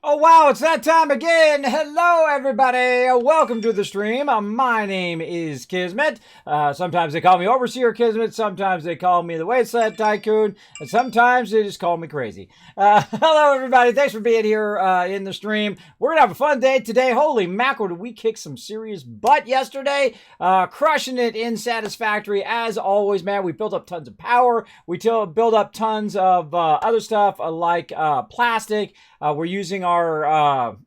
Oh wow, it's that time again. Hello everybody. Welcome to the stream. My name is Kismet. Sometimes they call me Overseer Kismet, sometimes they call me the Wasteland Tycoon, and sometimes they just call me crazy. Hello everybody. Thanks for being here in the stream. We're going to have a fun day today. Holy mackerel, did we kick some serious butt yesterday. Crushing it in Satisfactory as always, man. We built up tons of power. We built up tons of other stuff like plastic. We're using our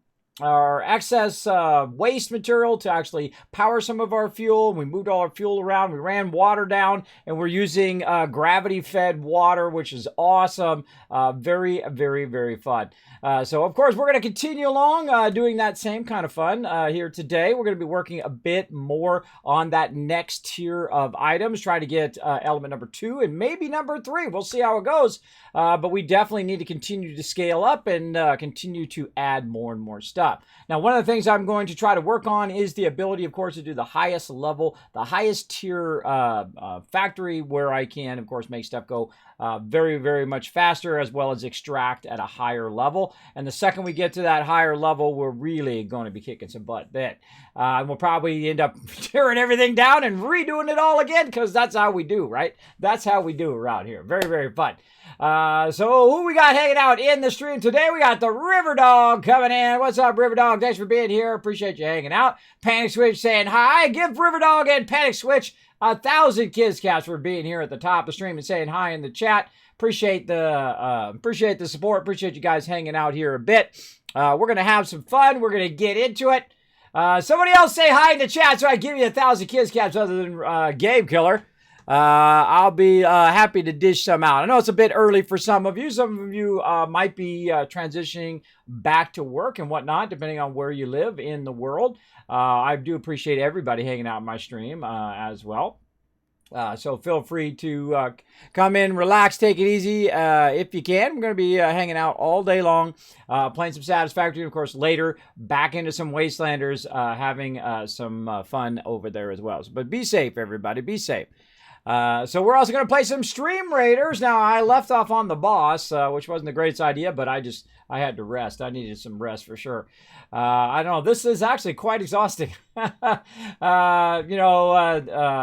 excess waste material to actually power some of our fuel. We moved all our fuel around. We ran water down, and we're using gravity-fed water, which is awesome. Very, very, very fun. So, of course, we're going to continue along doing that same kind of fun here today. We're going to be working a bit more on that next tier of items, try to get element number 2 and maybe number 3. We'll see how it goes. But we definitely need to continue to scale up and continue to add more and more stuff. Now, one of the things I'm going to try to work on is the ability, of course, to do the highest level, the highest tier factory where I can, of course, make stuff go very, very much faster, as well as extract at a higher level. And the second we get to that higher level, we're really going to be kicking some butt then. We'll probably end up tearing everything down and redoing it all again, because that's how we do, right? That's how we do around here. Very, very fun. So who we got hanging out in the stream today? We got the River Dog coming in. What's up, River Dog? Thanks for being here. Appreciate you hanging out. Panic Switch saying hi. Give River Dog and Panic Switch 1,000 kids caps for being here at the top of the stream and saying hi in the chat. Appreciate the support. Appreciate you guys hanging out here a bit. We're gonna have some fun. We're gonna get into it. Somebody else say hi in the chat so I give you 1,000 kids caps other than Game Killer. I'll be happy to dish some out. I know it's a bit early for some of you. Some of you might be transitioning back to work and whatnot, depending on where you live in the world. I do appreciate everybody hanging out in my stream as well. So feel free to come in, relax, take it easy if you can. We're going to be hanging out all day long, playing some Satisfactory, and of course later back into some Wastelanders, having some fun over there as well. But be safe, everybody. Be safe. So we're also going to play some Stream Raiders. Now, I left off on the boss, which wasn't the greatest idea, but I had to rest. I needed some rest for sure. I don't know. This is actually quite exhausting.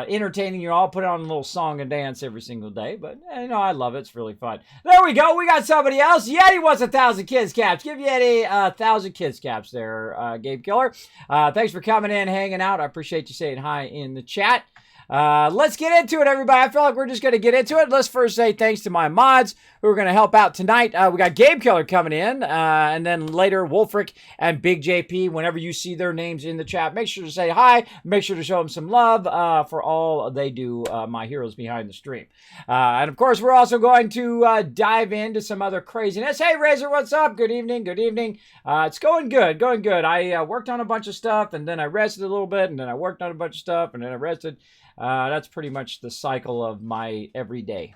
Entertaining you all. Put on a little song and dance every single day. But, I love it. It's really fun. There we go. We got somebody else. Yeti wants 1,000 kids caps. Give Yeti 1,000 kids caps there, Gabe Killer. Thanks for coming in, hanging out. I appreciate you saying hi in the chat. Let's get into it, everybody. I feel like we're just going to get into it. Let's first say thanks to my mods who are going to help out tonight. We got Game Killer coming in, and then later Wolfric and Big JP. Whenever you see their names in the chat, make sure to say hi. Make sure to show them some love for all they do, my heroes behind the stream. And of course, we're also going to dive into some other craziness. Hey, Razor, what's up? Good evening. Good evening. It's going good. Going good. I worked on a bunch of stuff, and then I rested a little bit, and then I worked on a bunch of stuff, and then I rested. That's pretty much the cycle of my everyday.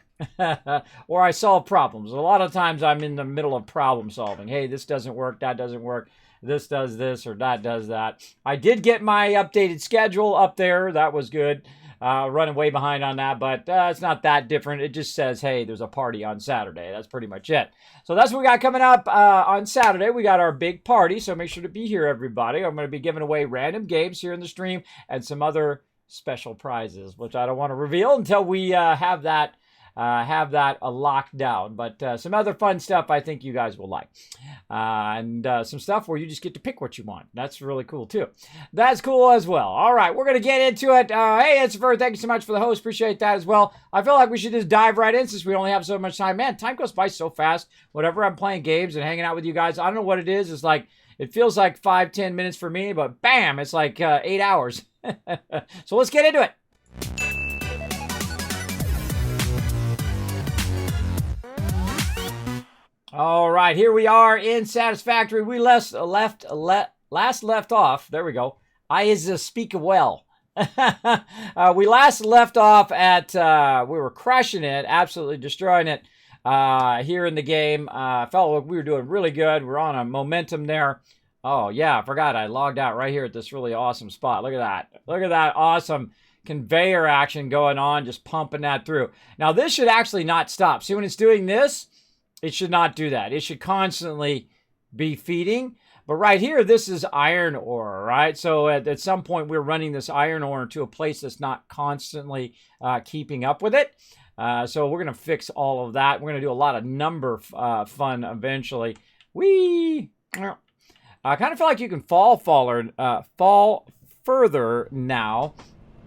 Or I solve problems. A lot of times I'm in the middle of problem solving. Hey, this doesn't work, that doesn't work. This does this or that does that. I did get my updated schedule up there. That was good. Running way behind on that, but it's not that different. It just says, hey, there's a party on Saturday. That's pretty much it. So that's what we got coming up on Saturday. We got our big party, so make sure to be here, everybody. I'm going to be giving away random games here in the stream and some other special prizes, which I don't want to reveal until we have that locked down. But some other fun stuff I think you guys will like. And some stuff where you just get to pick what you want. That's really cool, too. That's cool as well. All right, we're going to get into it. Hey, it's Ver. Thank you so much for the host. Appreciate that as well. I feel like we should just dive right in since we only have so much time. Man, time goes by so fast. Whenever I'm playing games and hanging out with you guys, I don't know what it is. It's like, it feels like 5-10 minutes for me, but bam, it's like 8 hours. So let's get into it. All right, here we are in Satisfactory. We last left off. There we go. I is speak well. We last left off at we were crushing it, absolutely destroying it here in the game. Felt like we were doing really good. We're on a momentum there. Oh, yeah, I forgot. I logged out right here at this really awesome spot. Look at that. Look at that awesome conveyor action going on, just pumping that through. Now, this should actually not stop. See, when it's doing this, it should not do that. It should constantly be feeding. But right here, this is iron ore, right? So at some point, we're running this iron ore to a place that's not constantly keeping up with it. So we're going to fix all of that. We're going to do a lot of number fun eventually. Whee! I kind of feel like you can fall further now.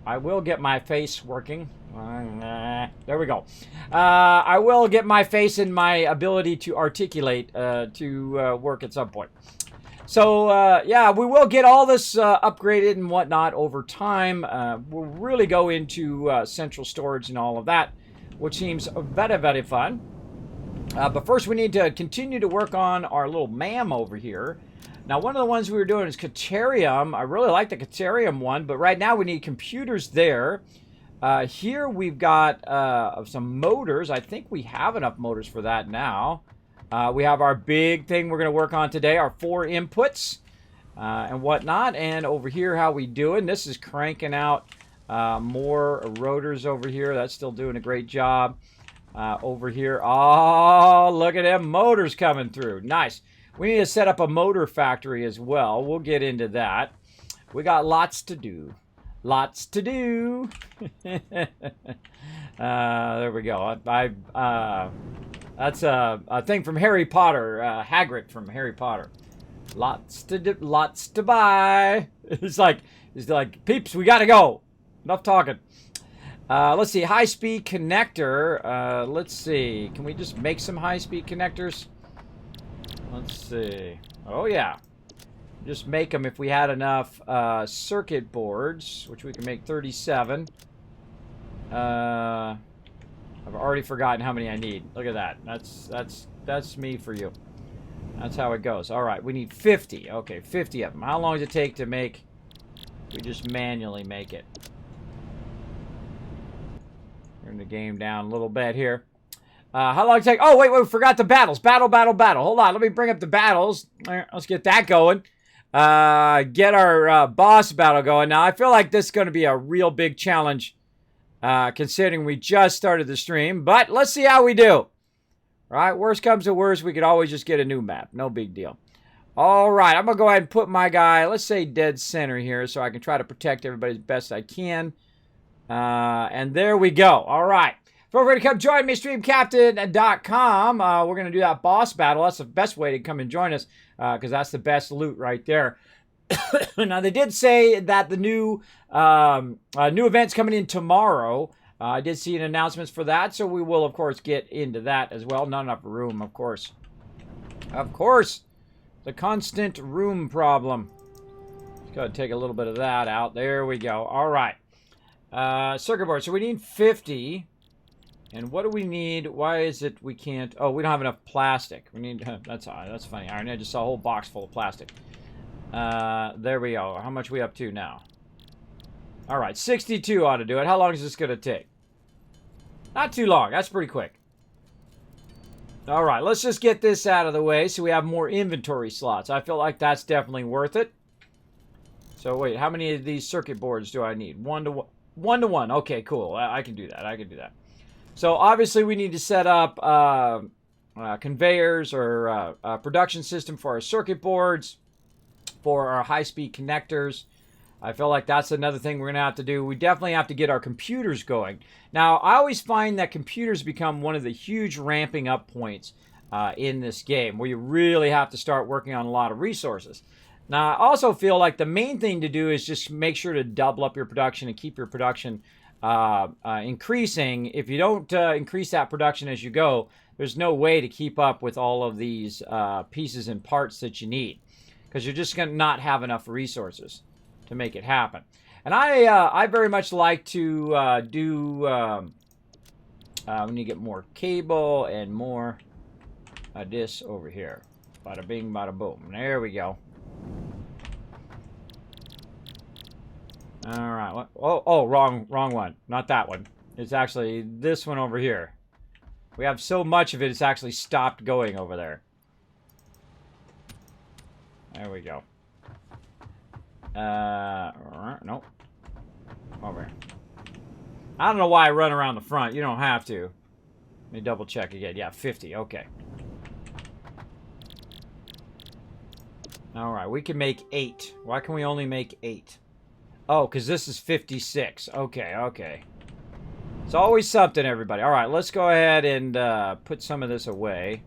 I will get my face working. There we go. I will get my face and my ability to articulate to work at some point. So, yeah, we will get all this upgraded and whatnot over time. We'll really go into central storage and all of that, which seems very, very fun. But first, we need to continue to work on our little MAM over here. Now, one of the ones we were doing is Caterium. I really like the Caterium one, but right now we need computers there. Here we've got some motors. I think we have enough motors for that now. We have our big thing we're going to work on today, our 4 inputs and whatnot. And over here, how we doing? This is cranking out more rotors over here. That's still doing a great job. Over here, oh, look at them motors coming through. Nice. We need to set up a motor factory as well. We'll get into that. We got lots to do. Lots to do. There we go. That's a thing from Harry Potter. Hagrid from Harry Potter. Lots to do, lots to buy. It's like peeps, we gotta go. Enough talking. Let's see, high-speed connector. Let's see, can we just make some high-speed connectors? Let's see. Oh yeah, just make them if we had enough circuit boards, which we can make 37. I've already forgotten how many I need. Look at that. That's me for you. That's how it goes. All right, we need 50. Okay, 50 of them. How long does it take to make? We just manually make it. Turn the game down a little bit here. How long does it take? Oh, wait, we forgot the battles. Battle. Hold on, let me bring up the battles. Let's get that going. Get our boss battle going. Now, I feel like this is going to be a real big challenge, considering we just started the stream. But let's see how we do. All right, worst comes to worst, we could always just get a new map. No big deal. All right, I'm going to go ahead and put my guy, let's say dead center here, so I can try to protect everybody as best I can. And there we go. All right. Feel free to come join me, streamcaptain.com. We're going to do that boss battle. That's the best way to come and join us, because that's the best loot right there. Now, they did say that the new event's coming in tomorrow. I did see an announcement for that, so we will, of course, get into that as well. Not enough room, of course. Of course, the constant room problem. Let's go ahead and take a little bit of that out. There we go. All right. Circuit board. So we need 50. And what do we need? Why is it we can't? Oh, we don't have enough plastic. We need. That's funny. I just saw a whole box full of plastic. There we go. How much are we up to now? All right, 62 ought to do it. How long is this going to take? Not too long. That's pretty quick. All right, let's just get this out of the way so we have more inventory slots. I feel like that's definitely worth it. So wait, how many of these circuit boards do I need? 1 to 1. 1 to 1. Okay, cool. I can do that. I can do that. So obviously we need to set up conveyors or a production system for our circuit boards, for our high-speed connectors. I feel like that's another thing we're going to have to do. We definitely have to get our computers going. Now, I always find that computers become one of the huge ramping up points in this game, where you really have to start working on a lot of resources. Now, I also feel like the main thing to do is just make sure to double up your production and keep your production increasing. If you don't increase that production as you go, there's no way to keep up with all of these pieces and parts that you need, because you're just going to not have enough resources to make it happen. And I very much like to do we need to get more cable and more this over here. Bada bing, bada boom. There we go. All right. What? Oh, wrong one. Not that one. It's actually this one over here. We have so much of it, it's actually stopped going over there. There we go. Nope. Over here. I don't know why I run around the front. You don't have to. Let me double check again. Yeah, 50. Okay. All right, we can make 8. Why can we only make 8? Oh, because this is 56. Okay, okay. It's always something, everybody. All right, let's go ahead and put some of this away.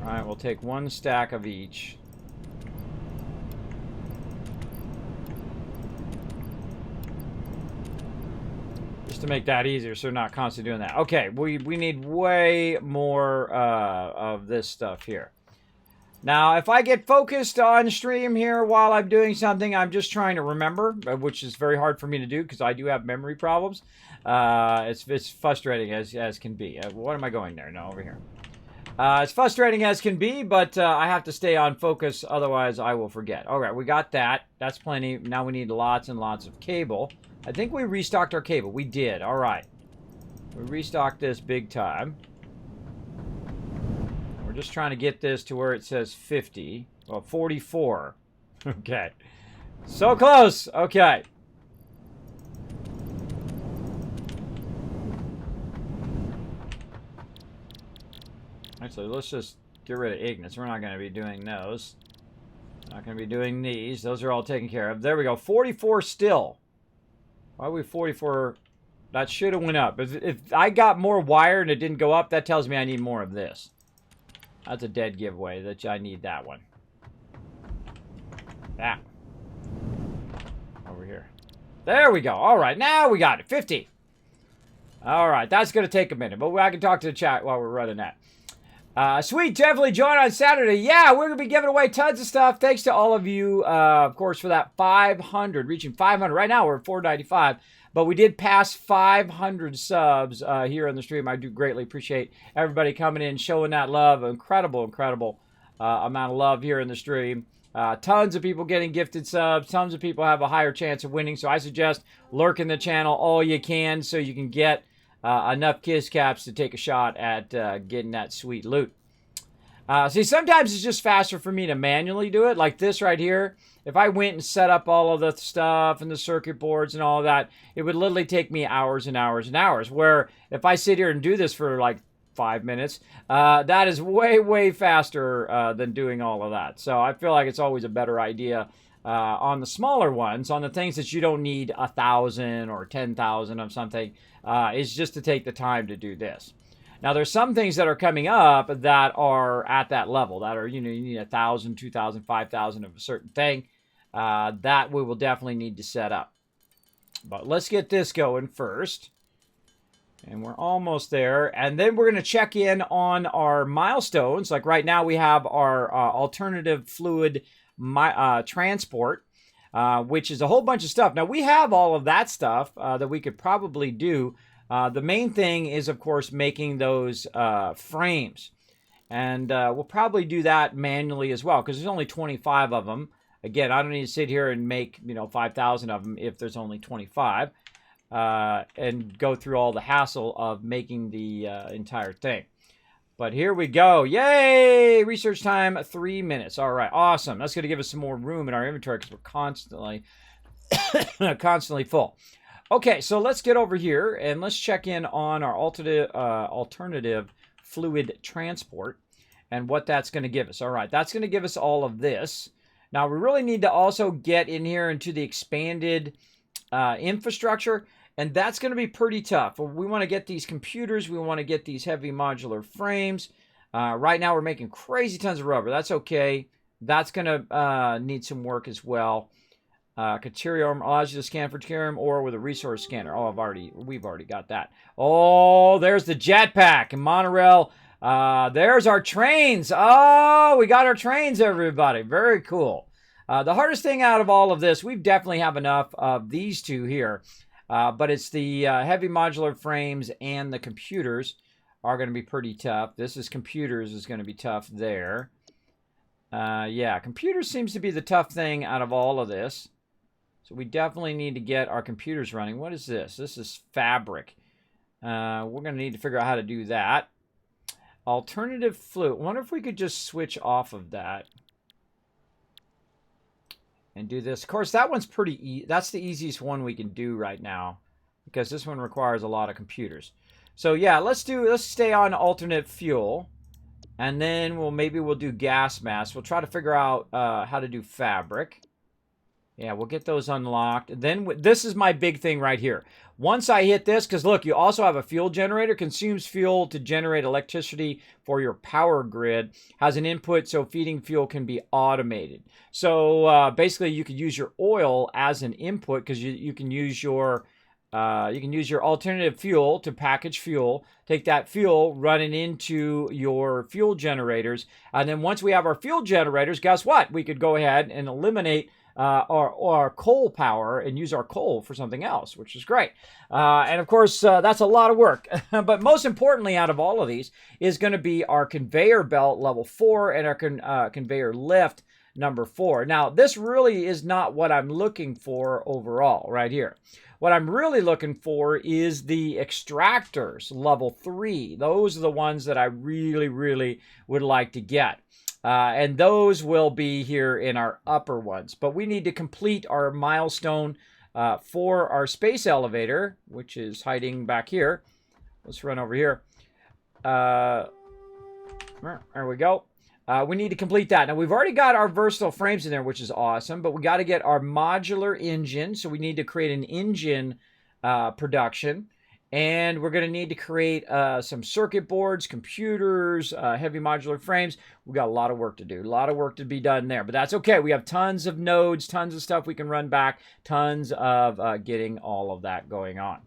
All right, we'll take 1 stack of each. Just to make that easier so we're not constantly doing that. Okay, we need way more of this stuff here. Now, if I get focused on stream here while I'm doing something, I'm just trying to remember, which is very hard for me to do because I do have memory problems. It's frustrating as can be. What am I going there? No, over here. It's frustrating as can be, but I have to stay on focus, otherwise I will forget. All right, we got that. That's plenty. Now we need lots and lots of cable. I think we restocked our cable. We did. All right. We restocked this big time. We're just trying to get this to where it says 50. Well, 44. Okay. So close. Okay. Actually, let's just get rid of Ignis. We're not going to be doing those. Not going to be doing these. Those are all taken care of. There we go. 44 still. Why are we 44? That should have went up. If I got more wire and it didn't go up, that tells me I need more of this. That's a dead giveaway. That I need that one. That. Over here. There we go. All right, now we got it. 50. All right, that's going to take a minute, but I can talk to the chat while we're running that. Sweet, definitely join on Saturday. Yeah, we're going to be giving away tons of stuff. Thanks to all of you, of course, for that 500, reaching 500. Right now, we're at 495, but we did pass 500 subs here on the stream. I do greatly appreciate everybody coming in, showing that love. Incredible, incredible amount of love here in the stream. Tons of people getting gifted subs. Tons of people have a higher chance of winning, so I suggest lurking the channel all you can so you can get enough kiss caps to take a shot at getting that sweet loot. See, sometimes it's just faster for me to manually do it, like this right here. If I went and set up all of the stuff and the circuit boards and all of that, it would literally take me hours and hours and hours. Where if I sit here and do this for like 5 minutes, that is way, way faster than doing all of that. So I feel like it's always a better idea on the smaller ones, on the things that you don't need 1,000 or 10,000 of something, is just to take the time to do this. Now, there's some things that are coming up that are at that level, that are, you need 1,000, 2,000, 5,000 of a certain thing. That we will definitely need to set up. But let's get this going first. And we're almost there. And then we're going to check in on our milestones. Like right now, we have our alternative fluid transport, which is a whole bunch of stuff. Now, we have all of that stuff that we could probably do. The main thing is, of course, making those frames. And we'll probably do that manually as well, because there's only 25 of them. Again, I don't need to sit here and make 5,000 of them if there's only 25. And go through all the hassle of making the entire thing. But here we go. Yay! Research time, 3 minutes. All right, awesome. That's going to give us some more room in our inventory because we're constantly, constantly full. Okay, so let's get over here and let's check in on our alternative fluid transport and what that's going to give us. All right, that's going to give us all of this. Now, we really need to also get in here into the expanded infrastructure. And that's going to be pretty tough. We want to get these computers. We want to get these heavy modular frames. Right now, we're making crazy tons of rubber. That's okay. That's going to need some work as well. Caterium allows you to scan for Caterium or with a resource scanner. Oh, we've already got that. Oh, there's the jetpack and monorail. There's our trains. Oh, we got our trains, everybody. Very cool. The hardest thing out of all of this, we definitely have enough of these two here. But it's the heavy modular frames and the computers are going to be pretty tough. This is computers is going to be tough there. Yeah, computers seems to be the tough thing out of all of this. So we definitely need to get our computers running. What is this? This is fabric. We're going to need to figure out how to do that. Alternative fluid. I wonder if we could just switch off of that. And do this. Of course, that one's pretty easy. That's the easiest one we can do right now because this one requires a lot of computers. So yeah, let's stay on alternate fuel. And then maybe we'll do gas mask. We'll try to figure out how to do fabric. Yeah, we'll get those unlocked. Then this is my big thing right here. Once I hit this, because look, you also have a fuel generator, consumes fuel to generate electricity for your power grid, has an input so feeding fuel can be automated. So basically you could use your oil as an input because you can use your alternative fuel to package fuel, take that fuel, run it into your fuel generators. And then once we have our fuel generators, guess what? We could go ahead and eliminate our coal power and use our coal for something else, which is great. And of course, that's a lot of work. But most importantly, out of all of these is going to be our conveyor belt level 4 and our conveyor lift number 4. Now, this really is not what I'm looking for overall right here. What I'm really looking for is the extractors level 3. Those are the ones that I really, really would like to get. And those will be here in our upper ones. But we need to complete our milestone for our space elevator, which is hiding back here. Let's run over here. There we go. We need to complete that. Now, we've already got our versatile frames in there, which is awesome. But we got to get our modular engine. So we need to create an engine production. And we're going to need to create some circuit boards, computers, heavy modular frames. We've got a lot of work to do, a lot of work to be done there. But that's okay. We have tons of nodes, tons of stuff we can run back, tons of getting all of that going on.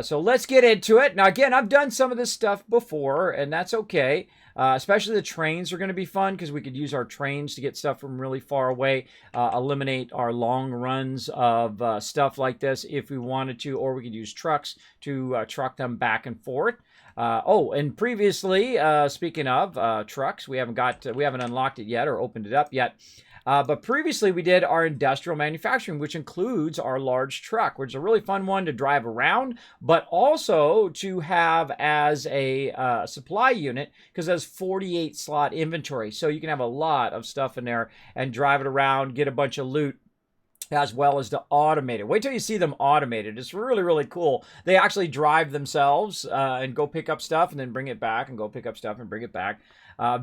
So let's get into it. Now, again, I've done some of this stuff before, and that's okay. Especially the trains are going to be fun because we could use our trains to get stuff from really far away, eliminate our long runs of stuff like this if we wanted to, or we could use trucks to truck them back and forth. And previously, speaking of trucks, we haven't unlocked it yet or opened it up yet. But previously we did our industrial manufacturing, which includes our large truck, which is a really fun one to drive around, but also to have as a supply unit because it has 48 slot inventory. So you can have a lot of stuff in there and drive it around, get a bunch of loot, as well as to automate it. Wait till you see them automated. It's really, really cool. They actually drive themselves and go pick up stuff and then bring it back and go pick up stuff and bring it back. A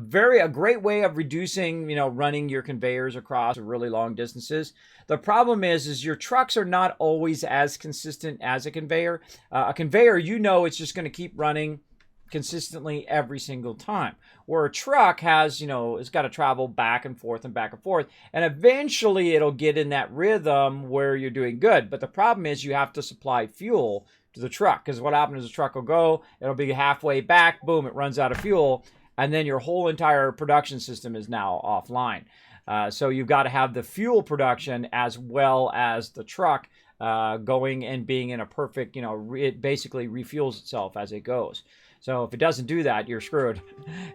great way of reducing, running your conveyors across really long distances. The problem is your trucks are not always as consistent as a conveyor. A conveyor, it's just going to keep running consistently every single time. Where a truck has, it's got to travel back and forth, and eventually it'll get in that rhythm where you're doing good. But the problem is you have to supply fuel to the truck, because what happens is the truck will go, it'll be halfway back, boom, it runs out of fuel, and then your whole entire production system is now offline. So you've got to have the fuel production as well as the truck going and being in a perfect, it basically refuels itself as it goes. So if it doesn't do that, you're screwed.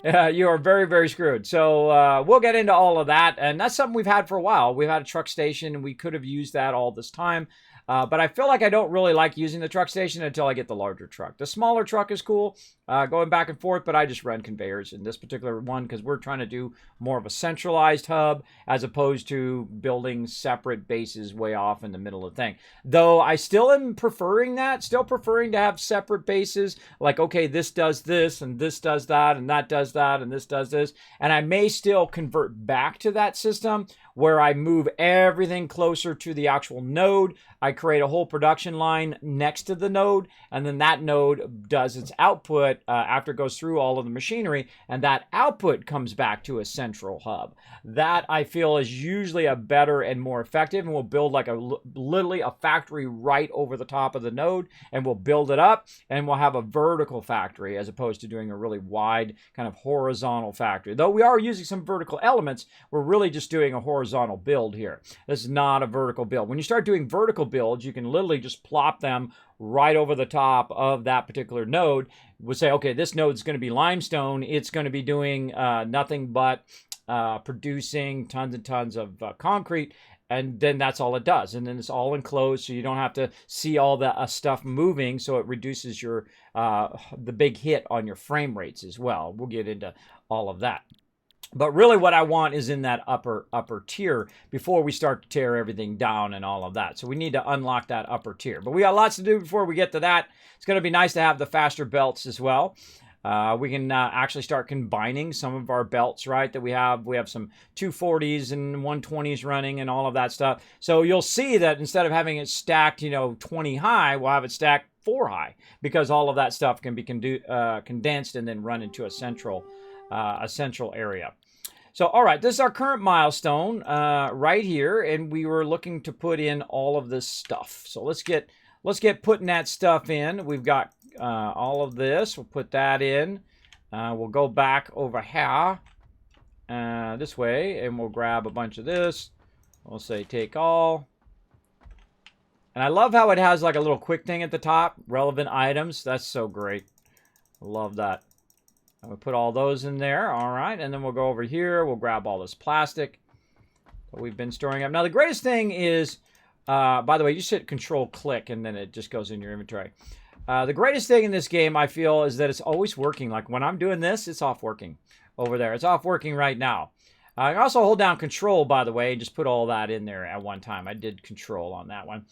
You are very, very screwed. So we'll get into all of that. And that's something we've had for a while. We've had a truck station, and we could have used that all this time. But I feel like I don't really like using the truck station until I get the larger truck. The smaller truck is cool, going back and forth, but I just run conveyors in this particular one because we're trying to do more of a centralized hub as opposed to building separate bases way off in the middle of the thing. Though I still am preferring to have separate bases, like, okay, this does this, and this does that, and that does that, and this does this. And I may still convert back to that system where I move everything closer to the actual node. I create a whole production line next to the node, and then that node does its output after it goes through all of the machinery, and that output comes back to a central hub. That, I feel, is usually a better and more effective, and we'll build like literally a factory right over the top of the node, and we'll build it up, and we'll have a vertical factory as opposed to doing a really wide kind of horizontal factory. Though we are using some vertical elements, we're really just doing a horizontal build here. This is not a vertical build. When you start doing vertical builds, you can literally just plop them right over the top of that particular node. We'll say, okay, this node is going to be limestone. It's going to be doing nothing but producing tons and tons of concrete, and then that's all it does. And then it's all enclosed, so you don't have to see all the stuff moving, so it reduces your the big hit on your frame rates as well. We'll get into all of that. But really what I want is in that upper tier before we start to tear everything down and all of that. So we need to unlock that upper tier. But we got lots to do before we get to that. It's going to be nice to have the faster belts as well. We can actually start combining some of our belts, right, that we have. We have some 240s and 120s running and all of that stuff. So you'll see that instead of having it stacked, 20 high, we'll have it stacked 4 high, because all of that stuff can be condensed and then run into a central area. So, all right, this is our current milestone right here, and we were looking to put in all of this stuff. So let's get putting that stuff in. We've got all of this. We'll put that in. We'll go back over here this way, and we'll grab a bunch of this. We'll say take all. And I love how it has like a little quick thing at the top, relevant items. That's so great. Love that. And we'll put all those in there. All right, and then we'll go over here. We'll grab all this plastic that we've been storing up. Now, the greatest thing is, by the way, you just hit Control-click, and then it just goes in your inventory. The greatest thing in this game, I feel, is that it's always working. Like when I'm doing this, it's off working over there. It's off working right now. I can also hold down Control, by the way, and just put all that in there at one time. I did Control on that one.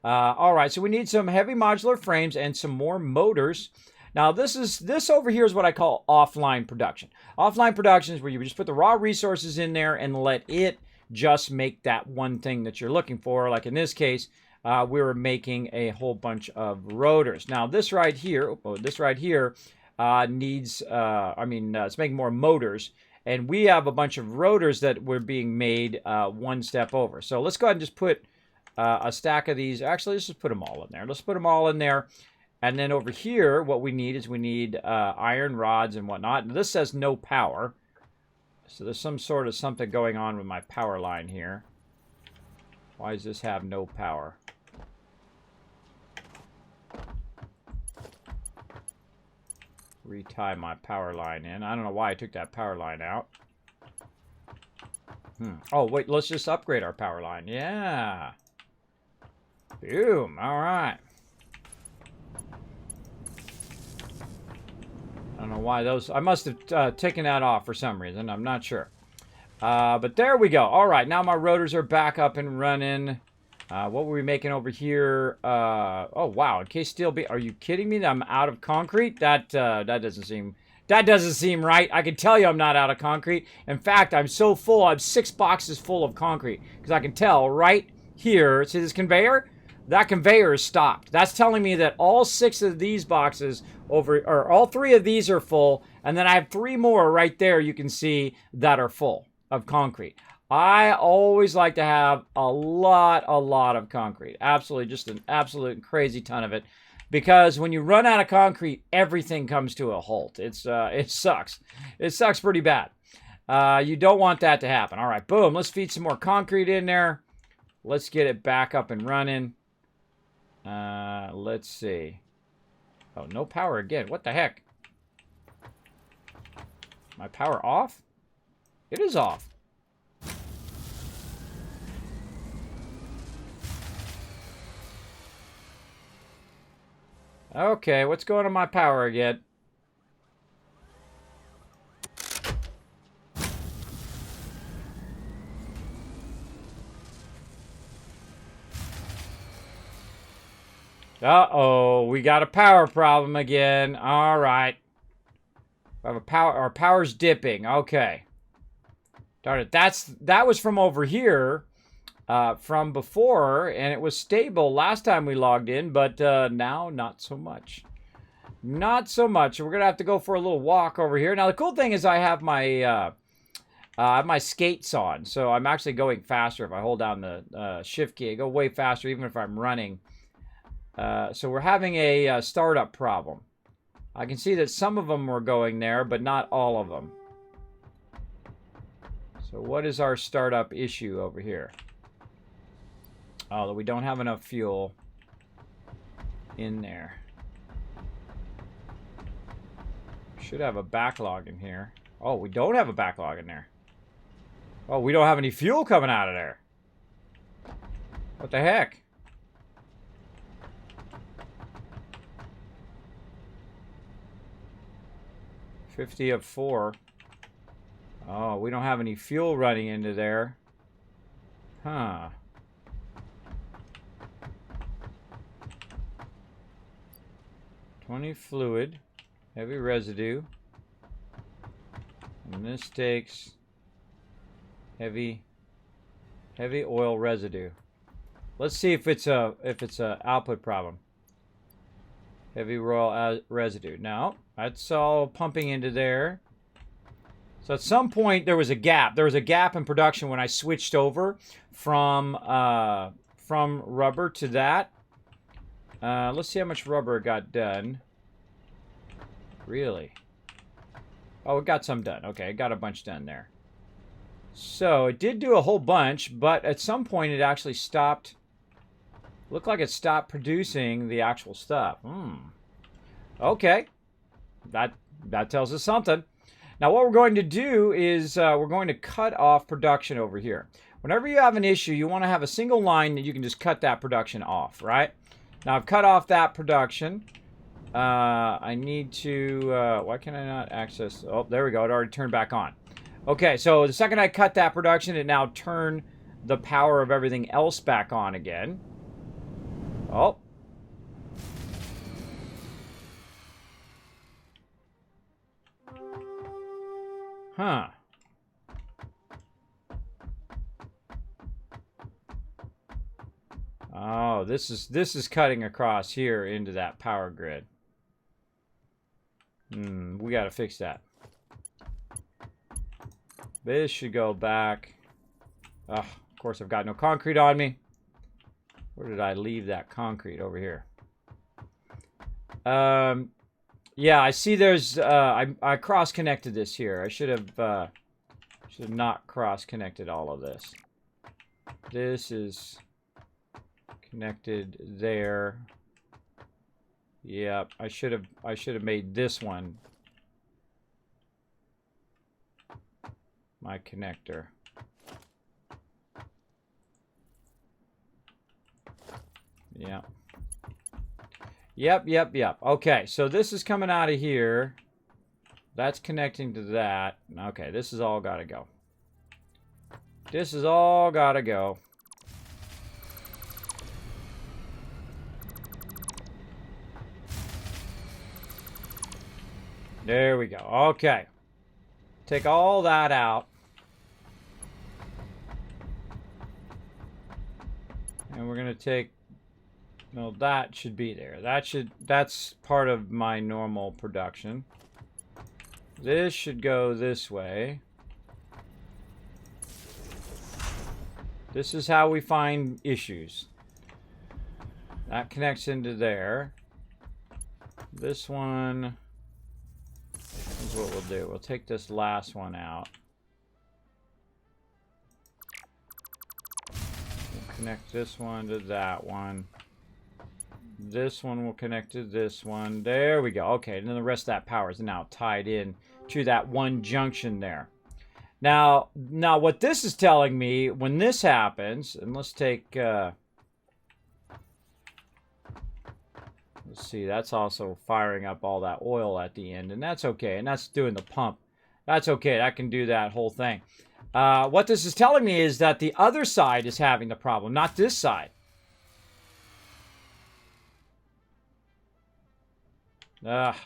All right, so we need some heavy modular frames and some more motors. Now, this over here is what I call offline production. Offline production is where you just put the raw resources in there and let it just make that one thing that you're looking for. Like in this case, we were making a whole bunch of rotors. Now, this right here needs, it's making more motors. And we have a bunch of rotors that were being made one step over. So let's go ahead and just put a stack of these. Actually, let's just put them all in there. Let's put them all in there. And then over here, what we need is iron rods and whatnot. And this says no power. So there's some sort of something going on with my power line here. Why does this have no power? Retie my power line in. I don't know why I took that power line out. Oh, wait, let's just upgrade our power line. Yeah. Boom. All right. I don't know why those... I must have taken that off for some reason. I'm not sure. But there we go. All right, now my rotors are back up and running. What were we making over here? Oh, wow. In case steel be... Are you kidding me that I'm out of concrete? That doesn't seem right. I can tell you I'm not out of concrete. In fact, I'm so full. I have 6 boxes full of concrete. Because I can tell right here. See this conveyor? That conveyor is stopped. That's telling me that all 6 of these boxes all 3 of these are full, and then I have 3 more right there you can see that are full of concrete. I always like to have a lot of concrete. Absolutely, just an absolute crazy ton of it. Because when you run out of concrete, everything comes to a halt. It sucks. It sucks pretty bad. You don't want that to happen. All right, boom. Let's feed some more concrete in there. Let's get it back up and running. Let's see. Oh, no power again. What the heck? My power off? It is off. Okay, what's going on my power again? Uh-oh, we got a power problem again. All right. We have our power's dipping. Okay. Darn it. That was from over here, from before, and it was stable last time we logged in, but now not so much. Not so much. We're gonna have to go for a little walk over here. Now the cool thing is I have my skates on, so I'm actually going faster if I hold down the shift key. I go way faster even if I'm running. So we're having a startup problem. I can see that some of them were going there, but not all of them. So what is our startup issue over here? Oh, that we don't have enough fuel in there. Should have a backlog in here. Oh, we don't have a backlog in there. Oh, we don't have any fuel coming out of there. What the heck? $50 of 4. Oh, we don't have any fuel running into there. Huh. $20 fluid. Heavy residue. And this takes heavy oil residue. Let's see if it's a output problem. Heavy oil residue. No, that's all pumping into there. So at some point there was a gap. There was a gap in production when I switched over from rubber to that. Let's see how much rubber got done. Really? Oh, it got some done. Okay, it got a bunch done there. So it did do a whole bunch, but at some point it actually stopped. Looked like it stopped producing the actual stuff. Okay. That tells us something. Now what we're going to do is we're going to cut off production over here. Whenever you have an issue, you want to have a single line that you can just cut that production off, right? Now I've cut off that production. I need to, why can I not access? Oh, there we go. It already turned back on. Okay, so the second I cut that production, it now turned the power of everything else back on again. Oh. Huh. Oh, this is cutting across here into that power grid. We got to fix that. This should go back. Of course, I've got no concrete on me. Where did I leave that concrete? Over here. Yeah, I see there's, I cross-connected this here. I should have not cross-connected all of this. This is connected there. Yep, I should have made this one my connector. Yeah. Yep. Okay, so this is coming out of here. That's connecting to that. Okay, this has all got to go. This has all got to go. There we go. Okay. Take all that out. And we're going to take, no, that should be there. That's part of my normal production. This should go this way. This is how we find issues. That connects into there. This one is what we'll do. We'll take this last one out. We'll connect this one to that one. This one will connect to this one. There we go. Okay, and then the rest of that power is now tied in to that one junction there. Now what this is telling me when this happens, and let's take, let's see, that's also firing up all that oil at the end, and that's okay, and that's doing the pump. That's okay, that can do that whole thing. What this is telling me is that the other side is having the problem, not this side. It's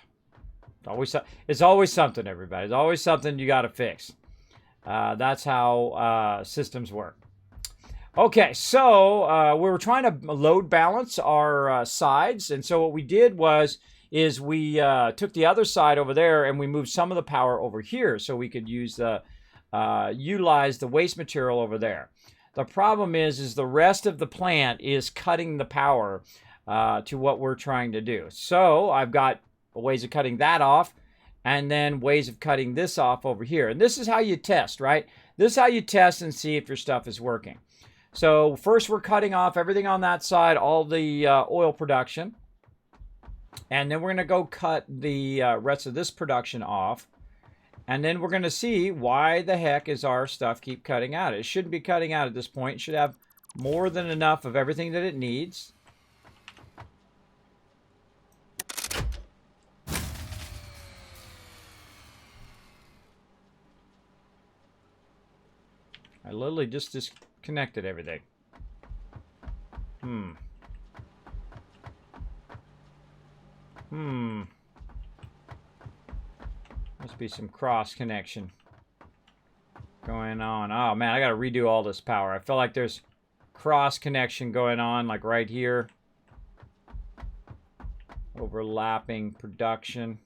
always something, everybody. It's always something you got to fix. That's how systems work. Okay, so we were trying to load balance our sides, and so what we did is we took the other side over there and we moved some of the power over here so we could use utilize the waste material over there. The problem is the rest of the plant is cutting the power to what we're trying to do. So I've got ways of cutting that off, and then ways of cutting this off over here. And this is how you test, right? This is how you test and see if your stuff is working. So first we're cutting off everything on that side, all the oil production. And then we're going to go cut the rest of this production off. And then we're going to see why the heck is our stuff keep cutting out. It shouldn't be cutting out at this point. It should have more than enough of everything that it needs. I literally just disconnected everything. Must be some cross connection going on. Oh man, I gotta redo all this power. I feel like there's cross connection going on, like right here. Overlapping production.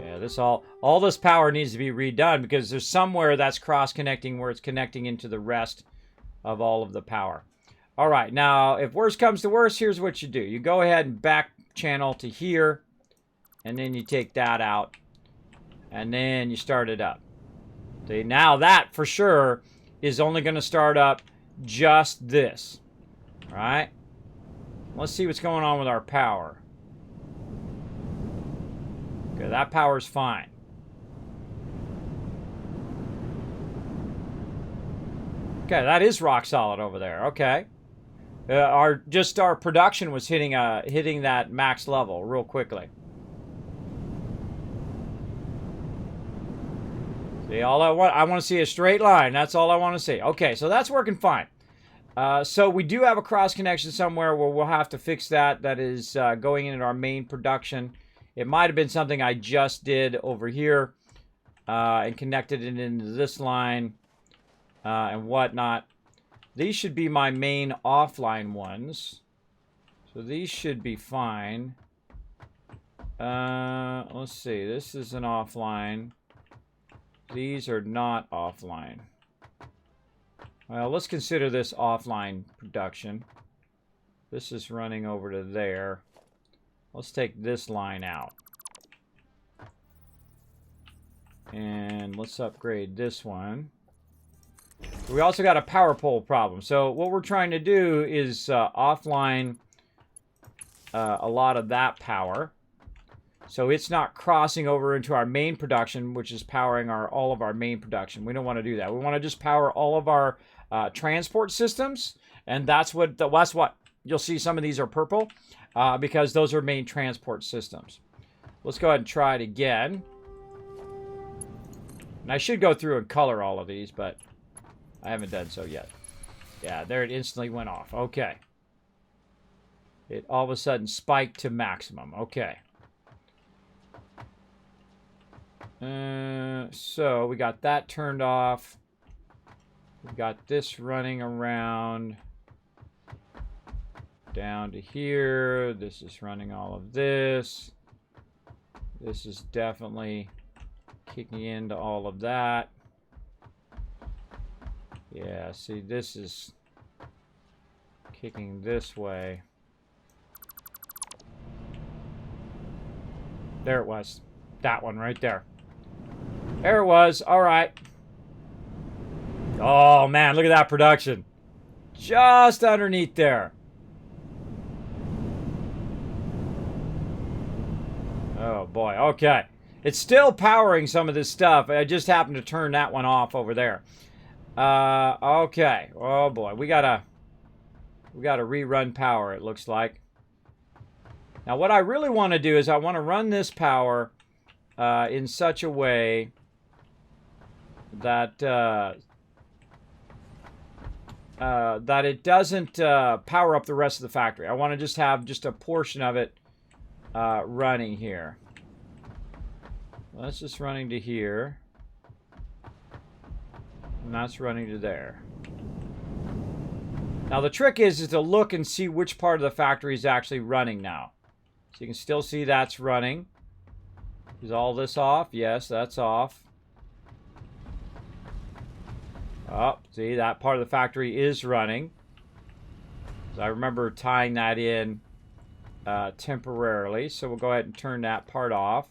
Yeah, this all this power needs to be redone because there's somewhere that's cross connecting where it's connecting into the rest of all of the power. All right, now if worse comes to worse, here's what you do. You go ahead and back channel to here, and then you take that out, and then you start it up. See, now that for sure is only going to start up just this. All right? Let's see what's going on with our power. Okay, that power's fine. Okay, that is rock solid over there. Okay. Our production was hitting that max level real quickly. See, I want to see a straight line. That's all I want to see. Okay, so that's working fine. So we do have a cross connection somewhere where we'll have to fix that. That is going into our main production. It might have been something I just did over here and connected it into this line and whatnot. These should be my main offline ones. So these should be fine. Let's see. This is an offline. These are not offline. Well, let's consider this offline production. This is running over to there. Let's take this line out. And let's upgrade this one. We also got a power pole problem. So what we're trying to do is offline a lot of that power. So it's not crossing over into our main production, which is powering all of our main production. We don't want to do that. We want to just power all of our transport systems, and that's what you'll see. Some of these are purple because those are main transport systems. Let's go ahead and try it again. And I should go through and color all of these, but I haven't done so yet. Yeah, there it instantly went off. Okay. It all of a sudden spiked to maximum. Okay. So we got that turned off. We got this running around down to here. This is running all of this. This is definitely kicking into all of that. Yeah, see, this is kicking this way. There it was. That one right there. There it was. All right. Oh, man. Look at that production. Just underneath there. Oh, boy. Okay. It's still powering some of this stuff. I just happened to turn that one off over there. Okay. Oh, boy. We gotta rerun power, it looks like. Now, what I really want to do is I want to run this power in such a way that that it doesn't power up the rest of the factory. I want to just have a portion of it running here. That's just running to here. And that's running to there. Now the trick is to look and see which part of the factory is actually running now. So you can still see that's running. Is all this off? Yes, that's off. Oh, see, that part of the factory is running. So I remember tying that in temporarily. So we'll go ahead and turn that part off.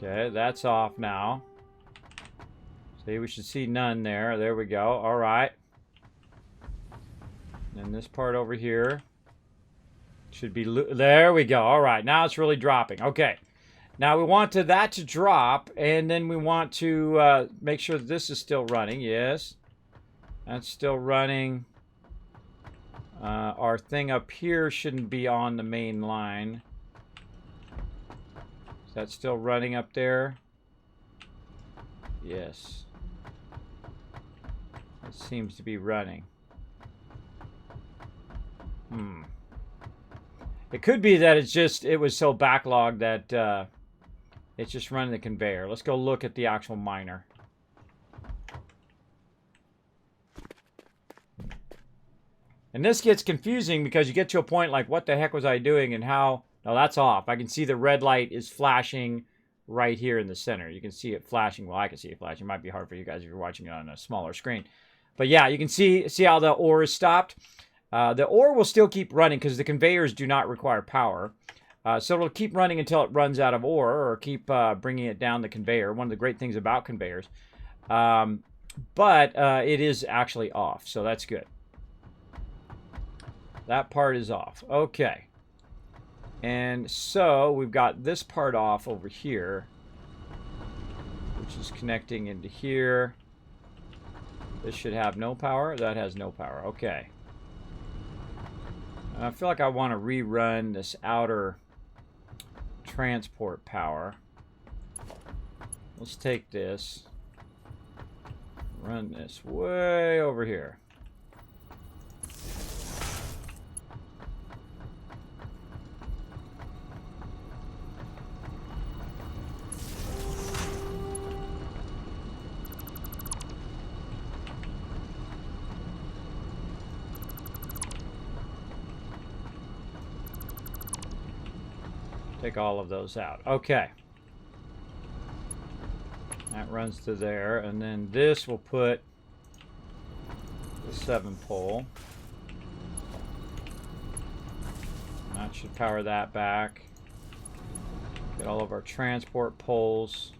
Okay, that's off now. See, we should see none there. There we go. All right. And this part over here should be... There we go. All right. Now it's really dropping. Okay. Now we want that to drop, and then we want to make sure that this is still running. Yes. That's still running. Our thing up here shouldn't be on the main line. Is that still running up there? Yes. It seems to be running. It could be that it was so backlogged that it's just running the conveyor. Let's go look at the actual miner. And this gets confusing because you get to a point like, what the heck was I doing and how... No, that's off. I can see the red light is flashing right here in the center. You can see it flashing. Well, I can see it flashing. It might be hard for you guys if you're watching it on a smaller screen. But yeah, you can see how the ore is stopped. The ore will still keep running because the conveyors do not require power. So it'll keep running until it runs out of ore or keep bringing it down the conveyor. One of the great things about conveyors. But it is actually off, so that's good. That part is off. Okay. And so we've got this part off over here, which is connecting into here. This should have no power. That has no power. Okay. I feel like I want to rerun this outer transport power. Let's take this. Run this way over here. Take all of those out. Okay. That runs to there. And then this will put the 7-pole. That should power that back. Get all of our transport poles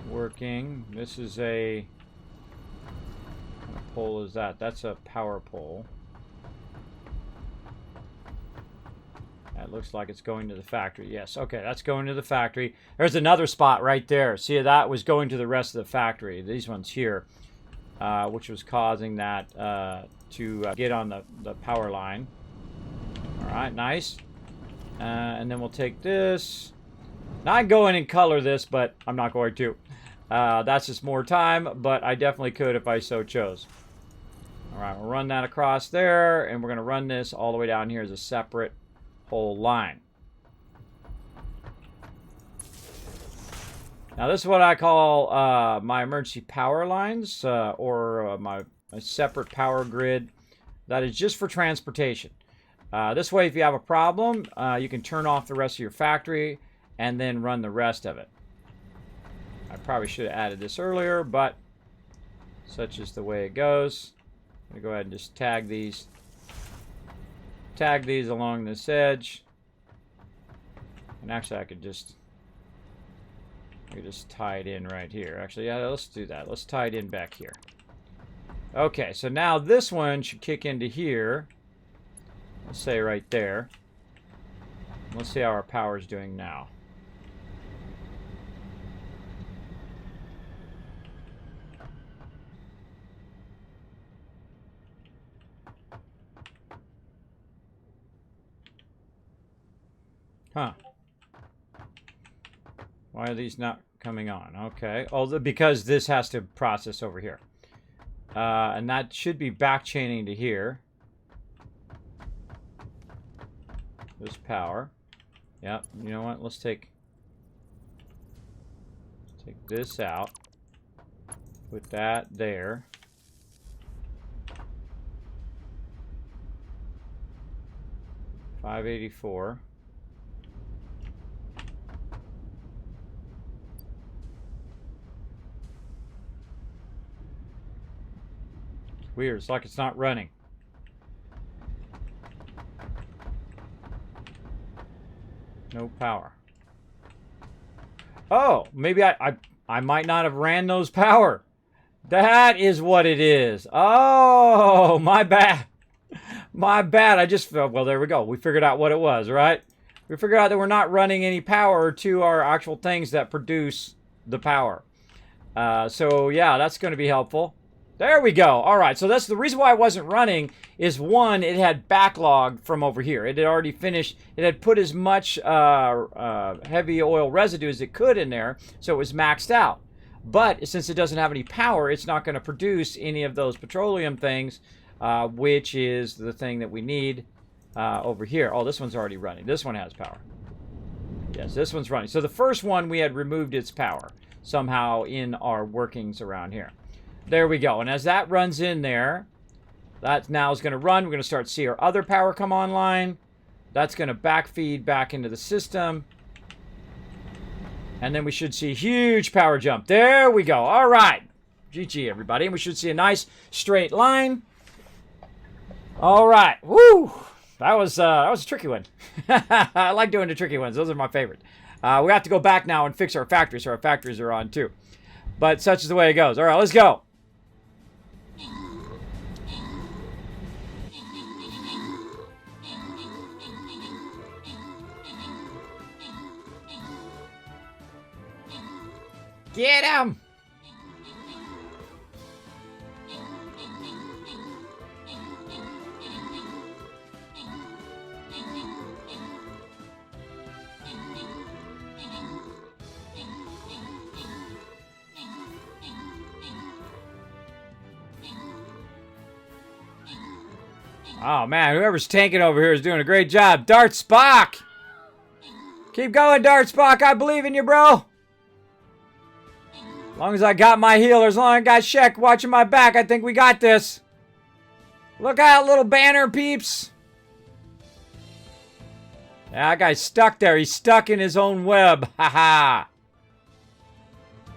working. This is a... What kind of pole is that? That's a power pole. That looks like it's going to the factory. Yes, okay, that's going to the factory. There's another spot right there. See, that was going to the rest of the factory. These ones here, which was causing that to get on the power line. All right, nice. And then we'll take this. Now I can go in and color this, but I'm not going to. That's just more time, but I definitely could if I so chose. All right, we'll run that across there, and we're going to run this all the way down here as a separate whole line. Now this is what I call my emergency power lines or my separate power grid that is just for transportation. This way if you have a problem you can turn off the rest of your factory and then run the rest of it. I probably should have added this earlier, but such is the way it goes. I'm going to go ahead and just tag these along this edge. And actually I could just tie it in right here. Actually, yeah, let's do that. Let's tie it in back here. Okay, so now this one should kick into here. Let's say right there. Let's see how our power's doing now. Huh. Why are these not coming on? Okay. Oh, because this has to process over here. And that should be back chaining to here. This power. Yep. You know what? Let's take this out. Put that there. $584. Weird. It's like it's not running. No power. Oh, maybe I might not have ran those power. That is what it is. Oh, my bad. My bad. I just felt, well, there we go. We figured out what it was, right? We figured out that we're not running any power to our actual things that produce the power. So, yeah, that's going to be helpful. There we go. All right, so that's the reason why it wasn't running is, one, it had backlog from over here. It had already finished. It had put as much heavy oil residue as it could in there, so it was maxed out. But since it doesn't have any power, it's not going to produce any of those petroleum things, which is the thing that we need over here. Oh, this one's already running. This one has power. Yes, this one's running. So the first one, we had removed its power somehow in our workings around here. There we go. And as that runs in there, that now is going to run. We're going to start to see our other power come online. That's going to backfeed back into the system. And then we should see a huge power jump. There we go. All right. GG, everybody. And we should see a nice straight line. All right. Woo! That was a tricky one. I like doing the tricky ones. Those are my favorite. We have to go back now and fix our factories, so our factories are on too. But such is the way it goes. All right, let's go. Get him! Oh, man, whoever's tanking over here is doing a great job. Dart Spock! Keep going, Dart Spock. I believe in you, bro. As long as I got my healers, as long as I got Shek watching my back, I think we got this. Look out, little banner peeps. Yeah, that guy's stuck there. He's stuck in his own web. Haha.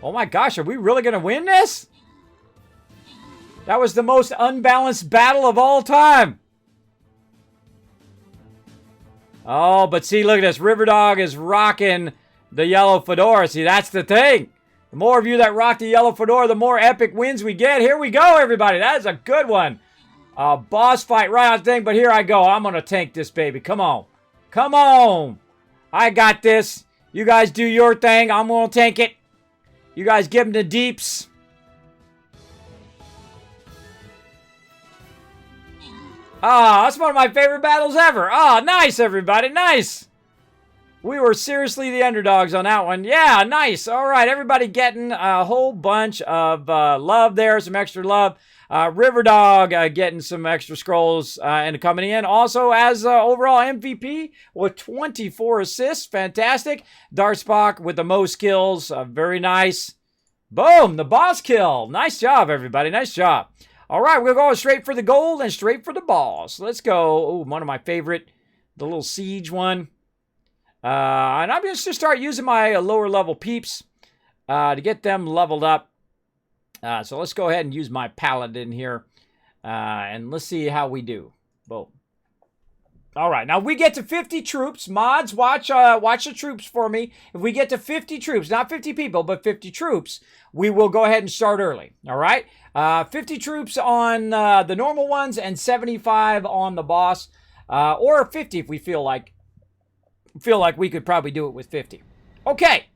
Oh my gosh, are we really going to win this? That was the most unbalanced battle of all time. Oh, but see, look at this. Riverdog is rocking the yellow fedora. See, that's the thing. The more of you that rock the yellow fedora, the more epic wins we get. Here we go, everybody. That is a good one. Boss fight right on the thing, but here I go. I'm going to tank this baby. Come on. Come on. I got this. You guys do your thing. I'm going to tank it. You guys give them the deeps. Ah, that's one of my favorite battles ever. Ah, nice, everybody. Nice. We were seriously the underdogs on that one. Yeah, nice. All right, everybody getting a whole bunch of love there, some extra love. Riverdog getting some extra scrolls and coming in. Also, as overall MVP with 24 assists. Fantastic. Darkspock with the most kills. Very nice. Boom, the boss kill. Nice job, everybody. Nice job. All right, we're going straight for the gold and straight for the boss. Let's go. Oh, one of my favorite, the little siege one. And I'm just going to start using my lower level peeps to get them leveled up. So let's go ahead and use my paladin here. And let's see how we do. Boom. All right, now we get to 50 troops. Mods, watch the troops for me. If we get to 50 troops, not 50 people, but 50 troops, we will go ahead and start early. All right? 50 troops on the normal ones and 75 on the boss. Or 50 if we feel like we could probably do it with 50. Okay.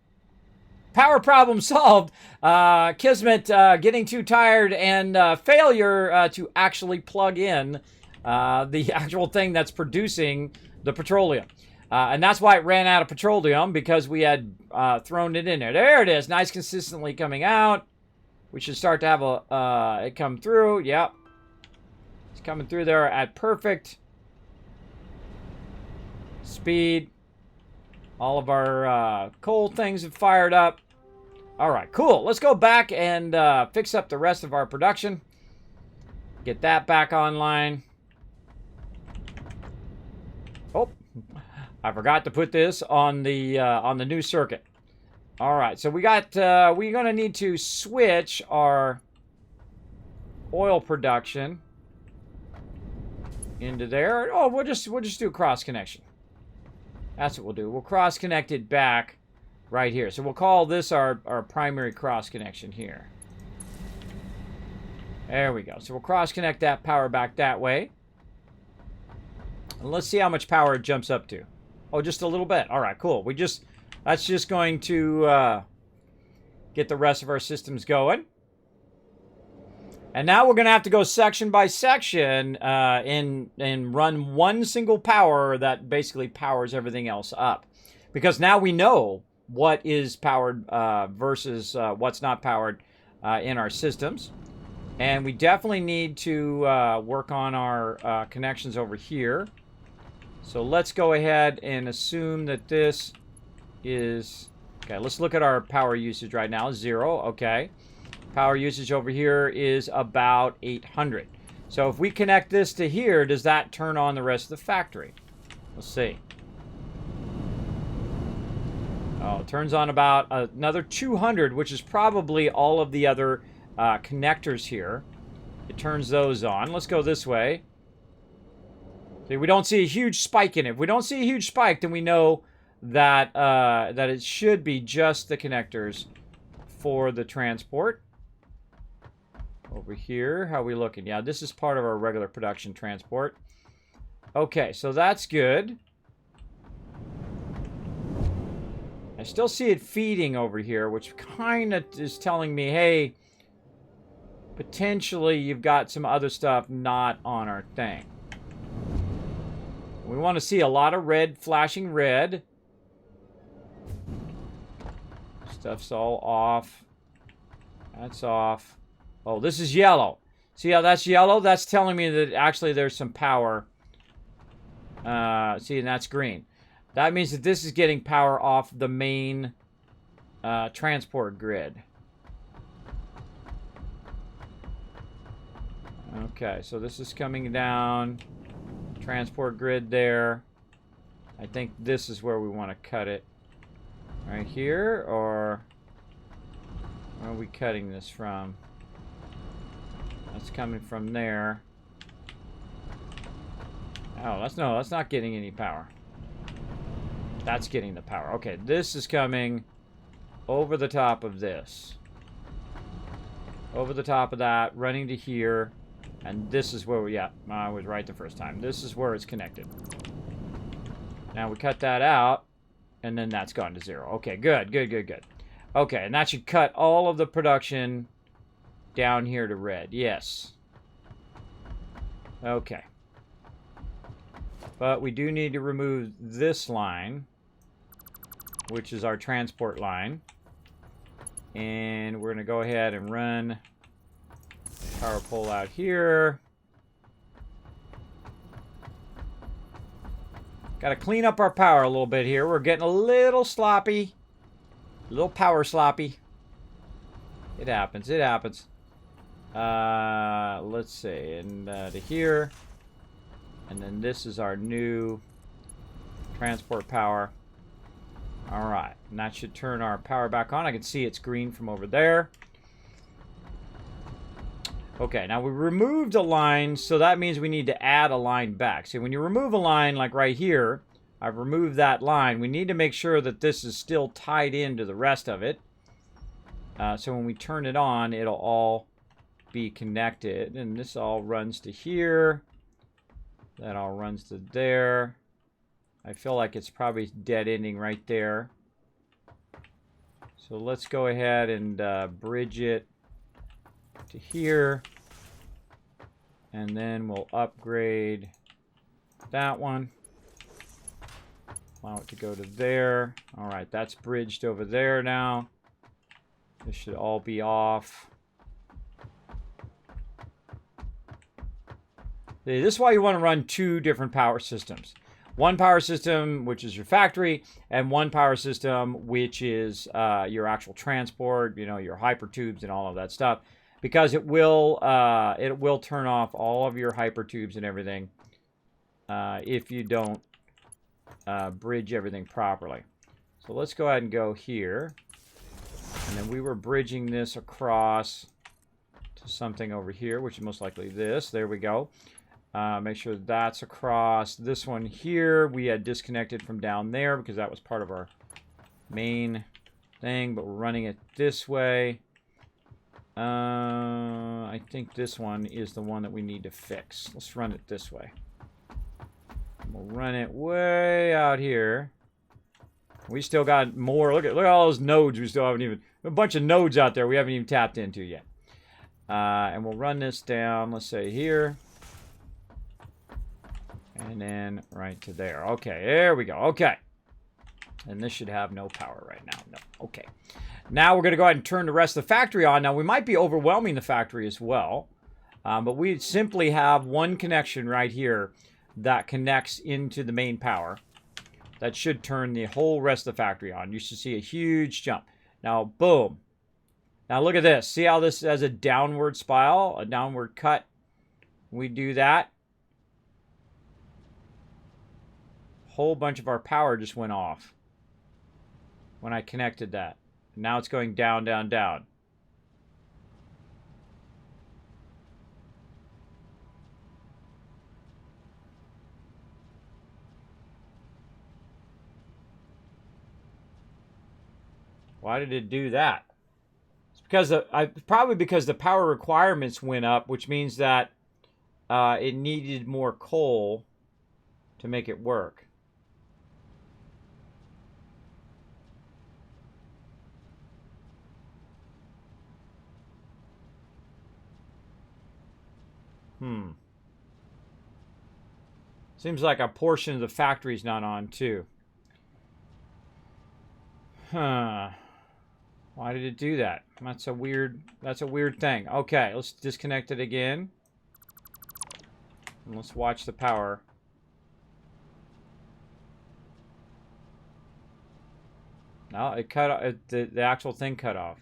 Power problem solved. Kismet getting too tired and failure to actually plug in the actual thing that's producing the petroleum. And that's why it ran out of petroleum, because we had thrown it in there. There it is. Nice, consistently coming out. We should start to have it come through. Yep. It's coming through there at perfect speed. All of our coal things have fired up. All right, cool. Let's go back and fix up the rest of our production. Get that back online. Oh, I forgot to put this on the new circuit. All right, so we got we're gonna need to switch our oil production into there. Oh, we'll just do a cross connection. That's what we'll do. We'll cross connect it back right here. So we'll call this our primary cross connection here. There we go. So we'll cross connect that power back that way. And let's see how much power it jumps up to. Oh, just a little bit. All right, cool. That's just going to get the rest of our systems going. And now we're going to have to go section by section and run one single power that basically powers everything else up. Because now we know what is powered versus what's not powered in our systems. And we definitely need to work on our connections over here. So let's go ahead and assume that this is... Okay, let's look at our power usage right now. 0, okay. Power usage over here is about 800. So if we connect this to here, does that turn on the rest of the factory? Let's see. Oh, it turns on about another 200, which is probably all of the other connectors here. It turns those on. Let's go this way. See, we don't see a huge spike in it. If we don't see a huge spike, then we know that that it should be just the connectors for the transport. Over here, how are we looking? Yeah, this is part of our regular production transport. Okay, so that's good. I still see it feeding over here, which kind of is telling me, hey, potentially you've got some other stuff not on our thing. We want to see a lot of red, flashing red. Stuff's all off. That's off. Oh, this is yellow. See how that's yellow? That's telling me that actually there's some power. See, and that's green. That means that this is getting power off the main transport grid. Okay, so this is coming down. Transport grid there. I think this is where we want to cut it. Right here, or where are we cutting this from? That's coming from there. Oh, that's not getting any power. That's getting the power. Okay, this is coming over the top of this. Over the top of that, running to here. And this is where we, yeah, I was right the first time. This is where it's connected. Now we cut that out, and then that's gone to 0. Okay, good, good, good, good. Okay, and that should cut all of the production down here to red. Yes. Okay. But we do need to remove this line, which is our transport line. And we're going to go ahead and run power pole out here. Got to clean up our power a little bit here. We're getting a little sloppy. A little power sloppy. It happens. It happens. Let's see. And to here. And then this is our new transport power. Alright. And that should turn our power back on. I can see it's green from over there. Okay, now we removed a line, so that means we need to add a line back. See, when you remove a line, like right here, I've removed that line. We need to make sure that this is still tied into the rest of it. So when we turn it on, it'll all be connected. And this all runs to here. That all runs to there. I feel like it's probably dead ending right there. So let's go ahead and bridge it to here, and then we'll upgrade that one. Allow it to go to there. All right, that's bridged over there now. This should all be off. This is why you want to run 2 different power systems. One power system, which is your factory, and one power system, which is your actual transport, you know, your hypertubes and all of that stuff. Because it will turn off all of your hypertubes and everything if you don't bridge everything properly. So let's go ahead and go here. And then we were bridging this across to something over here, which is most likely this. There we go. Make sure that's across. This one here we had disconnected from down there because that was part of our main thing, but we're running it this way. I think this one is the one that we need to fix. Let's run it this way. We'll run it way out here. We still got more. Look at all those nodes we still haven't even... A bunch of nodes out there we haven't even tapped into yet. And we'll run this down, let's say here. And then right to there. Okay, there we go. Okay. And this should have no power right now. No. Okay. Now we're going to go ahead and turn the rest of the factory on. Now we might be overwhelming the factory as well. But we simply have one connection right here that connects into the main power. That should turn the whole rest of the factory on. You should see a huge jump. Now, boom. Now look at this. See how this has a downward spiral, a downward cut? We do that. Whole bunch of our power just went off when I connected that. Now it's going down, down, down. Why did it do that? It's because probably because the power requirements went up, which means that it needed more coal to make it work. Seems like a portion of the factory's not on too. Huh. Why did it do that? That's a weird thing. Okay, let's disconnect it again. And let's watch the power. No, it cut the actual thing cut off.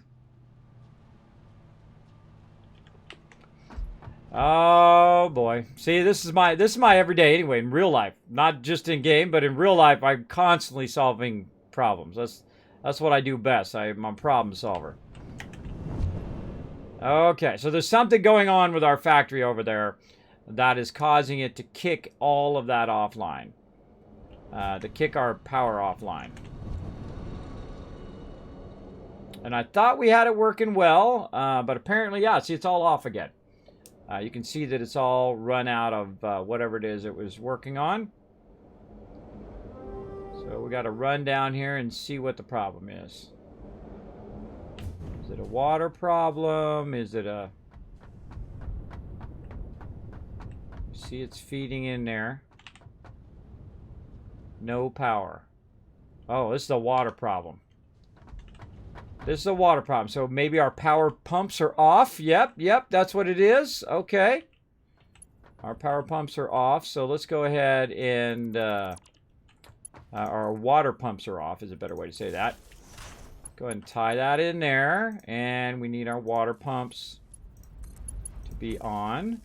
Oh boy. See, this is my everyday anyway in real life. Not just in game, but in real life I'm constantly solving problems. That's what I do best. I'm a problem solver. Okay, so there's something going on with our factory over there that is causing it to kick all of that offline. To kick our power offline. And I thought we had it working well, but apparently, yeah, see, it's all off again. You can see that it's all run out of whatever it is it was working on. So we got to run down here and see what the problem is. Is it a water problem? Is it a... See, it's feeding in there. No power. Oh, this is a water problem. This is a water problem. So maybe our power pumps are off. Yep, that's what it is. Okay. Our power pumps are off. So let's go ahead and... our water pumps are off is a better way to say that. Go ahead and tie that in there. And we need our water pumps to be on.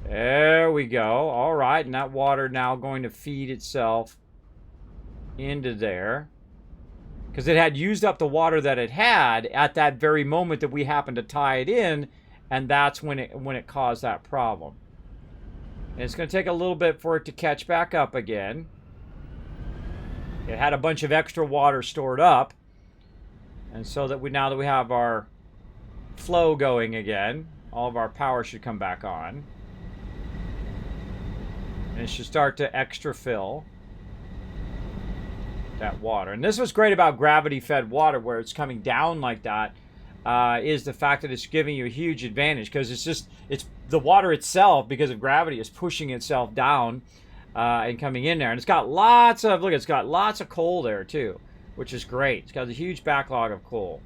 There we go. All right. And that water now going to feed itself into there. Because it had used up the water that it had at that very moment that we happened to tie it in. And that's when it caused that problem. And it's going to take a little bit for it to catch back up again. It had a bunch of extra water stored up. And so that now that we have our flow going again, all of our power should come back on. And it should start to extra fill that water. And this was great about gravity-fed water, where it's coming down like that, is the fact that it's giving you a huge advantage, because it's the water itself, because of gravity, is pushing itself down and coming in there. And it's got lots of, look, it's got lots of coal there too, which is great. It's got a huge backlog of coal.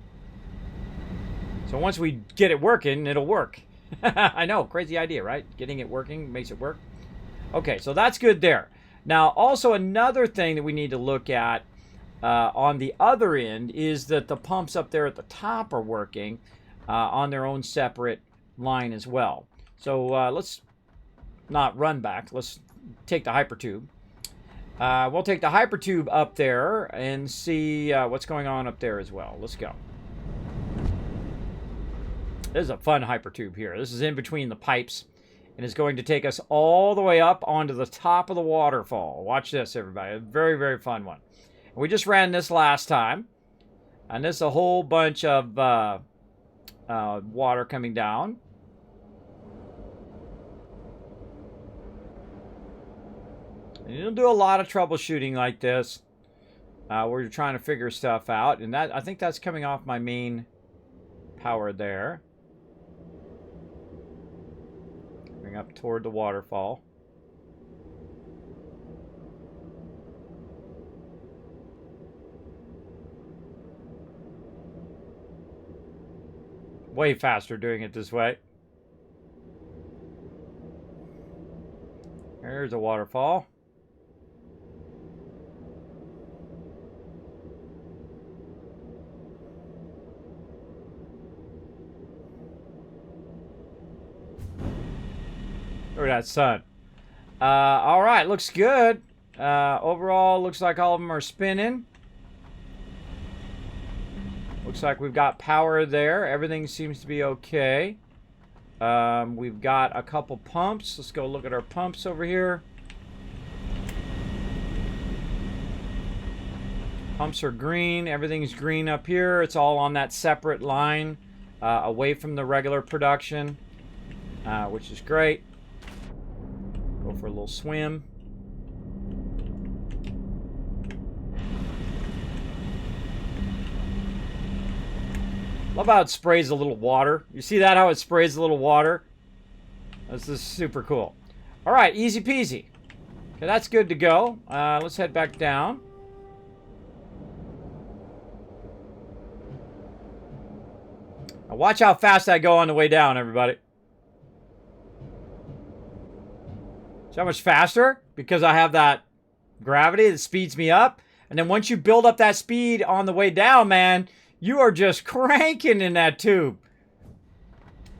So once we get it working, it'll work. I know, crazy idea, right? Getting it working makes it work. Okay, so that's good there. Now, also another thing that we need to look at on the other end is that the pumps up there at the top are working on their own separate line as well. So let's not run back. Let's take the hypertube. We'll take the hypertube up there and see what's going on up there as well. Let's go. This is a fun hypertube here. This is in between the pipes. And it's going to take us all the way up onto the top of the waterfall. Watch this, everybody. A very, very fun one. And we just ran this last time. And this is a whole bunch of water coming down. And you'll do a lot of troubleshooting like this, where you're trying to figure stuff out. And that, I think that's coming off my main power there. Up toward the waterfall. Way faster doing it this way. There's a waterfall. Look at that sun. All right, looks good. Overall, looks like all of them are spinning. Looks like we've got power there. Everything seems to be okay. We've got a couple pumps. Let's go look at our pumps over here. Pumps are green. Everything's green up here. It's all on that separate line away from the regular production, which is great. Go for a little swim. Love how it sprays a little water. You see that, how it sprays a little water? This is super cool. All right, easy peasy. Okay, that's good to go. Let's head back down. Now watch how fast I go on the way down, everybody. See how much faster? Because I have that gravity that speeds me up. And then once you build up that speed on the way down, man, you are just cranking in that tube.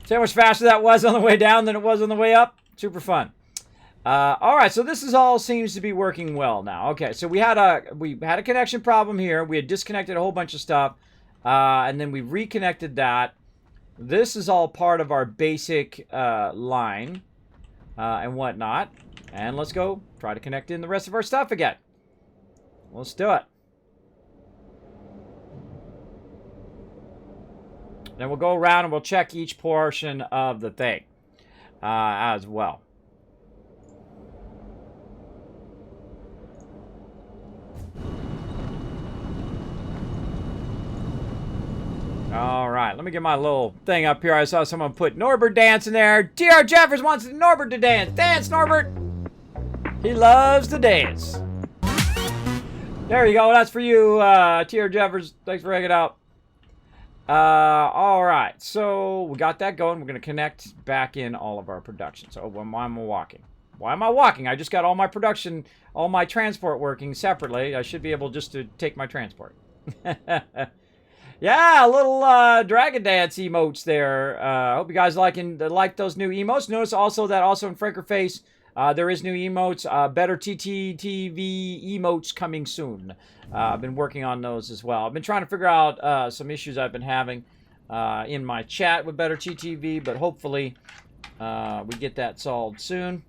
See how much faster that was on the way down than it was on the way up? Super fun. All right, so this is all seems to be working well now. Okay, so we had a connection problem here. We had disconnected a whole bunch of stuff, and then we reconnected that. This is all part of our basic line and whatnot. And let's go try to connect in the rest of our stuff again. Let's do it. Then we'll go around and we'll check each portion of the thing as well. All right, let me get my little thing up here. I saw someone put Norbert dance in there. T.R. Jeffers wants Norbert to dance. Dance, Norbert. He loves to dance. There you go. That's for you, T.R. Jeffers. Thanks for hanging out. All right, so we got that going. We're going to connect back in all of our production. So why am I walking? Why am I walking? I just got all my production, all my transport working separately. I should be able just to take my transport. Yeah, a little Dragon Dance emotes there. I hope you guys like those new emotes. Notice also that also in Franker Face, there is new emotes. Better TTTV emotes coming soon. I've been working on those as well. I've been trying to figure out some issues I've been having in my chat with Better TTV, but hopefully we get that solved soon.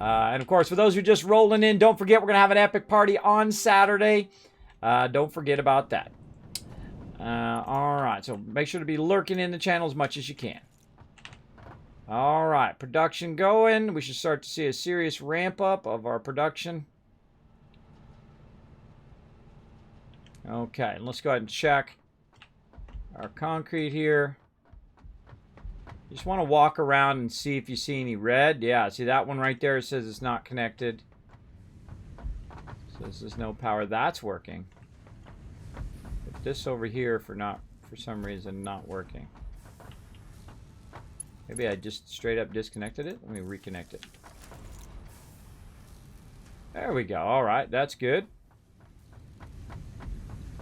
And of course, for those who are just rolling in, don't forget we're going to have an epic party on Saturday. Don't forget about that. All right, so make sure to be lurking in the channel as much as you can. All right, production going. We should start to see a serious ramp up of our production. Okay, and let's go ahead and check our concrete here. Just want to walk around and see if you see any red. Yeah, see that one right there? It says it's not connected. Says there's no power. That's working. But this over here for some reason not working. Maybe I just straight up disconnected it. Let me reconnect it. There we go. All right, that's good.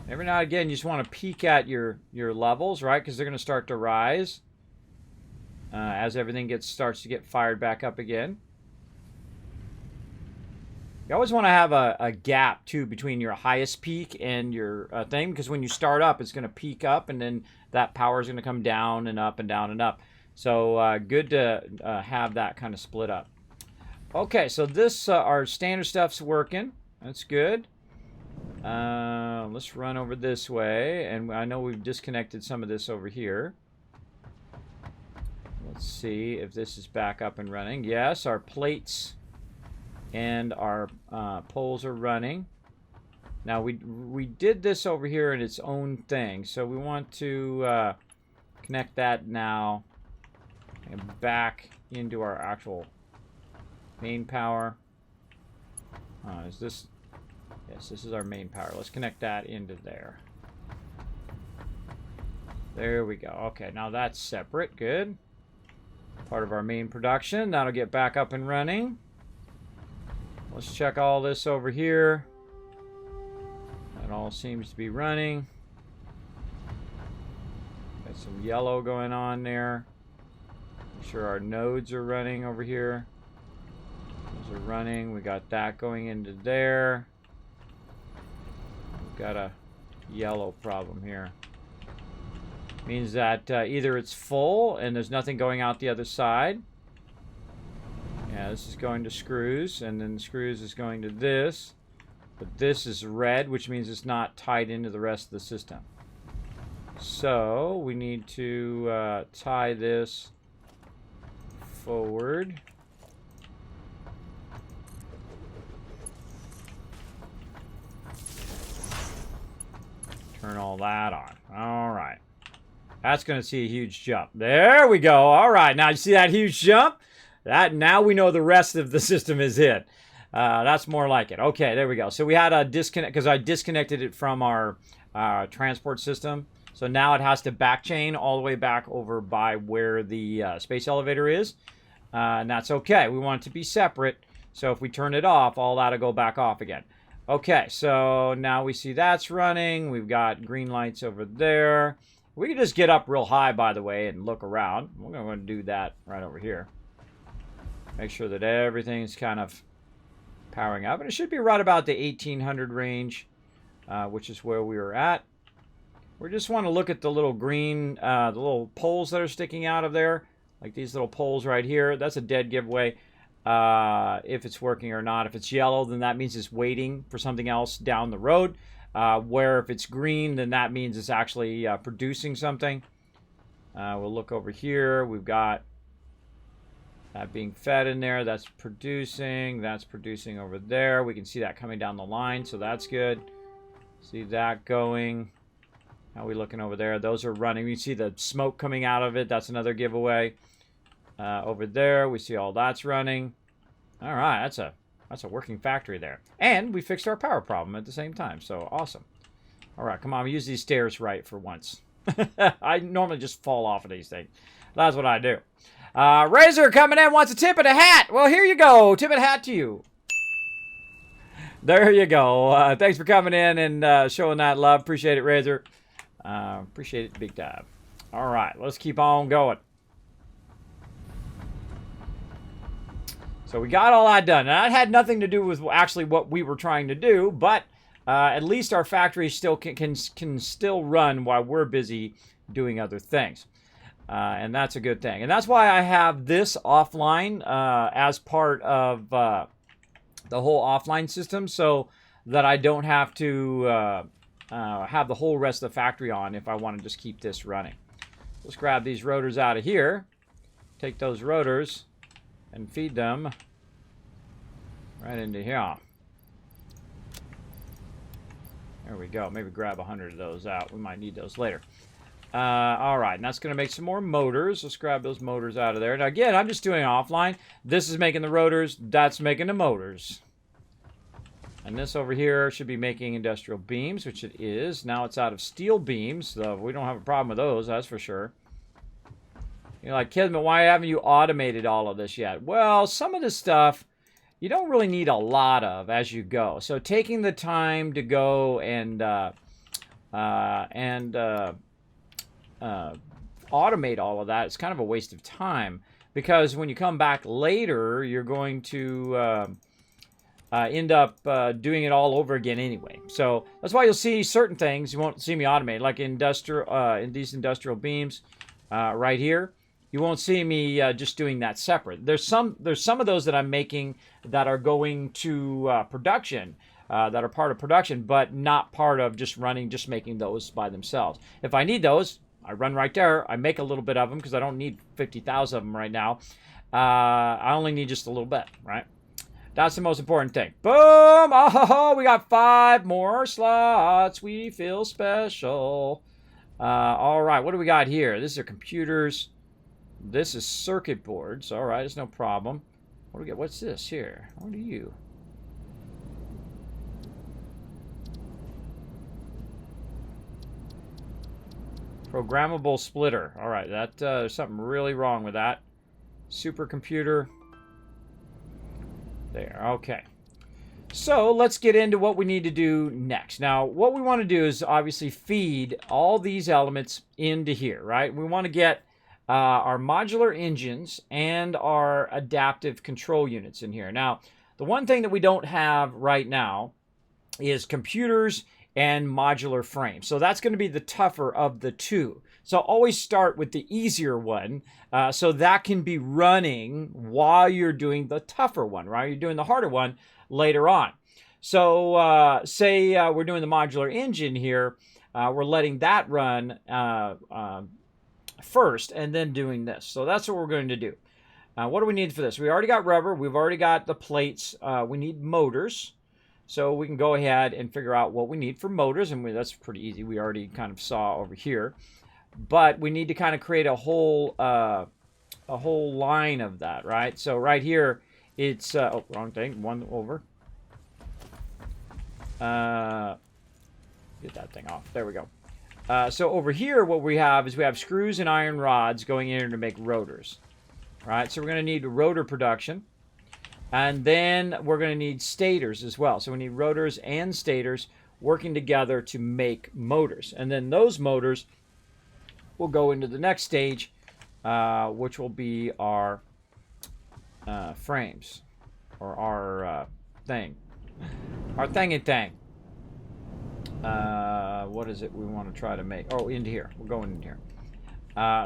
Every now and again, you just want to peek at your levels, right? Because they're going to start to rise as everything starts to get fired back up again. You always want to have a gap, too, between your highest peak and your thing. Because when you start up, it's going to peak up, and then that power is going to come down and up and down and up. So good to have that kind of split up. Okay, so this, our standard stuff's working. That's good. Let's run over this way. And I know we've disconnected some of this over here. Let's see if this is back up and running. Yes, our plates and our poles are running. Now, we did this over here in its own thing. So we want to connect that now and back into our actual main power. Is this... Yes, this is our main power. Let's connect that into there. There we go. Okay, now that's separate. Good. Part of our main production. That'll get back up and running. Let's check all this over here. That all seems to be running. Got some yellow going on there. Make sure our nodes are running over here. Those are running. We got that going into there. We've got a yellow problem here. Means that either it's full and there's nothing going out the other side. Yeah, this is going to screws, and then screws is going to this. But this is red, which means it's not tied into the rest of the system. So we need to tie this forward. Turn all that on. All right. That's going to see a huge jump. There we go. All right. Now you see that huge jump? Now we know the rest of the system is in. That's more like it. Okay, there we go. So we had a disconnect because I disconnected it from our transport system. So now it has to back chain all the way back over by where the space elevator is. And that's okay. We want it to be separate. So if we turn it off, all that will go back off again. Okay, so now we see that's running. We've got green lights over there. We can just get up real high, by the way, and look around. We're going to do that right over here. Make sure that everything's kind of powering up. And it should be right about the 1800 range, which is where we were at. We just want to look at the little green, the little poles that are sticking out of there. Like these little poles right here. That's a dead giveaway if it's working or not. If it's yellow, then that means it's waiting for something else down the road. Where if it's green, then that means it's actually producing something. We'll look over here. We've got that being fed in there. That's producing over there. We can see that coming down the line, so that's good. See that going. How are we looking over there? Those are running. You see the smoke coming out of it. That's another giveaway. Over there, we see all that's running. All right, that's a working factory there. And we fixed our power problem at the same time, so awesome. All right, come on, use these stairs right for once. I normally just fall off of these things. That's what I do. Razor coming in wants a tip and a hat. Well, here you go. Tip and a hat to you. There you go. Thanks for coming in and showing that love. Appreciate it, Razor. Appreciate it big time. All right, let's keep on going. So we got all that done. Now, that had nothing to do with actually what we were trying to do, but at least our factory still can still run while we're busy doing other things. And that's a good thing. And that's why I have this offline as part of the whole offline system, so that I don't have to have the whole rest of the factory on if I want to just keep this running. Let's grab these rotors out of here. Take those rotors and feed them right into here. There we go. Maybe grab 100 of those out. We might need those later. All right, and that's going to make some more motors. Let's grab those motors out of there. Now, again, I'm just doing offline. This is making the rotors. That's making the motors. And this over here should be making industrial beams, which it is. Now it's out of steel beams, so we don't have a problem with those, that's for sure. You're like, Kismet, why haven't you automated all of this yet? Well, some of this stuff you don't really need a lot of as you go. So taking the time to go and automate all of that is kind of a waste of time, because when you come back later, you're going to end up doing it all over again anyway. So that's why you'll see certain things you won't see me automate, like in these industrial beams right here. You won't see me just doing that separate. There's some of those that I'm making that are going to production, that are part of production, but not part of just making those by themselves. If I need those, I run right there. I make a little bit of them because I don't need 50,000 of them right now. I only need just a little bit, right? That's the most important thing. Boom! Oh, we got 5 more slots. We feel special. All right, what do we got here? These are computers. This is circuit boards. All right, it's no problem. What do we get? What's this here? What are you? Programmable splitter. All right, there's something really wrong with that. Supercomputer. There, okay. So let's get into what we need to do next. Now, what we want to do is obviously feed all these elements into here, right? We want to get our modular engines and our adaptive control units in here. Now, the one thing that we don't have right now is computers and modular frames. So that's going to be the tougher of the two. So always start with the easier one, so that can be running while you're doing the tougher one, right? You're doing the harder one later on. So say we're doing the modular engine here, we're letting that run first and then doing this. So that's what we're going to do. What do we need for this? We already got rubber. We've already got the plates. We need motors. So we can go ahead and figure out what we need for motors. And that's pretty easy. We already kind of saw over here. But we need to kind of create a whole line of that, right? So right here, it's... oh, wrong thing. One over. Get that thing off. There we go. So over here, what we have is we have screws and iron rods going in to make rotors. Right? So we're going to need rotor production. And then we're going to need stators as well. So we need rotors and stators working together to make motors. And then those motors will go into the next stage, which will be our frames. Or our thing. Our thing. What is it we want to try to make? Oh, into here. We're going in here.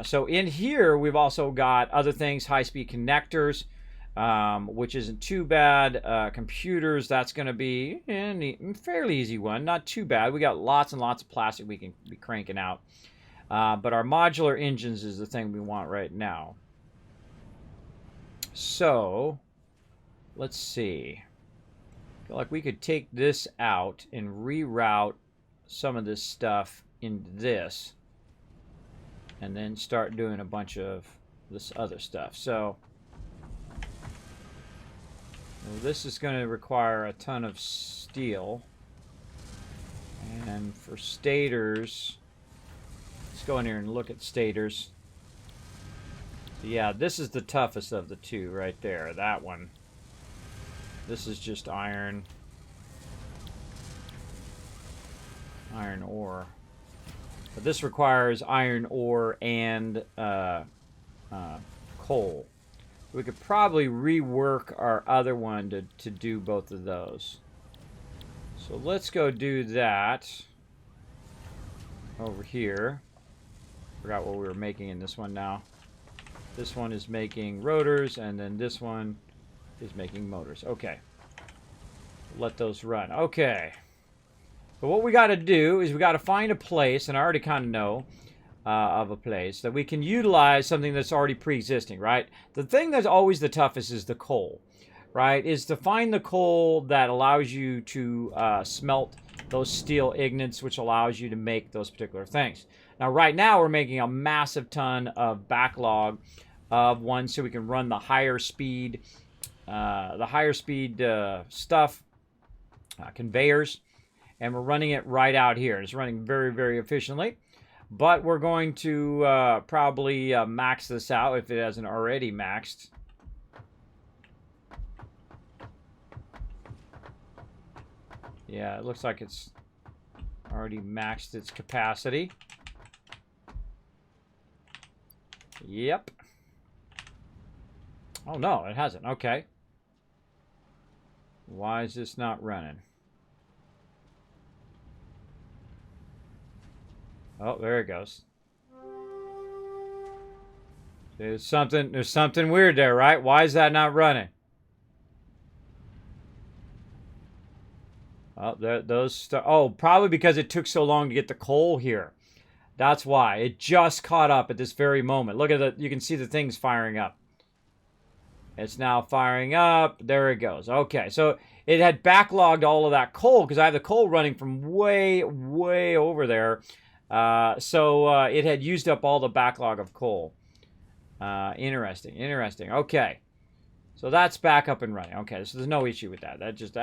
So in here, we've also got other things, high-speed connectors, which isn't too bad. Computers, that's going to be a fairly easy one. Not too bad. We got lots and lots of plastic we can be cranking out. But our modular engines is the thing we want right now. So, let's see. I feel like we could take this out and reroute some of this stuff into this. And then start doing a bunch of this other stuff. So, well, this is going to require a ton of steel. And for stators, let's go in here and look at stators. Yeah, this is the toughest of the two right there. That one. This is just iron. Iron ore. But this requires iron ore and coal. We could probably rework our other one to do both of those. So let's go do that over here. Forgot what we were making in this one now. This one is making rotors, and then this one is making motors. Okay. Let those run. Okay. But what we got to do is we got to find a place, and I already kind of know of a place, that we can utilize something that's already pre-existing, right? The thing that's always the toughest is the coal, right? Is to find the coal that allows you to smelt those steel ingots, which allows you to make those particular things. Now, right now, we're making a massive ton of backlog of ones so we can run the higher speed stuff, conveyors. And we're running it right out here. It's running very, very efficiently. But we're going to probably max this out if it hasn't already maxed. Yeah, it looks like it's already maxed its capacity. Yep. Oh, no, it hasn't. Okay. Why is this not running? Oh, there it goes. There's something weird there, right? Why is that not running? Oh, probably because it took so long to get the coal here. That's why. It just caught up at this very moment. Look at you can see the things firing up. It's now firing up. There it goes. Okay, so it had backlogged all of that coal because I have the coal running from way, way over there. So it had used up all the backlog of coal. Interesting. Okay. So that's back up and running. Okay, so there's no issue with that. That just...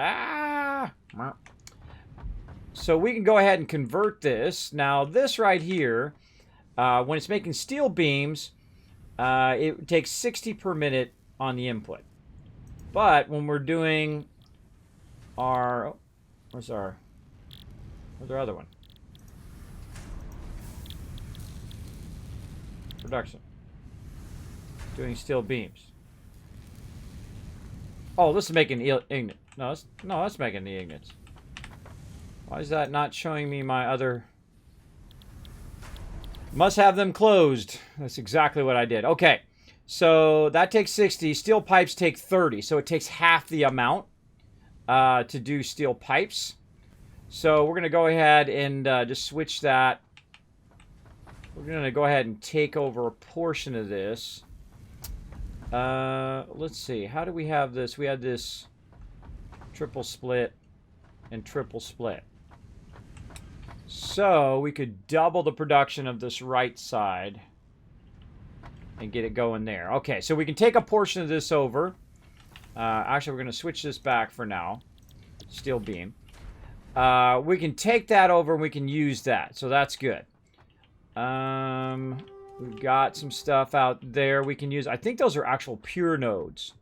So we can go ahead and convert this. Now, this right here, when it's making steel beams, it takes 60 per minute on the input. But when we're doing our... Oh, where's our other one? Production. Doing steel beams. Oh, this is making ignite. No, that's making the ignites. Why is that not showing me my other... Must have them closed. That's exactly what I did. Okay, so that takes 60. Steel pipes take 30, so it takes half the amount to do steel pipes. So we're going to go ahead and just switch that. We're going to go ahead and take over a portion of this. Let's see. How do we have this? We had this triple split and triple split. So we could double the production of this right side and get it going there. Okay, so we can take a portion of this over. Actually, we're going to switch this back for now. Steel beam. We can take that over and we can use that. So that's good. We've got some stuff out there we can use. I think those are actual pure nodes.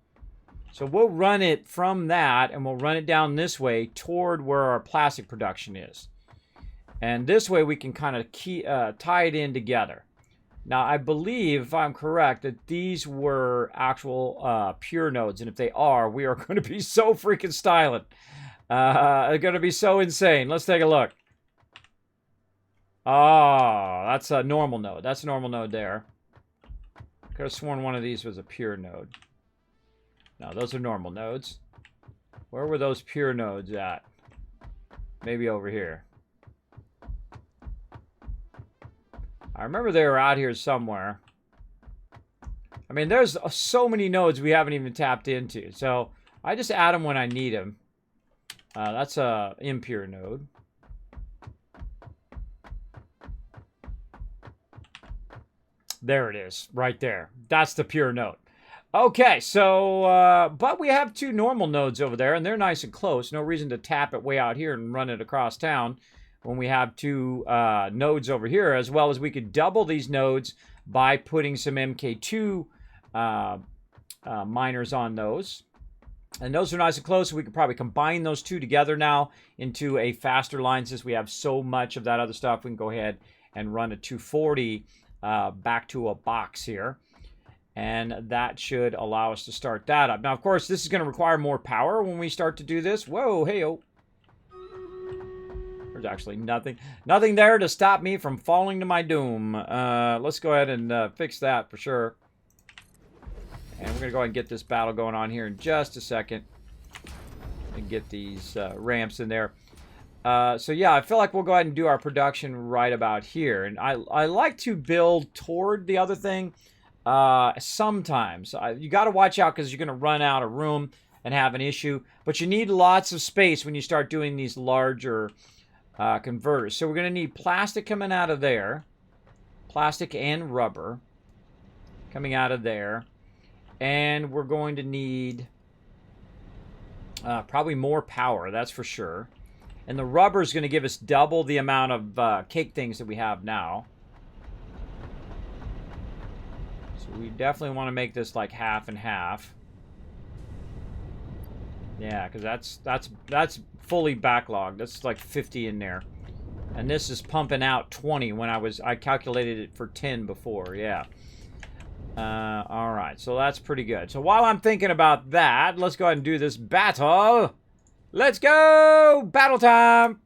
So we'll run it from that and we'll run it down this way toward where our plastic production is. And this way we can kind of tie it in together. Now, I believe, if I'm correct, that these were actual pure nodes. And if they are, we are going to be so freaking styling. They're going to be so insane. Let's take a look. Oh, that's a normal node. That's a normal node there. Could have sworn one of these was a pure node. No, those are normal nodes. Where were those pure nodes at? Maybe over here. I remember they were out here somewhere. I mean, there's so many nodes we haven't even tapped into. So I just add them when I need them. That's a impure node. There it is, right there. That's the pure node. Okay, so, but we have two normal nodes over there, and they're nice and close. No reason to tap it way out here and run it across town when we have two nodes over here, as well as we could double these nodes by putting some MK2 miners on those. And those are nice and close, so we could probably combine those two together now into a faster line. Since we have so much of that other stuff, we can go ahead and run a 240 back to a box here. And that should allow us to start that up. Now, of course, this is going to require more power when we start to do this. Whoa, hey-oh. There's actually nothing there to stop me from falling to my doom. Let's go ahead and fix that for sure. And we're going to go ahead and get this battle going on here in just a second. And get these ramps in there. So yeah, I feel like we'll go ahead and do our production right about here. And I like to build toward the other thing sometimes. You got to watch out because you're going to run out of room and have an issue. But you need lots of space when you start doing these larger converters. So we're going to need plastic coming out of there. Plastic and rubber coming out of there. And we're going to need probably more power, that's for sure. And the rubber is going to give us double the amount of cake things that we have now. So we definitely want to make this like half and half. Yeah, because that's fully backlogged. That's like 50 in there. And this is pumping out 20 when I calculated it for 10 before, yeah. All right, so that's pretty good. So while I'm thinking about that, let's go ahead and do this battle. Let's go! Battle time!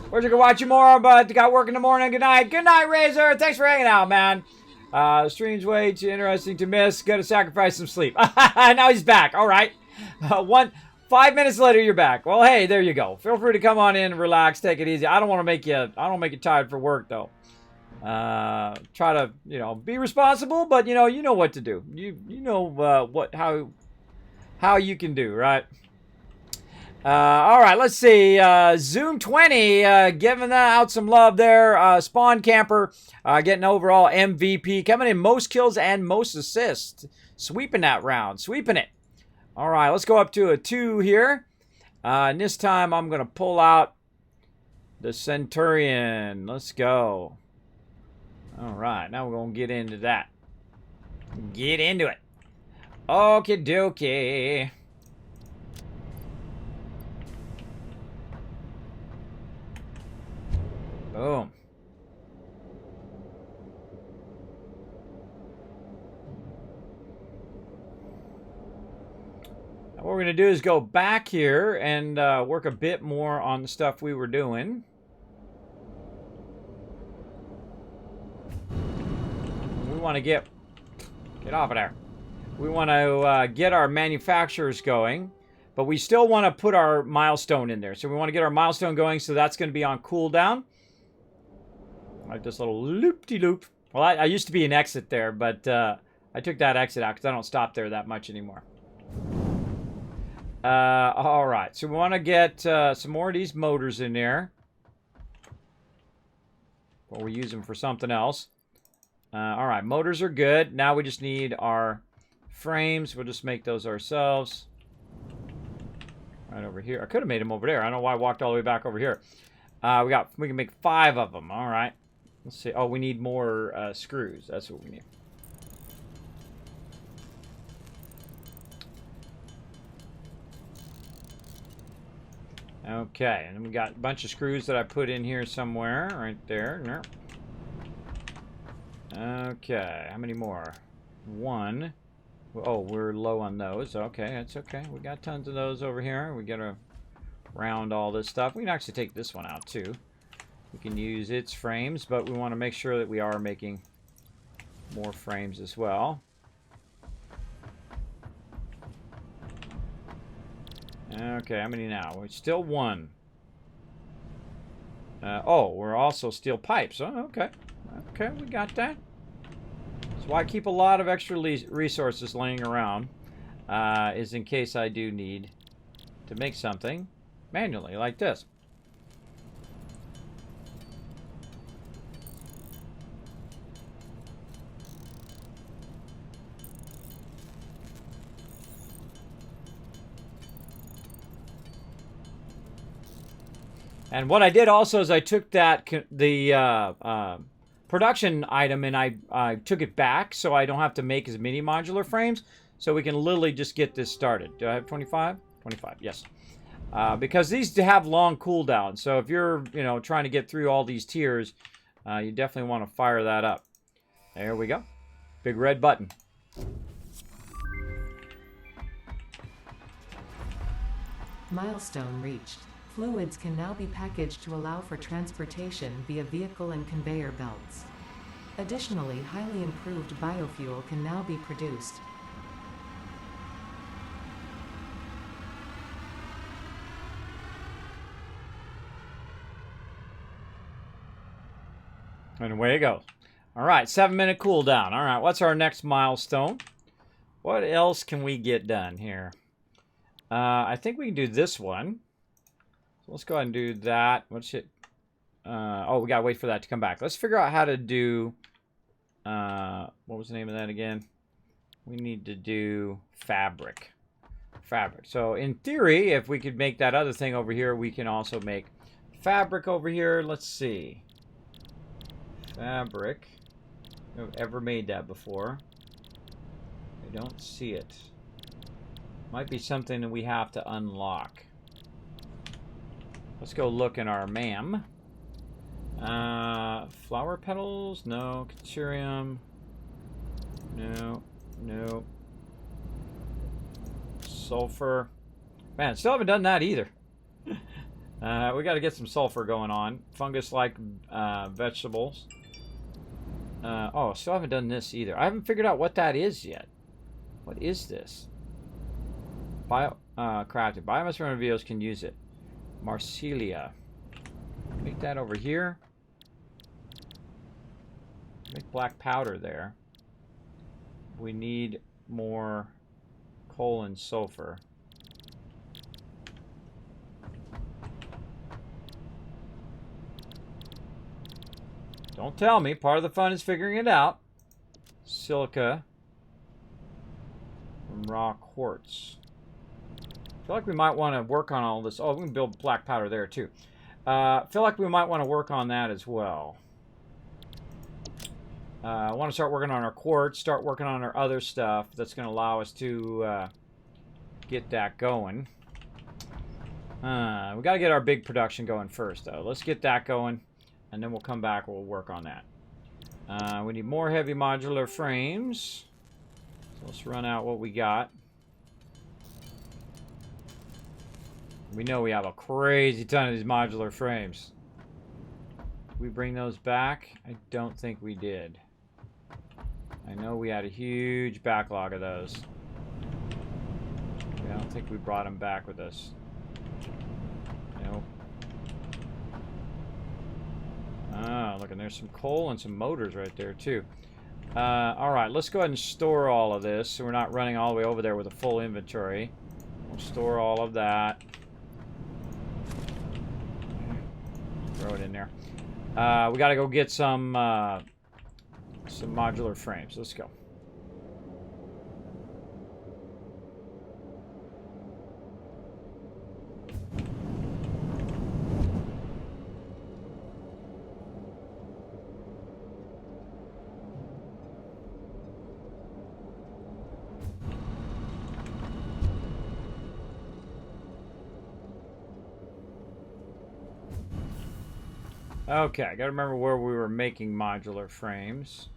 Where's you gonna watch you more, but got work in the morning. Good night. Good night, Razor. Thanks for hanging out, man. Stream's way too interesting to miss. Gotta sacrifice some sleep. Now he's back. All right. 5 minutes later, you're back. Well, hey, there you go. Feel free to come on in and relax. Take it easy. I don't want to make you tired for work, though. Try to, be responsible, but you know what to do. You know how you can do, right? All right, let's see. Zoom 20 giving out some love there. Spawn Camper getting overall MVP, coming in most kills and most assists, sweeping that round, sweeping it. All right, let's go up to a 2 here. And this time I'm gonna pull out the Centurion. Let's go. All right, now we're going to get into that. Get into it. Okie dokie. Boom. What we're going to do is go back here and work a bit more on the stuff we were doing. We want to get off of there. We want to get our manufacturers going, but we still want to put our milestone in there. So we want to get our milestone going, so that's going to be on cooldown. Like this little loop-de-loop. Well, I used to be an exit there, but I took that exit out because I don't stop there that much anymore. All right, so we want to get some more of these motors in there. Or we use them for something else. All right, motors are good. Now we just need our frames. We'll just make those ourselves. Right over here. I could have made them over there. I don't know why I walked all the way back over here. We can make 5 of them. All right. Let's see. Oh, we need more screws. That's what we need. Okay, and then we got a bunch of screws that I put in here somewhere. Right there. Okay, how many more? 1. Oh, we're low on those. Okay, that's okay. We got tons of those over here. We gotta round all this stuff. We can actually take this one out too. We can use its frames, but we want to make sure that we are making more frames as well. Okay, how many now? We're still 1. Oh, we're also steel pipes. Oh, okay. Okay, we got that. So why I keep a lot of extra resources laying around is in case I do need to make something manually like this. And what I did also is I took the production item and I took it back so I don't have to make as many modular frames, so we can literally just get this started. Do I have 25? 25, yes. Because these have long cooldowns, so if you're trying to get through all these tiers, you definitely want to fire that up. There we go. Big red button. Milestone reached. Fluids can now be packaged to allow for transportation via vehicle and conveyor belts. Additionally, highly improved biofuel can now be produced. And away it goes. All right, 7-minute cooldown. All right, what's our next milestone? What else can we get done here? I think we can do this one. So let's go ahead and do that. What's it? Oh, we gotta wait for that to come back. Let's figure out how to do. What was the name of that again? We need to do fabric. Fabric. So in theory, if we could make that other thing over here, we can also make fabric over here. Let's see. Fabric. I've ever made that before. I don't see it. Might be something that we have to unlock. Let's go look in our MAM. Flower petals? No. Caterium? No. No. Sulfur? Man, still haven't done that either. We got to get some sulfur going on. Fungus-like vegetables. Oh, still haven't done this either. I haven't figured out what that is yet. What is this? Crafted. Biomass reveals can use it. Marsilia. Make that over here. Make black powder there. We need more coal and sulfur. Don't tell me. Part of the fun is figuring it out. Silica from raw quartz. I feel like we might want to work on all this. Oh, we can build black powder there too. I feel like we might want to work on that as well. I want to start working on our quartz, start working on our other stuff that's going to allow us to get that going. We got to get our big production going first, though. Let's get that going, and then we'll come back. We'll work on that. We need more heavy modular frames. So let's run out what we got. We know we have a crazy ton of these modular frames. Did we bring those back? I don't think we did. I know we had a huge backlog of those. I don't think we brought them back with us. Nope. Ah, look, and there's some coal and some motors right there, too. Alright, let's go ahead and store all of this so we're not running all the way over there with a full inventory. We'll store all of that. Throw it in there. We got to go get some modular frames. Let's go. Okay, I gotta remember where we were making modular frames.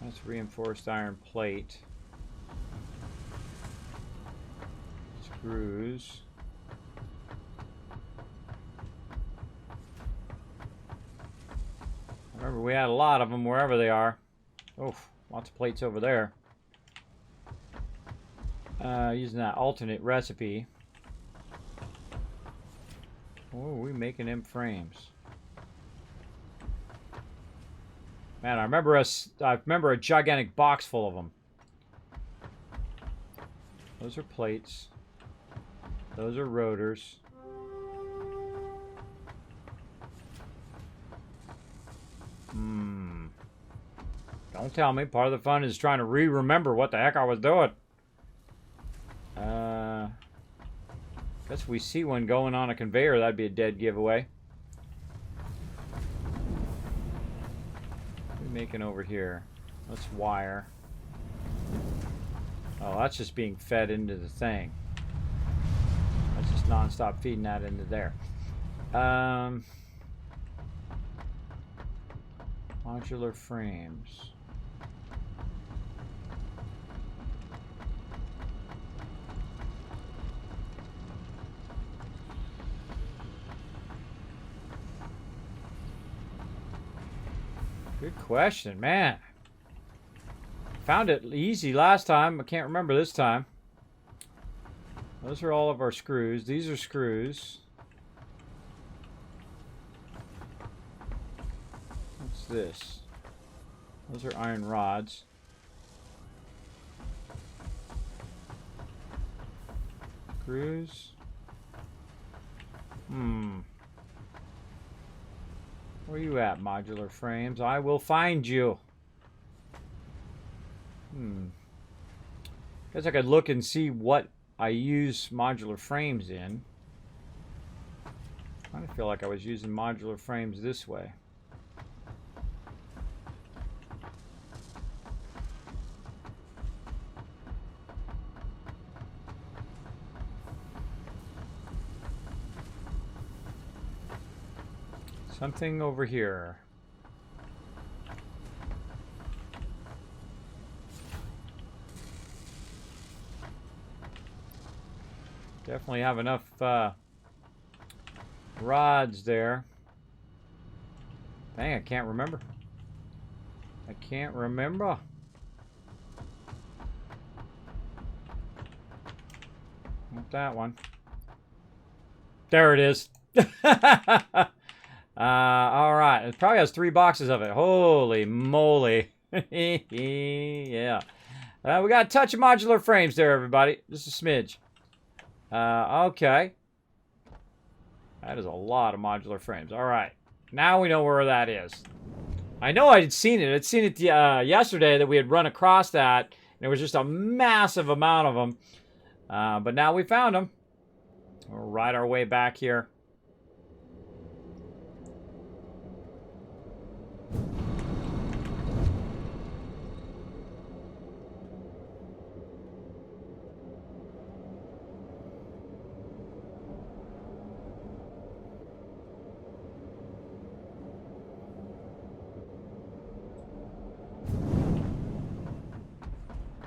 That's reinforced iron plate. Screws. Remember, we had a lot of them wherever they are. Oh, lots of plates over there. Using that alternate recipe. Oh, we making them frames. Man, I remember a gigantic box full of them. Those are plates. Those are rotors. Don't tell me. Part of the fun is trying to remember what the heck I was doing. Guess if we see one going on a conveyor, that'd be a dead giveaway. What are we making over here? Let's wire. Oh, that's just being fed into the thing. That's just non-stop feeding that into there. Modular frames. Good question, man. Found it easy last time. I can't remember this time. Those are all of our screws. These are screws. What's this? Those are iron rods. Screws. Where you at, modular frames? I will find you. Guess I could look and see what I use modular frames in. I kind of feel like I was using modular frames this way. Something over here. Definitely have enough rods there. Dang, I can't remember. I can't remember. Not that one. There it is. All right. It probably has 3 boxes of it. Holy moly. Yeah. We got a touch of modular frames there, everybody. Just a smidge. Okay. That is a lot of modular frames. All right. Now we know where that is. I know I'd seen it. I'd seen it yesterday that we had run across that. And it was just a massive amount of them. But now we found them. We'll ride our way back here.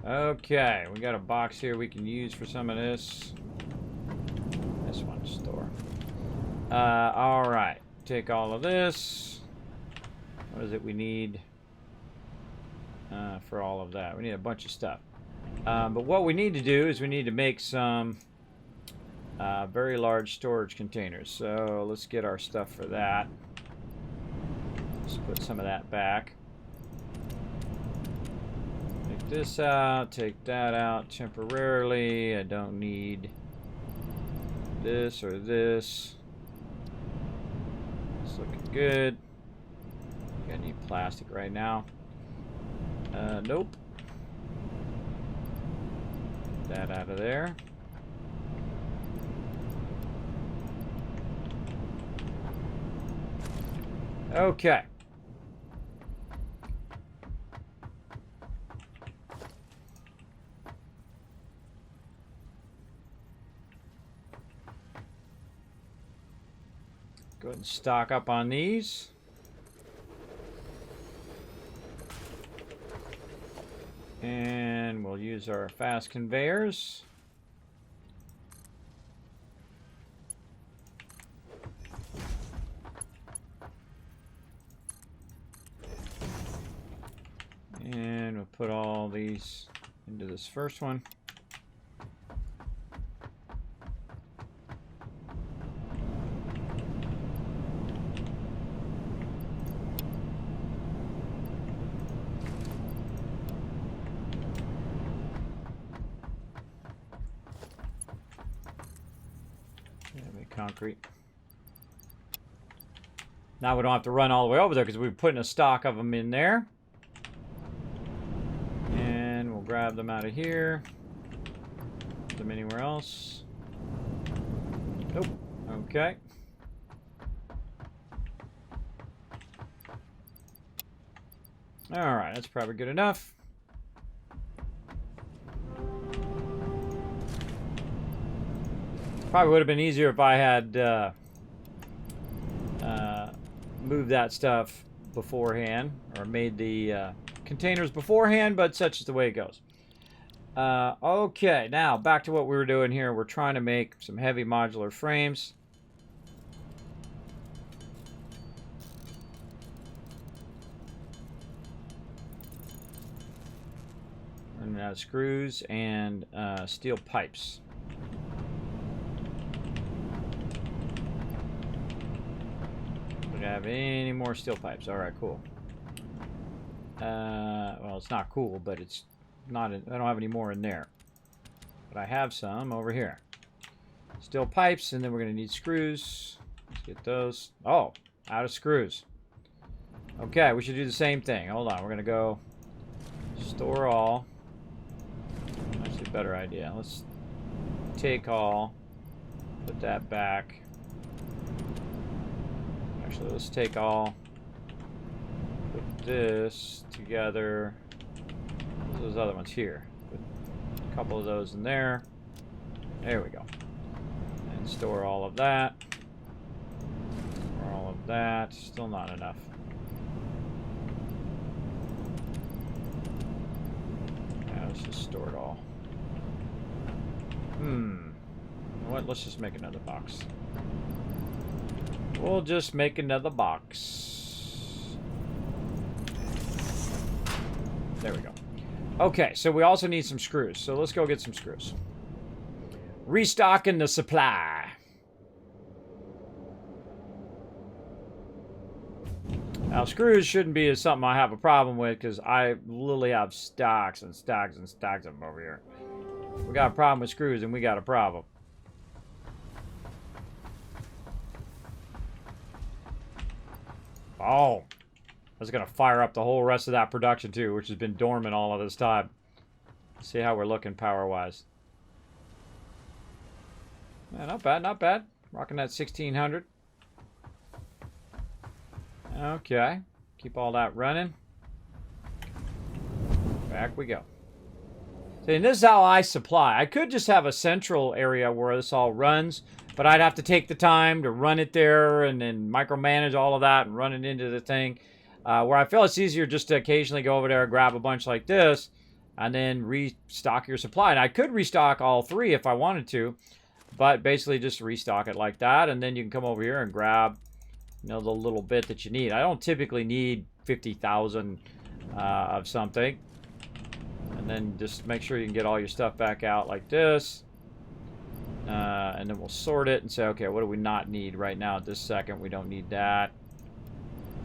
Okay, we got a box here we can use for some of this. This one, store. Alright, take all of this. What is it we need for all of that? We need a bunch of stuff. But what we need to do is we need to make some very large storage containers. So let's get our stuff for that. Let's put some of that back. Take this out, take that out temporarily. I don't need this or this. It's looking good. I need plastic right now. Nope. That out of there. Okay. Go ahead and stock up on these. And we'll use our fast conveyors. And we'll put all these into this first one. Concrete. Now we don't have to run all the way over there because we're putting a stock of them in there. And we'll grab them out of here. Put them anywhere else. Nope. Okay. Alright, that's probably good enough. Probably would have been easier if I had moved that stuff beforehand or made the containers beforehand, but such is the way it goes. Okay, now back to what we were doing here. We're trying to make some heavy modular frames. Running out of screws and steel pipes. Do I have any more steel pipes? Alright, cool. Well, it's not cool, but it's not. I don't have any more in there. But I have some over here. Steel pipes, and then we're going to need screws. Let's get those. Oh, out of screws. Okay, we should do the same thing. Hold on, we're going to go store all. Actually, a better idea. Let's take all. Put that back. Actually, let's take all, put this together. Those other ones here. Put a couple of those in there. There we go. And store all of that. Store all of that. Still not enough. Yeah, let's just store it all. You know what? Let's just make another box. We'll just make another box. There we go. Okay, so we also need some screws. So let's go get some screws. Restocking the supply. Now, screws shouldn't be something I have a problem with because I literally have stacks and stacks and stacks of them over here. We got a problem with screws and we got a problem. Oh, that's going to fire up the whole rest of that production too, which has been dormant all of this time. Let's see how we're looking power-wise. Yeah, not bad, not bad. Rocking that 1600. Okay. Keep all that running. Back we go. See, and this is how I supply. I could just have a central area where this all runs, but I'd have to take the time to run it there and then micromanage all of that and run it into the thing. Where I feel it's easier just to occasionally go over there and grab a bunch like this and then restock your supply. And I could restock all three if I wanted to, but basically just restock it like that, and then you can come over here and grab, you know, the little bit that you need. I don't typically need 50,000 of something. And then just make sure you can get all your stuff back out like this. And then we'll sort it and say, okay, what do we not need right now at this second? We don't need that.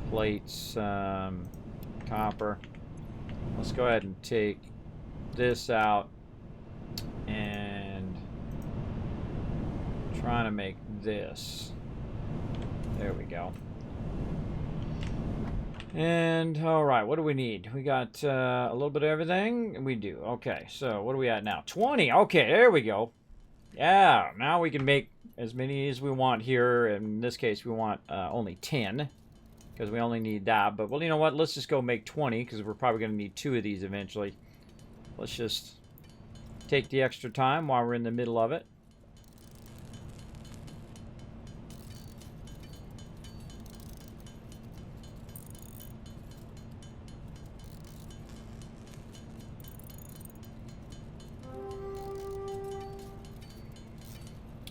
Plates, copper. Let's go ahead and take this out and trying to make this. There we go. And, all right, what do we need? We got a little bit of everything. We do. Okay, so what are we at now? 20. Okay, there we go. Yeah, now we can make as many as we want here. In this case, we want only 10 because we only need that. But, well, you know what? Let's just go make 20 because we're probably going to need 2 of these eventually. Let's just take the extra time while we're in the middle of it.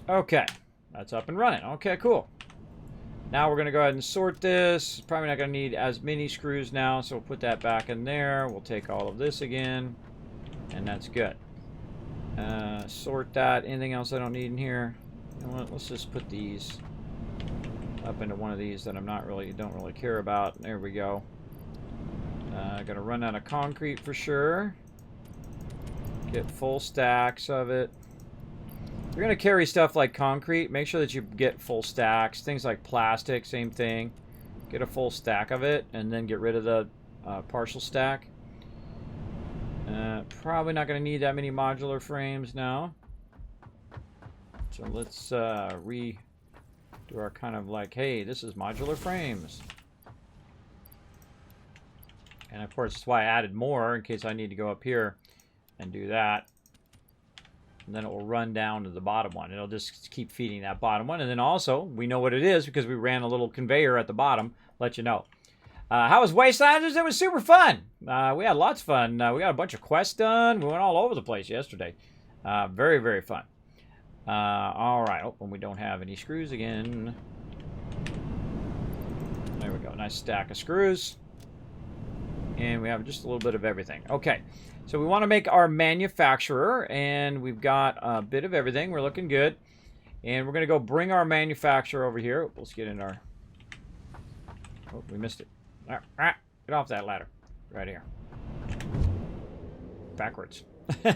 Okay, that's up and running. Okay, cool. Now we're going to go ahead and sort this. Probably not going to need as many screws now, so we'll put that back in there. We'll take all of this again, and that's good. Sort that. Anything else I don't need in here? You know what? Let's just put these up into one of these that don't really care about. There we go. Gonna run out of concrete for sure. Get full stacks of it. If you're going to carry stuff like concrete, make sure that you get full stacks. Things like plastic, same thing. Get a full stack of it, and then get rid of the partial stack. Probably not going to need that many modular frames now. So let's redo our kind of like, hey, this is modular frames. And of course, that's why I added more in case I need to go up here and do that. And then it will run down to the bottom one. It'll just keep feeding that bottom one. And then also, we know what it is because we ran a little conveyor at the bottom. Let you know. How was Wastelanders? It was super fun. We had lots of fun. We got a bunch of quests done. We went all over the place yesterday. Very, very fun. All right. Oh, and we don't have any screws again. There we go. Nice stack of screws. And we have just a little bit of everything. Okay. So we want to make our manufacturer, and we've got a bit of everything. We're looking good. And we're going to go bring our manufacturer over here. Let's get in our... Oh, we missed it. Get off that ladder. Right here. Backwards. We're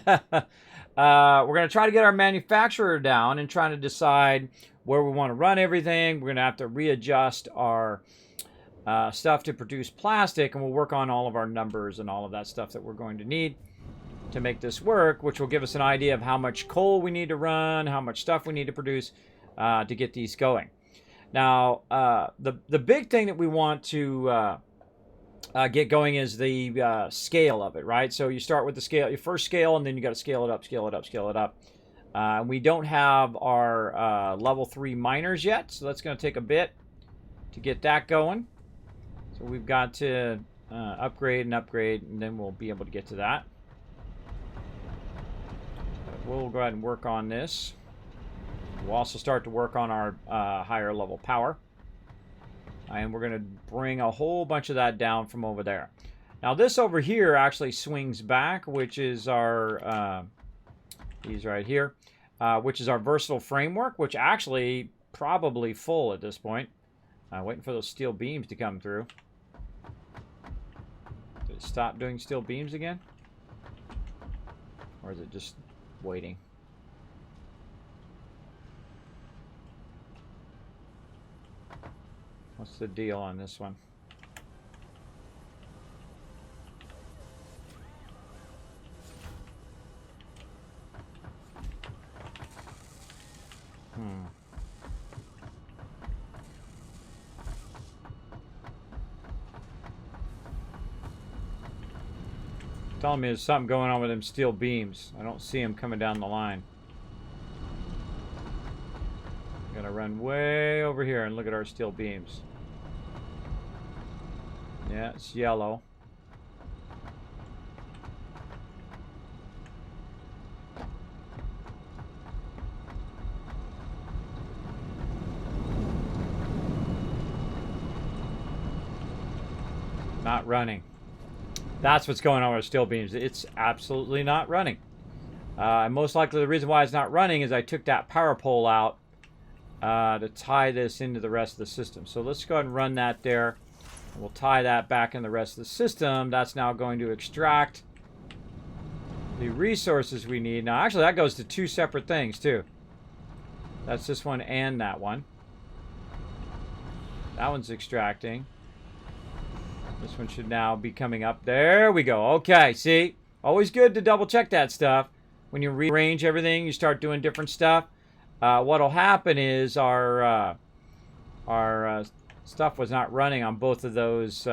going to try to get our manufacturer down and trying to decide where we want to run everything. We're going to have to readjust our... stuff to produce plastic, and we'll work on all of our numbers and all of that stuff that we're going to need to make this work, which will give us an idea of how much coal we need to run, how much stuff we need to produce to get these going. Now, the big thing that we want to get going is the scale of it, right? So you start with the scale, your first scale, and then you got to scale it up, scale it up, scale it up. We don't have our level 3 miners yet, so that's going to take a bit to get that going. So we've got to upgrade, and then we'll be able to get to that. But we'll go ahead and work on this. We'll also start to work on our higher level power. And we're going to bring a whole bunch of that down from over there. Now this over here actually swings back, which is our, these right here, which is our versatile framework, which actually probably full at this point. Waiting for those steel beams to come through. Did it stop doing steel beams again? Or is it just waiting? What's the deal on this one? telling me there's something going on with them steel beams. I don't see them coming down the line. Gotta run way over here and look at our steel beams. Yeah, it's yellow. Not running. That's what's going on with our steel beams. It's absolutely not running. Most likely the reason why it's not running is I took that power pole out to tie this into the rest of the system. So let's go ahead and run that there. We'll tie that back in the rest of the system. That's now going to extract the resources we need. Now, actually, that goes to two separate things, too. That's this one and that one. That one's extracting. This one should now be coming up. There we go. Okay, see? Always good to double check that stuff. When you rearrange everything, you start doing different stuff. What'll happen is our stuff was not running on both of those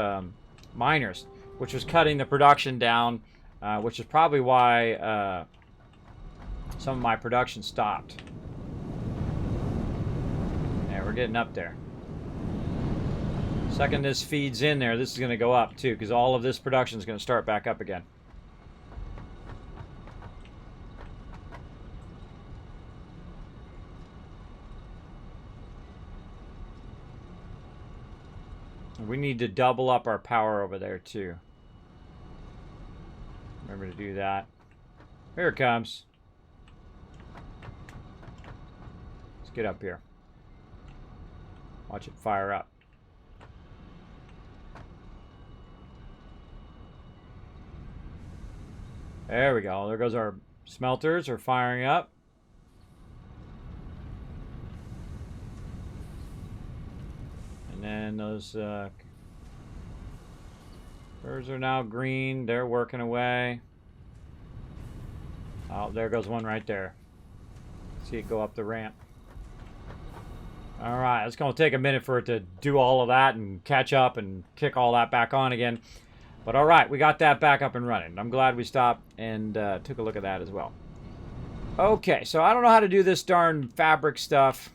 miners, which was cutting the production down, which is probably why some of my production stopped. Yeah, we're getting up there. Second this feeds in there, this is going to go up too, because all of this production is going to start back up again. We need to double up our power over there too. Remember to do that. Here it comes. Let's get up here. Watch it fire up. There we go. There goes our smelters are firing up. And then those birds are now green. They're working away. Oh, there goes one right there. See it go up the ramp. All right, it's going to take a minute for it to do all of that and catch up and kick all that back on again. But all right, we got that back up and running. I'm glad we stopped and took a look at that as well. Okay, so I don't know how to do this darn fabric stuff.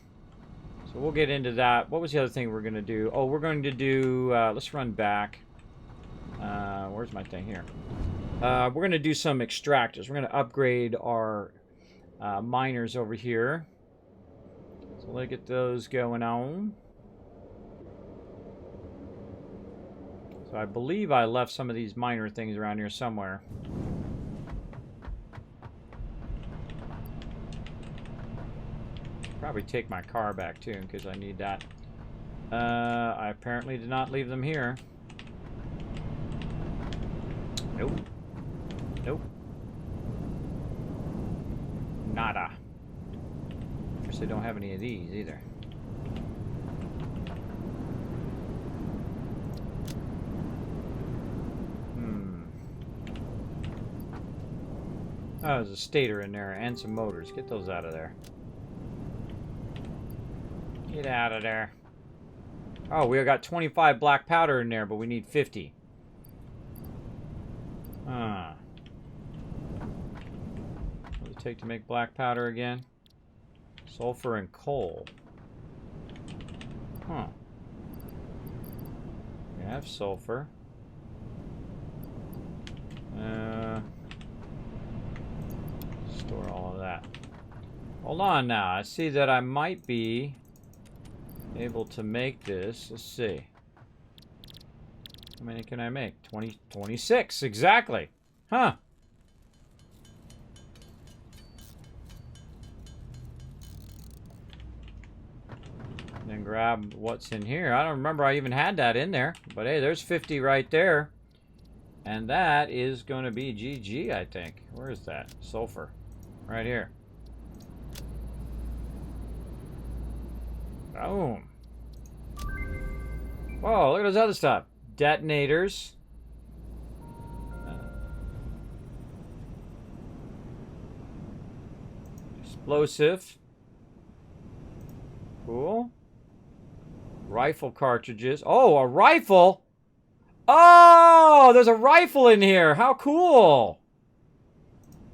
So we'll get into that. What was the other thing we're going to do? Oh, we're going to do... let's run back. Where's my thing here? We're going to do some extractors. We're going to upgrade our miners over here. So let's get those going on. So I believe I left some of these miner things around here somewhere. Probably take my car back too, because I need that. I apparently did not leave them here. Nope. Nope. Nada. Of course, they don't have any of these either. Oh, there's a stator in there and some motors. Get those out of there. Get out of there. Oh, we got 25 black powder in there, but we need 50. Huh. What does it take to make black powder again? Sulfur and coal. Huh. We have sulfur. Store all of that. Hold on now. I see that I might be able to make this. Let's see. How many can I make? 26. Exactly. Huh. And then grab what's in here. I don't remember I even had that in there. But hey, there's 50 right there. And that is going to be GG, I think. Where is that? Sulfur. Right here. Boom. Whoa, look at this other stuff. Detonators. Explosive. Cool. Rifle cartridges. Oh, a rifle? Oh, there's a rifle in here. How cool.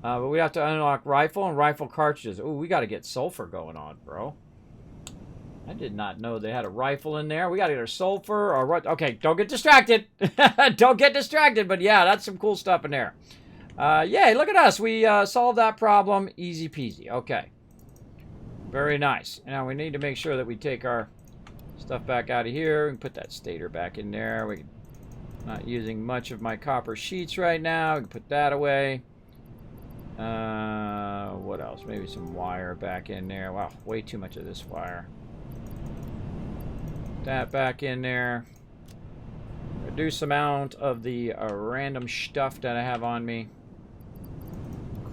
But we have to unlock rifle and rifle cartridges. Ooh, we got to get sulfur going on, bro. I did not know they had a rifle in there. We got to get our sulfur or what? Okay, don't get distracted. Don't get distracted. But yeah, that's some cool stuff in there. Yay, look at us. We solved that problem. Easy peasy. Okay. Very nice. Now we need to make sure that we take our stuff back out of here and put that stator back in there. We're not using much of my copper sheets right now. We can put that away. What else? Maybe some wire back in there. Wow, way too much of this wire. That back in there. Reduce amount of the random stuff that I have on me.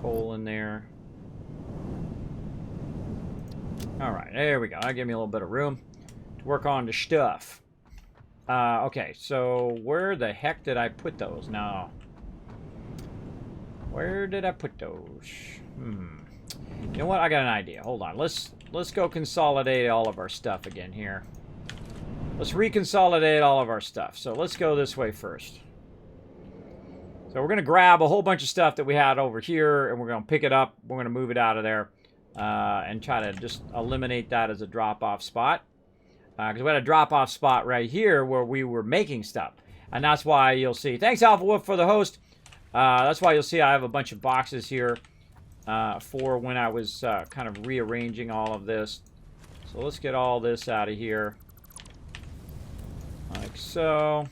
Coal in there. Alright, there we go. That gave me a little bit of room to work on the stuff. Okay, so where the heck did I put those? Now, where did I put those? You know what? I got an idea. Hold on. Let's go consolidate all of our stuff again here. Let's reconsolidate all of our stuff. So let's go this way first. So we're going to grab a whole bunch of stuff that we had over here, and we're going to pick it up. We're going to move it out of there and try to just eliminate that as a drop-off spot. Because we had a drop-off spot right here where we were making stuff. And that's why you'll see. Thanks, Alpha Wolf, for the host. That's why you'll see I have a bunch of boxes here for when I was kind of rearranging all of this. So let's get all this out of here. Like so.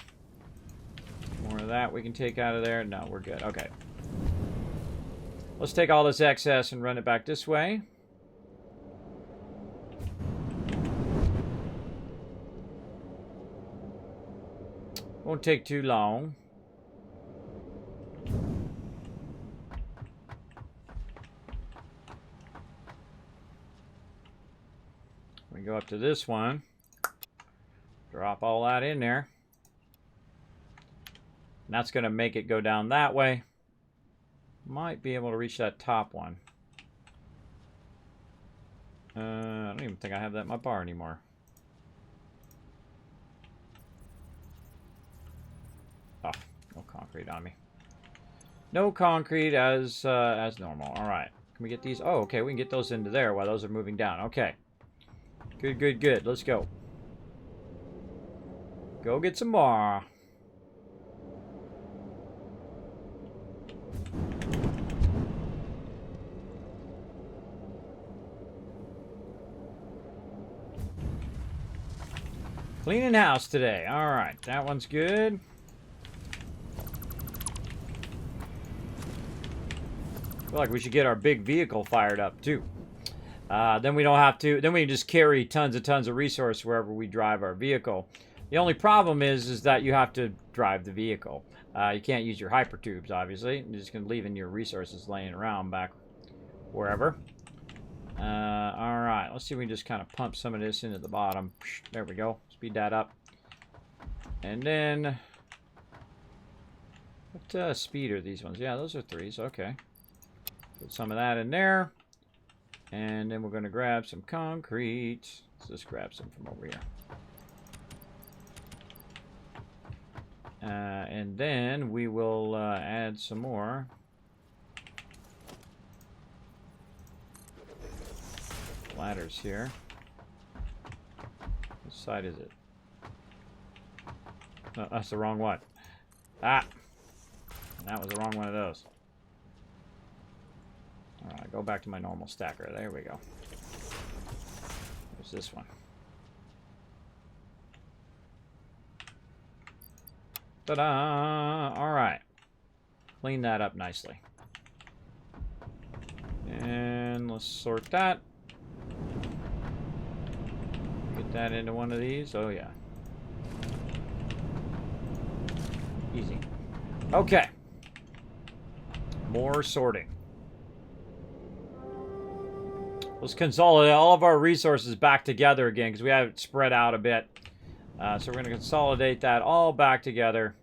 More of that we can take out of there. No, we're good. Okay. Let's take all this excess and run it back this way. Won't take too long. We go up to this one. Drop all that in there. And that's going to make it go down that way. Might be able to reach that top one. I don't even think I have that in my bar anymore. Oh, no concrete on me. No concrete as normal. All right. Can we get these? Oh, okay. We can get those into there while those are moving down. Okay. Good, good, good. Let's go. Go get some more. Cleaning house today. All right, that one's good. I feel like we should get our big vehicle fired up too. Then we don't have to. Then we can just carry tons of resource wherever we drive our vehicle. The only problem is that you have to drive the vehicle. You can't use your hyper tubes, obviously. You're just gonna leave in your resources laying around back wherever. All right, let's see if we can just kind of pump some of this into the bottom. There we go. Speed that up. And then, what speed are these ones? Yeah, those are 3s. Okay. Put some of that in there. And then we're going to grab some concrete. Let's just grab some from over here. And then we will add some more. Ladders here. Which side is it? No, that's the wrong one. Ah! That was the wrong one of those. Alright, go back to my normal stacker. There we go. There's this one. Ta-da! Alright. Clean that up nicely. And let's sort that. Get that into one of these. Oh, yeah. Easy. Okay. More sorting. Let's consolidate all of our resources back together again because we have it spread out a bit. So we're going to consolidate that all back together.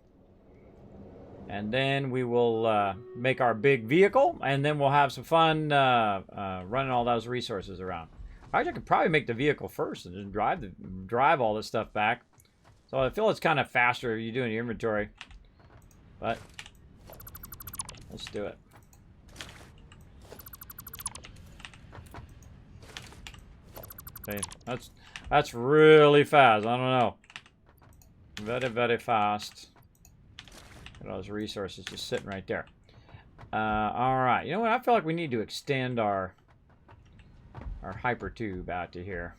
And then we will make our big vehicle. And then we'll have some fun running all those resources around. Actually, I could probably make the vehicle first and just drive all this stuff back. So I feel it's kind of faster if you do an inventory. But let's do it. Okay, that's really fast. I don't know. Very, very fast. Look at all those resources just sitting right there. All right. You know what? I feel like we need to extend our hyper tube out to here.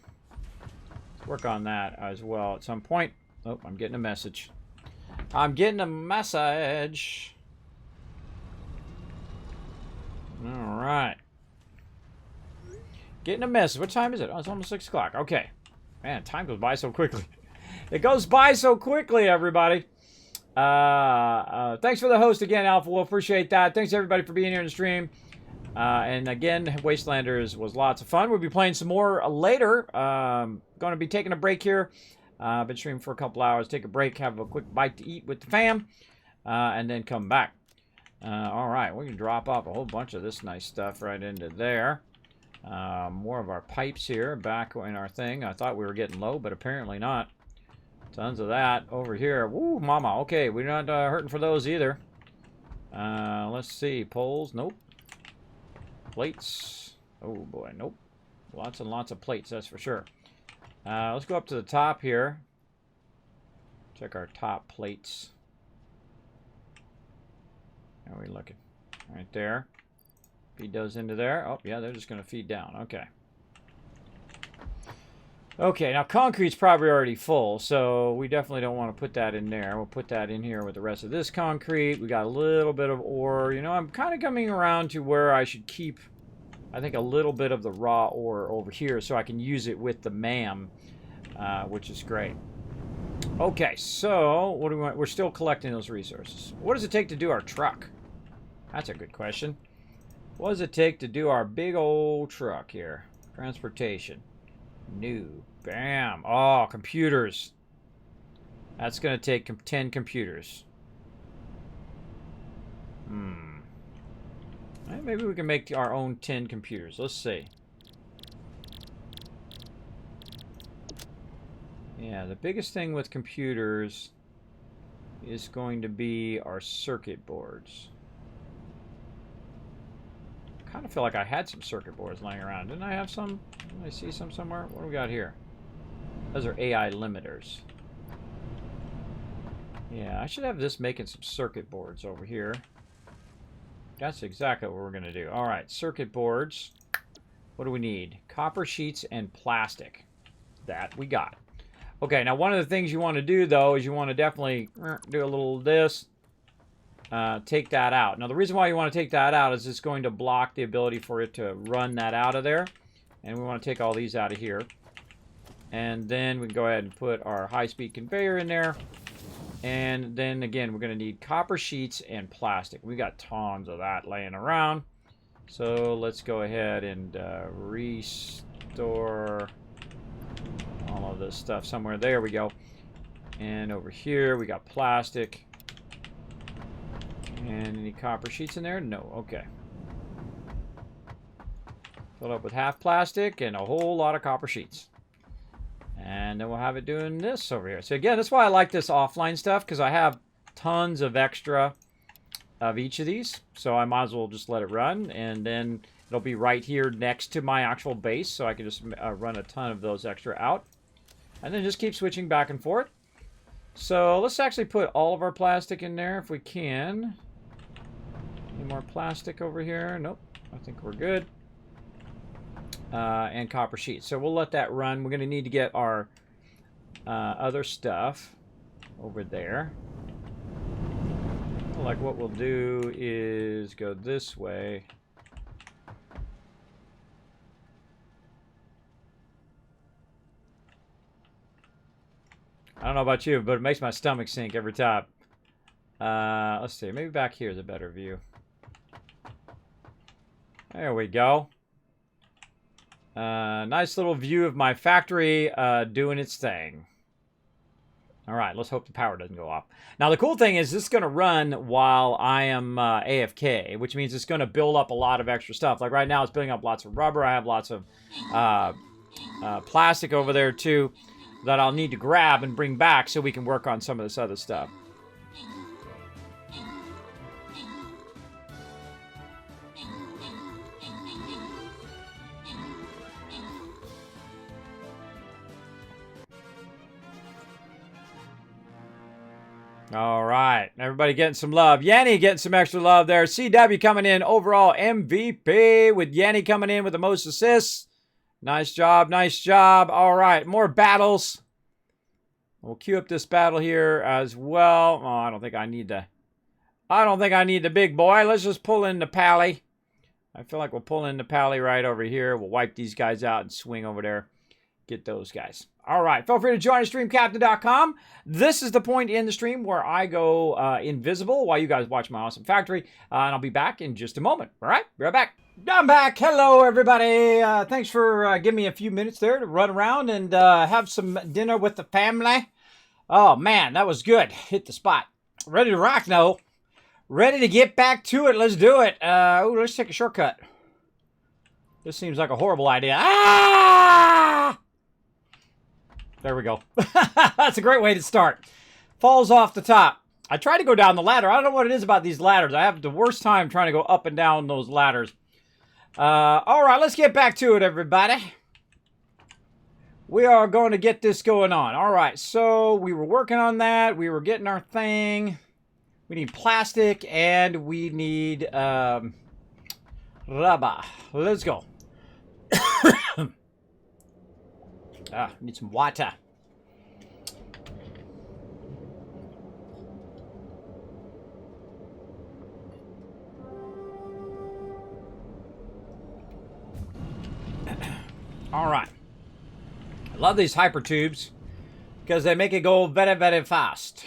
Let's work on that as well at some point. Oh, I'm getting a message. I'm getting a message. All right. Getting a message. What time is it? Oh, it's almost 6 o'clock. Okay. Man, time goes by so quickly. It goes by so quickly, everybody. Thanks for the host again, Alpha. We'll appreciate that. Thanks, everybody, for being here in the stream. And again, Wastelanders was lots of fun. We'll be playing some more later. Going to be taking a break here. Been streaming for a couple hours. Take a break, have a quick bite to eat with the fam, and then come back. All right, we can drop off a whole bunch of this nice stuff right into there. More of our pipes here back in our thing. I thought we were getting low, but apparently not. Tons of that over here. Woo, mama. Okay, we're not hurting for those either. Let's see. Poles. Nope. Plates. Oh, boy. Nope. Lots and lots of plates, that's for sure. Let's go up to the top here. Check our top plates. How are we looking? Right there. Feed those into there. Oh, yeah, they're just going to feed down. Okay. Okay, now concrete's probably already full, so we definitely don't want to put that in there. We'll put that in here with the rest of this concrete. We got a little bit of ore. You know, I'm kind of coming around to where I should keep, I think, a little bit of the raw ore over here so I can use it with the MAM, which is great. Okay, so what do we want? We're still collecting those resources. What does it take to do our truck? That's a good question. What does it take to do our big old truck here? Transportation. New. Bam. Oh, computers. That's going to take 10 computers. Maybe we can make our own 10 computers. Let's see. Yeah, the biggest thing with computers is going to be our circuit boards. I kind of feel like I had some circuit boards laying around. Didn't I have some? Didn't I see some somewhere? What do we got here? Those are AI limiters. Yeah, I should have this making some circuit boards over here. That's exactly what we're going to do. All right, circuit boards. What do we need? Copper sheets and plastic. That we got. Okay, now one of the things you want to do, though, is you want to definitely do a little this. Take that out. Now, the reason why you want to take that out is it's going to block the ability for it to run that out of there. And we want to take all these out of here. And then we can go ahead and put our high-speed conveyor in there. And then, again, we're going to need copper sheets and plastic. We got tons of that laying around. So let's go ahead and restore all of this stuff somewhere. There we go. And over here, we got plastic. And any copper sheets in there? No. Okay. Fill up with half plastic and a whole lot of copper sheets. And then we'll have it doing this over here. So again, that's why I like this offline stuff, because I have tons of extra of each of these. So I might as well just let it run. And then it'll be right here next to my actual base. So I can just run a ton of those extra out. And then just keep switching back and forth. So let's actually put all of our plastic in there if we can. Any more plastic over here? Nope. I think we're good. And copper sheets. So we'll let that run. We're going to need to get our other stuff over there. Like what we'll do is go this way. I don't know about you, but it makes my stomach sink every time. Let's see. Maybe back here is a better view. There we go. Nice little view of my factory doing its thing. All right, let's hope the power doesn't go off. Now, the cool thing is this is going to run while I am AFK, which means it's going to build up a lot of extra stuff. Like right now, it's building up lots of rubber. I have lots of plastic over there, too. that I'll need to grab and bring back so we can work on some of this other stuff. All right. Everybody getting some love. Yanni getting some extra love there. CW coming in overall MVP with Yanni coming in with the most assists. Nice job. Nice job. All right. More battles. We'll queue up this battle here as well. Oh, I don't think I need the big boy. Let's just pull in the Pally. I feel like we'll pull in the Pally right over here. We'll wipe these guys out and swing over there. Get those guys. All right. Feel free to join StreamCaptain.com. This is the point in the stream where I go invisible while you guys watch my awesome factory. And I'll be back in just a moment. All right. Be right back. I'm back. Hello, everybody. Thanks for giving me a few minutes there to run around and have some dinner with the family. Oh, man. That was good. Hit the spot. Ready to rock now. Ready to get back to it. Let's do it. Let's take a shortcut. This seems like a horrible idea. Ah! There we go. That's a great way to start. Falls off the top. I tried to go down the ladder. I don't know what it is about these ladders. I have the worst time trying to go up and down those ladders. All right, let's get back to it, everybody. We are going to get this going on. All right, so we were working on that. We were getting our thing. We need plastic, and we need rubber. Let's go. Need some water. All right. I love these hyper tubes because they make it go very, very fast.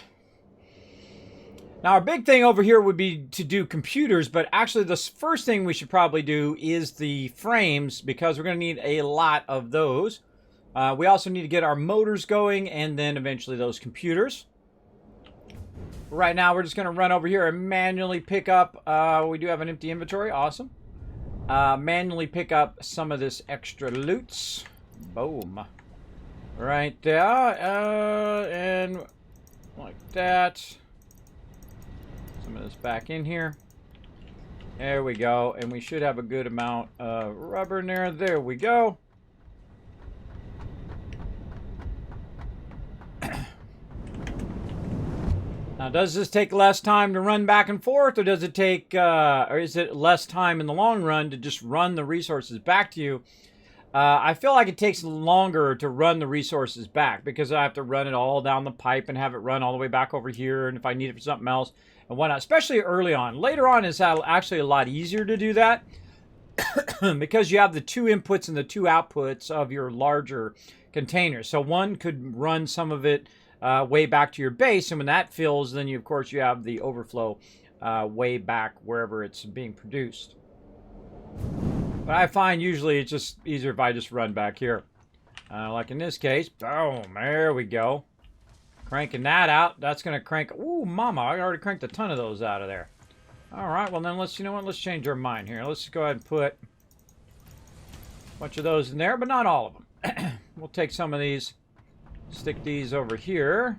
Now, our big thing over here would be to do computers, but actually the first thing we should probably do is the frames because we're going to need a lot of those. We also need to get our motors going and then eventually those computers. Right now, we're just going to run over here and manually pick up. We do have an empty inventory. Awesome. Manually pick up some of this extra loots. Boom. Right there. And like that. Some of this back in here. There we go. And we should have a good amount of rubber in there. There we go. Now, does this take less time to run back and forth, or does it take, or is it less time in the long run to just run the resources back to you? I feel like it takes longer to run the resources back because I have to run it all down the pipe and have it run all the way back over here, and if I need it for something else and whatnot, especially early on. Later on, it's actually a lot easier to do that because you have the 2 inputs and the 2 outputs of your larger containers. So one could run some of it way back to your base, and when that fills, then of course you have the overflow way back wherever it's being produced. But I find usually it's just easier if I just run back here. Like in this case, boom, there we go. Cranking that out. That's going to crank. Ooh, mama, I already cranked a ton of those out of there. All right, well then let's, you know what, let's change our mind here. Let's go ahead and put a bunch of those in there, but not all of them. We'll take some of these. Stick these over here.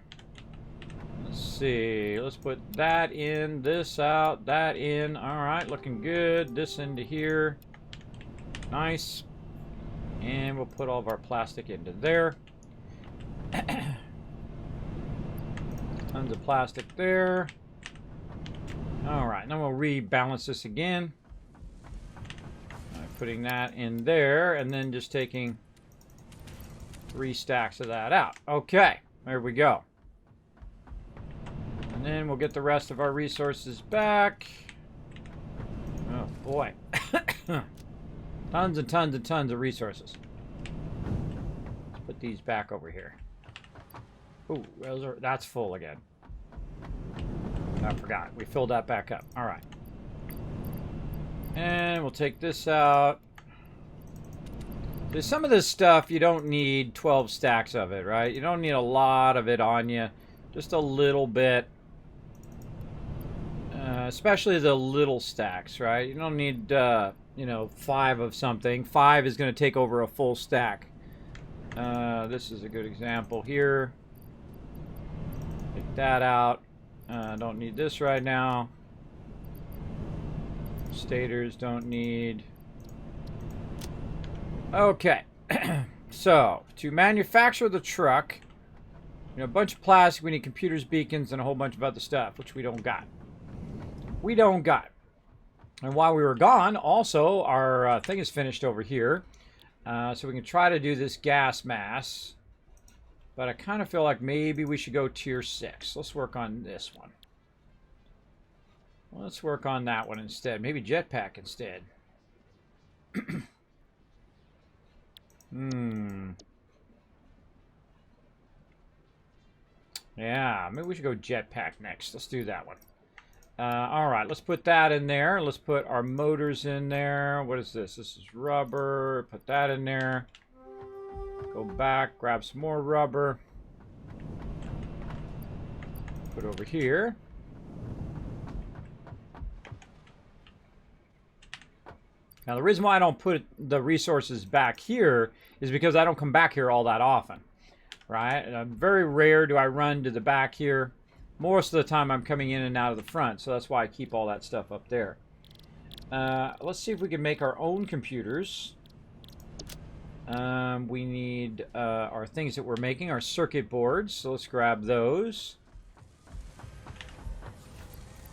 Let's see. Let's put that in, this out, that in. All right, looking good. This into here. Nice. And we'll put all of our plastic into there. Tons of plastic there. All right, then we'll rebalance this again. Putting that in there, and then just taking 3 stacks of that out. Okay, there we go. And then we'll get the rest of our resources back. Oh boy. Tons and tons and tons of resources. Let's put these back over here. Ooh, that's full again. I forgot. We filled that back up. All right. And we'll take this out. There's some of this stuff you don't need 12 stacks of it, right? You don't need a lot of it on you. Just a little bit. Especially the little stacks, right? You don't need, you know, 5 of something. 5 is going to take over a full stack. This is a good example here. Take that out. Don't need this right now. Stators don't need. Okay. So, to manufacture the truck, a bunch of plastic, we need computers, beacons, and a whole bunch of other stuff, which we don't got. We don't got. And while we were gone, also, our thing is finished over here. So we can try to do this gas mass. But I kind of feel like maybe we should go tier 6. Let's work on this one. Let's work on that one instead. Maybe jetpack instead. Yeah, maybe we should go jetpack next. Let's do that one. All right, let's put that in there. Let's put our motors in there. What is this? This is rubber. Put that in there. Go back, grab some more rubber. Put over here. Now, the reason why I don't put the resources back here is because I don't come back here all that often, right? Very rare do I run to the back here. Most of the time I'm coming in and out of the front, so that's why I keep all that stuff up there. Let's see if we can make our own computers. We need our things that we're making, our circuit boards, so let's grab those.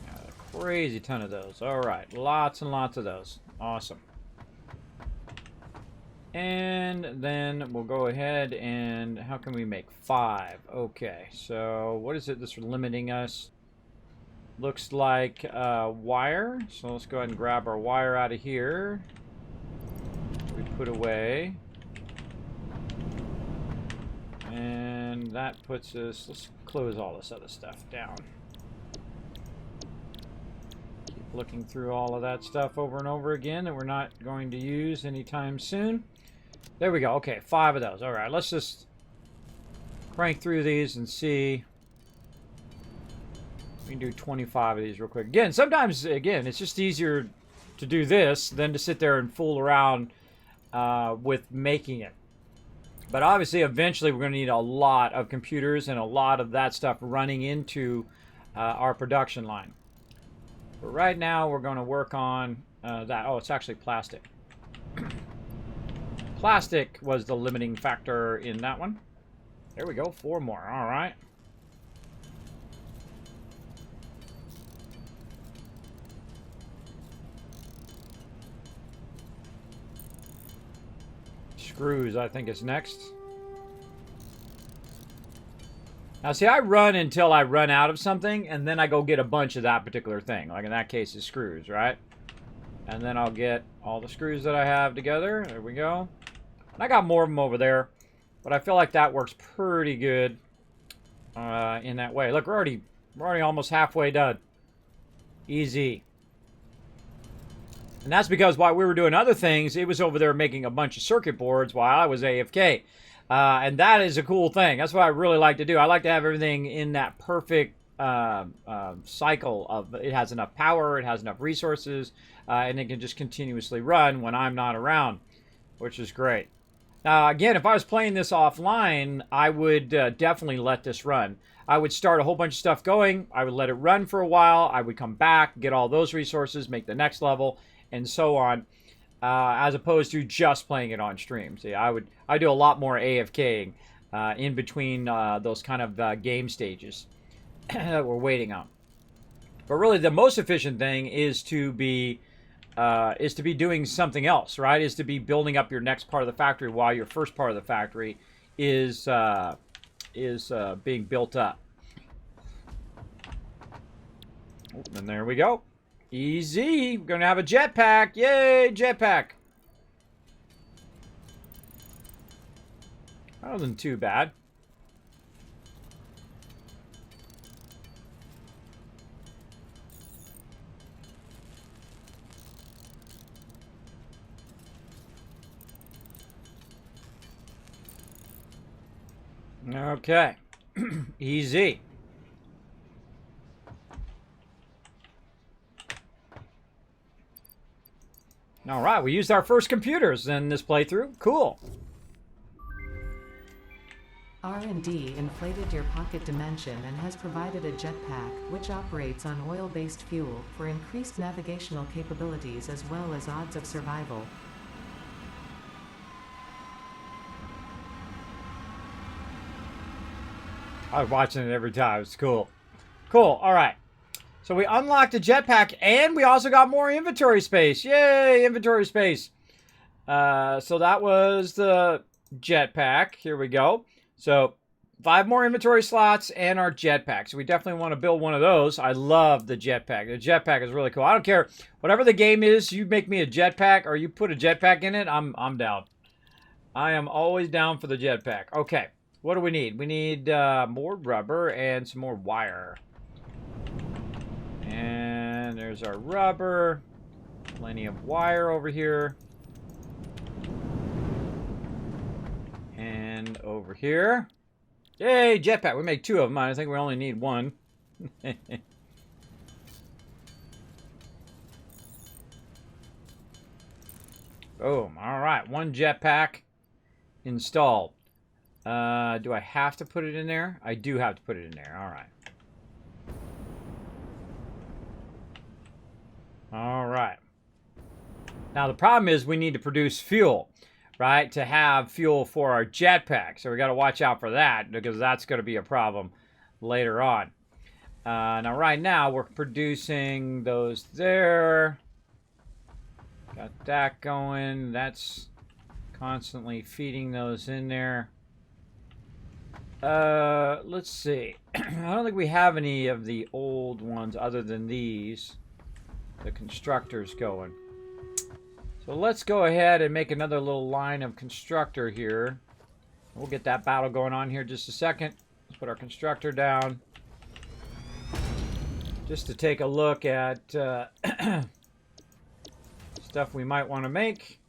A crazy ton of those. All right, lots and lots of those. Awesome. And then we'll go ahead and how can we make 5? Okay, so what is it that's limiting us? Looks like wire. So let's go ahead and grab our wire out of here. We put away. And that puts us, let's close all this other stuff down. Keep looking through all of that stuff over and over again that we're not going to use anytime soon. There we go. Okay, 5 of those. All right, let's just crank through these and see. We can do 25 of these real quick. Again, sometimes, it's just easier to do this than to sit there and fool around with making it. But obviously, eventually, we're going to need a lot of computers and a lot of that stuff running into our production line. But right now, we're going to work on that. Oh, it's actually plastic. Plastic was the limiting factor in that one. There we go, 4 more. All right. Screws, I think, is next. Now, see, I run until I run out of something, and then I go get a bunch of that particular thing. Like in that case, it's screws, right? And then I'll get all the screws that I have together. There we go. And I got more of them over there, but I feel like that works pretty good in that way. Look, we're already almost halfway done. Easy. And that's because while we were doing other things, it was over there making a bunch of circuit boards while I was AFK. And that is a cool thing. That's what I really like to do. I like to have everything in that perfect cycle of it has enough power, it has enough resources, and it can just continuously run when I'm not around, which is great. Now, again, if I was playing this offline, I would definitely let this run. I would start a whole bunch of stuff going. I would let it run for a while. I would come back, get all those resources, make the next level, and so on, as opposed to just playing it on stream. See, I do a lot more AFKing in between those kind of game stages that we're waiting on. But really, the most efficient thing is to be doing something else, right? Is to be building up your next part of the factory while your first part of the factory is being built up. And there we go. Easy. We're going to have a jetpack. Yay, jetpack. That wasn't too bad. Okay. Easy. All right, we used our first computers in this playthrough. Cool. R&D inflated your pocket dimension and has provided a jetpack, which operates on oil-based fuel, for increased navigational capabilities as well as odds of survival. I was watching it every time. It's cool. Cool. All right. So we unlocked a jetpack, and we also got more inventory space. Yay, inventory space. So that was the jetpack. Here we go. So 5 more inventory slots and our jetpack. So we definitely want to build one of those. I love the jetpack. The jetpack is really cool. I don't care. Whatever the game is, you make me a jetpack or you put a jetpack in it, I'm down. I am always down for the jetpack. Okay. What do we need? We need more rubber and some more wire. And there's our rubber. Plenty of wire over here. And over here. Yay, jetpack. We make 2 of them. I think we only need 1. Boom. All right. 1 jetpack installed. Do I have to put it in there? I do have to put it in there. All right. All right. Now the problem is we need to produce fuel, right? To have fuel for our jetpack. So we got to watch out for that because that's going to be a problem later on. Now right now we're producing those there. Got that going. That's constantly feeding those in there. Let's see. I don't think we have any of the old ones other than these. The constructors going. So let's go ahead and make another little line of constructor here. We'll get that battle going on here just a second. Let's put our constructor down. Just to take a look at stuff we might want to make.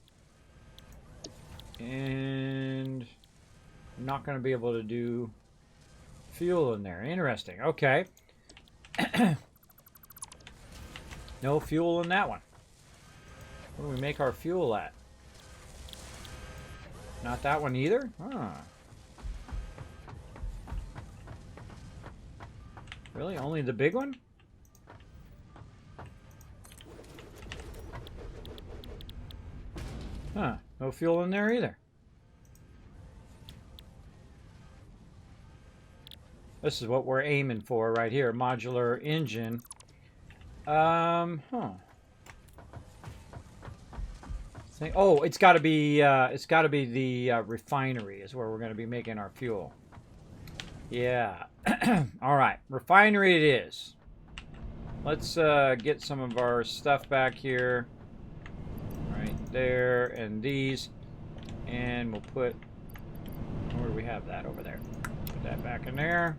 And I'm not going to be able to do fuel in there. Interesting. Okay. No fuel in that one. Where do we make our fuel at? Not that one either? Huh. Really? Only the big one? Huh. No fuel in there either. This is what we're aiming for right here. Modular engine. Oh, it's got to be the refinery is where we're going to be making our fuel. Yeah. All right, refinery it is. Let's get some of our stuff back here, right there, and these, and we'll put. Where do we have that over there? Put that back in there.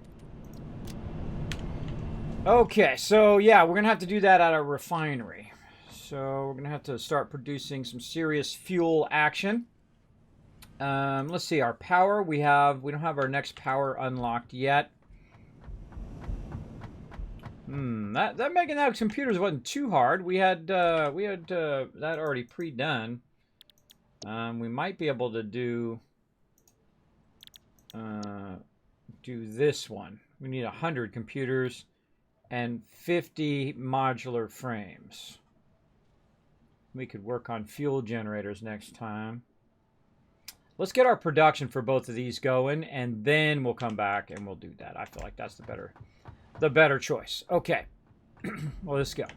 Okay, so yeah, we're gonna have to do that at a refinery. So we're gonna have to start producing some serious fuel action. Let's see, our power we don't have our next power unlocked yet. That making that computers wasn't too hard. We had that already pre-done. We might be able to do this one. We need 100 computers and 50 modular frames. We could work on fuel generators next time. Let's get our production for both of these going, and then we'll come back and we'll do that. I feel like that's the better choice. Okay. Well, let's go.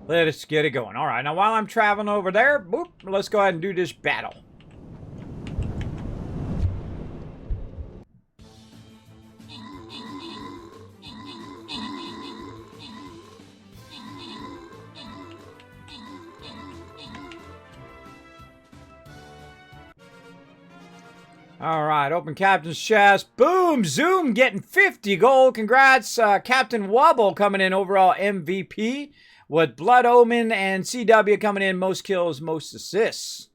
Let's get it going. All right, now while I'm traveling over there, boop, let's go ahead and do this battle. All right, open captain's chest. Boom, zoom, getting 50 gold. Congrats, Captain Wobble coming in overall MVP. With Blood Omen and CW coming in most kills, most assists.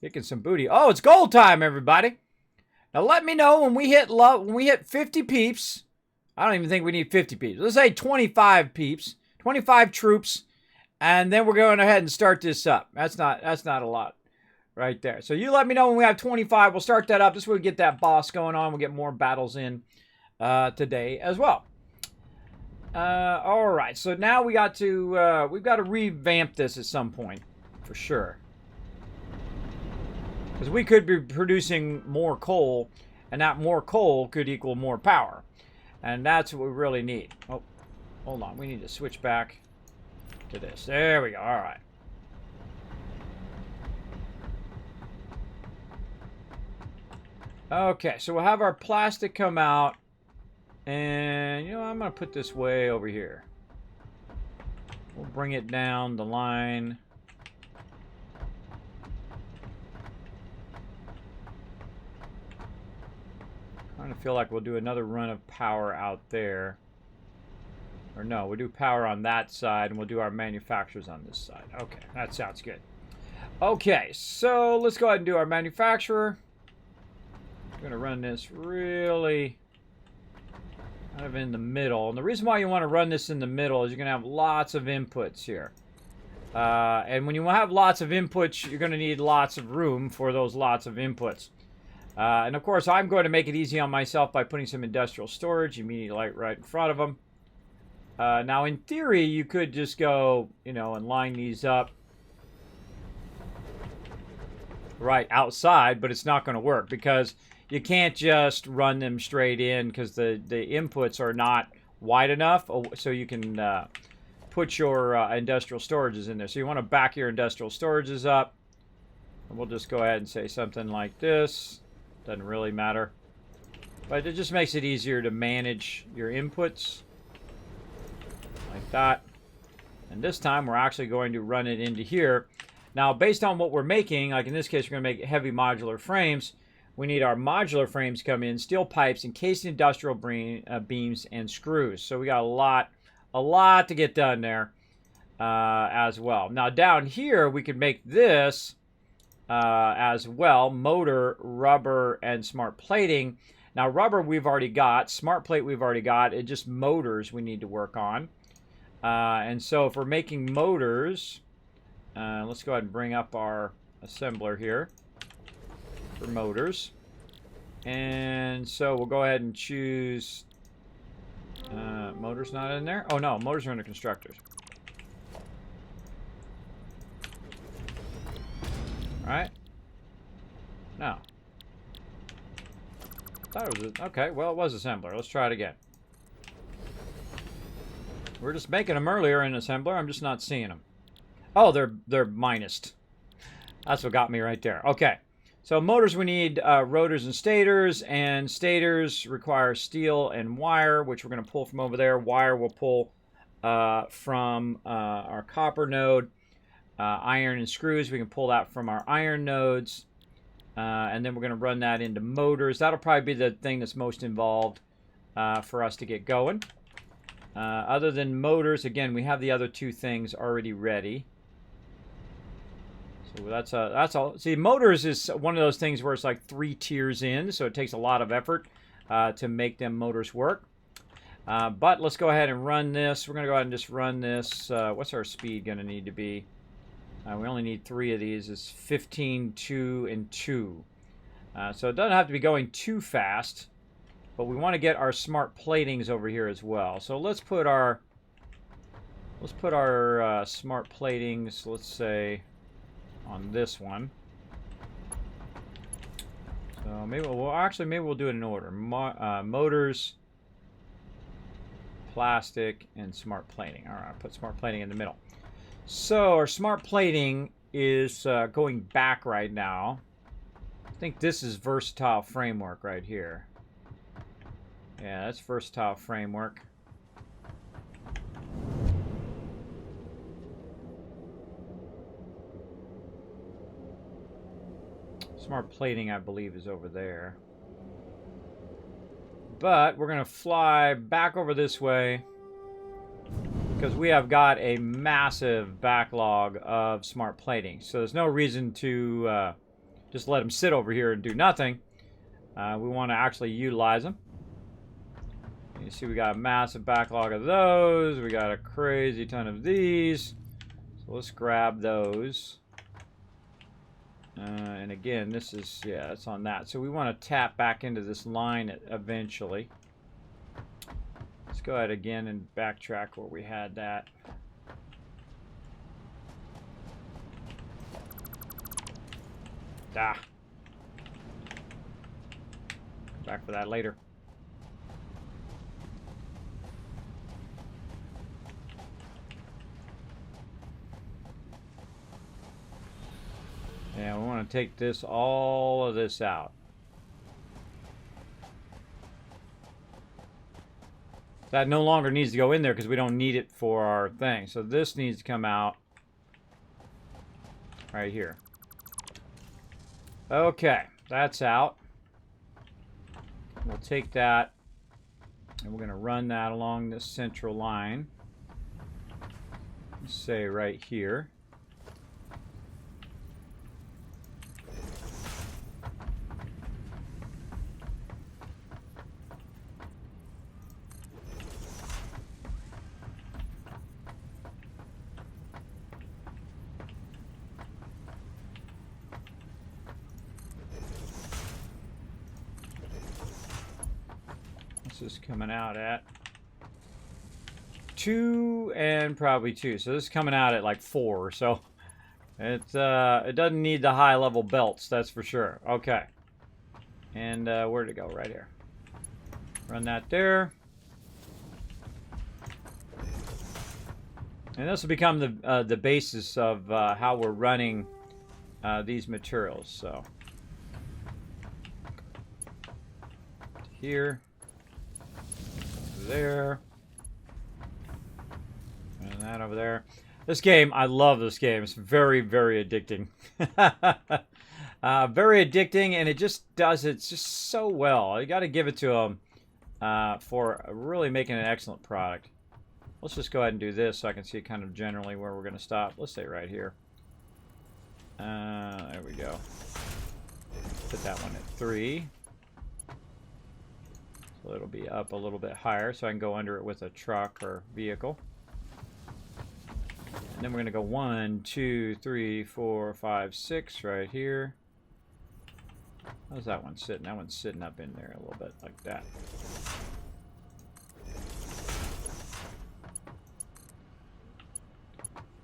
Kicking some booty. Oh, it's gold time, everybody. Now let me know when we hit 50 peeps. I don't even think we need 50 peeps. Let's say 25 peeps, 25 troops, And then we're going ahead and start this up. That's not a lot right there. So you let me know when we have 25. We'll start that up. This will get that boss going on. We'll get more battles in today as well. All right. So now we've got to revamp this at some point for sure. Because we could be producing more coal, and that more coal could equal more power. And that's what we really need. Oh, hold on. We need to switch back to this. There we go. All right. Okay, so we'll have our plastic come out. And, you know, I'm going to put this way over here. We'll bring it down the line. I kind of feel like we'll do another run of power out there. Or no, we'll do power on that side, and we'll do our manufacturers on this side. Okay, that sounds good. Okay, so let's go ahead and do our manufacturer. I'm going to run this really kind of in the middle. And the reason why you want to run this in the middle is you're going to have lots of inputs here. And when you have lots of inputs, you're going to need lots of room for those lots of inputs. And of course, I'm going to make it easy on myself by putting some industrial storage immediately right in front of them. Now, in theory, you could just go, you know, and line these up right outside, but it's not going to work because you can't just run them straight in because the inputs are not wide enough so you can put your industrial storages in there. So you want to back your industrial storages up. And we'll just go ahead and say something like this. Doesn't really matter. But it just makes it easier to manage your inputs. Like that. And this time we're actually going to run it into here. Now, based on what we're making, like in this case, we're going to make heavy modular frames. We need our modular frames come in, steel pipes, encased industrial beams, and screws. So we got a lot to get done there as well. Now, down here, we could make this as well. Motor, rubber, and smart plating. Now, rubber we've already got. Smart plate we've already got. It's just motors we need to work on. And so if we're making motors, let's go ahead and bring up our assembler here for motors. And so we'll go ahead and choose motors not in there. Oh no, motors are under constructors. All right. No. Thought it was okay. Well, it was assembler. Let's try it again. We're just making them earlier in assembler. I'm just not seeing them. Oh, they're minused. That's what got me right there. Okay. So motors, we need rotors and stators require steel and wire, which we're going to pull from over there. Wire we'll pull from our copper node. Iron and screws, we can pull that from our iron nodes. And then we're going to run that into motors. That'll probably be the thing that's most involved for us to get going. Other than motors, again, we have the other two things already ready. So that's all. See, motors is one of those things where it's like 3 tiers in, so it takes a lot of effort to make them motors work. But let's go ahead and run this. We're going to go ahead and just run this. What's our speed going to need to be? We only need 3 of these. It's 15, 2, and 2. So it doesn't have to be going too fast, but we want to get our smart platings over here as well. So let's put our smart platings, let's say, on this one. So maybe we'll do it in order. Motors, plastic, and smart plating. All right, put smart plating in the middle. So our smart plating is going back right now. I think this is versatile framework right here. Yeah, that's versatile framework. Smart plating, I believe, is over there. But we're going to fly back over this way because we have got a massive backlog of smart plating. So there's no reason to just let them sit over here and do nothing. We want to actually utilize them. You see we got a massive backlog of those. We got a crazy ton of these. So let's grab those. And again, this is, yeah, it's on that. So we want to tap back into this line eventually. Let's go ahead again and backtrack where we had that. Ah. Back for that later. Yeah, we want to take this, all of this out. That no longer needs to go in there because we don't need it for our thing. So this needs to come out right here. Okay, that's out. We'll take that and we're going to run that along this central line. Let's say right here. This is coming out at 2 and probably 2. So this is coming out at like 4. So it doesn't need the high level belts, that's for sure. Okay. And where'd it go? Right here. Run that there. And this will become the basis of how we're running these materials. So here. There. And that over there. This game, I love this game. It's very, very addicting. Very addicting, and it just does it just so well. You got to give it to them for really making an excellent product. Let's just go ahead and do this so I can see kind of generally where we're going to stop. Let's say right here. There we go. Put that one at 3. So it'll be up a little bit higher so I can go under it with a truck or vehicle. And then we're going to go 1, 2, 3, 4, 5, 6 right here. How's that one sitting? That one's sitting up in there a little bit like that.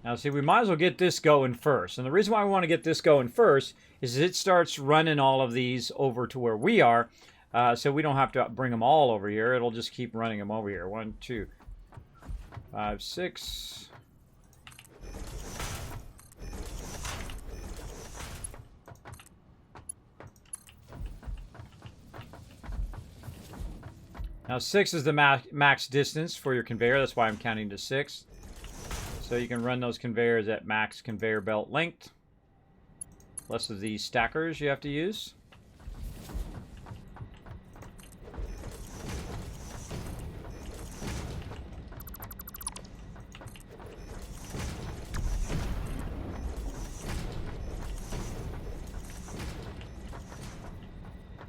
Now see, we might as well get this going first. And the reason why we want to get this going first is it starts running all of these over to where we are. So we don't have to bring them all over here. It'll just keep running them over here. 1, 2, 5, 6. Now 6 is the max distance for your conveyor. That's why I'm counting to 6. So you can run those conveyors at max conveyor belt length. Less of these stackers you have to use.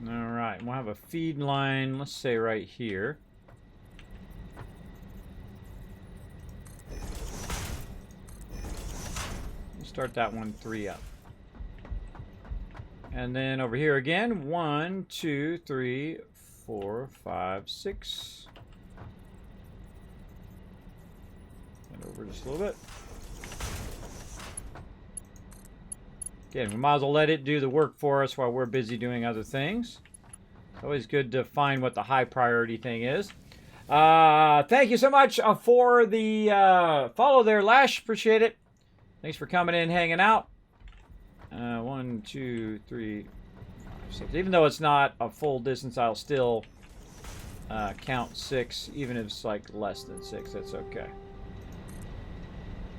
Alright, we'll have a feed line, let's say right here. We'll start that one 3 up. And then over here again, 1, 2, 3, 4, 5, 6. And over just a little bit. Again, we might as well let it do the work for us while we're busy doing other things. It's always good to find what the high priority thing is. Thank you so much for the follow there, Lash. Appreciate it. Thanks for coming in, hanging out. 1, 2, 3, 5, 6. Even though it's not a full distance, I'll still count 6, even if it's like less than 6. That's okay.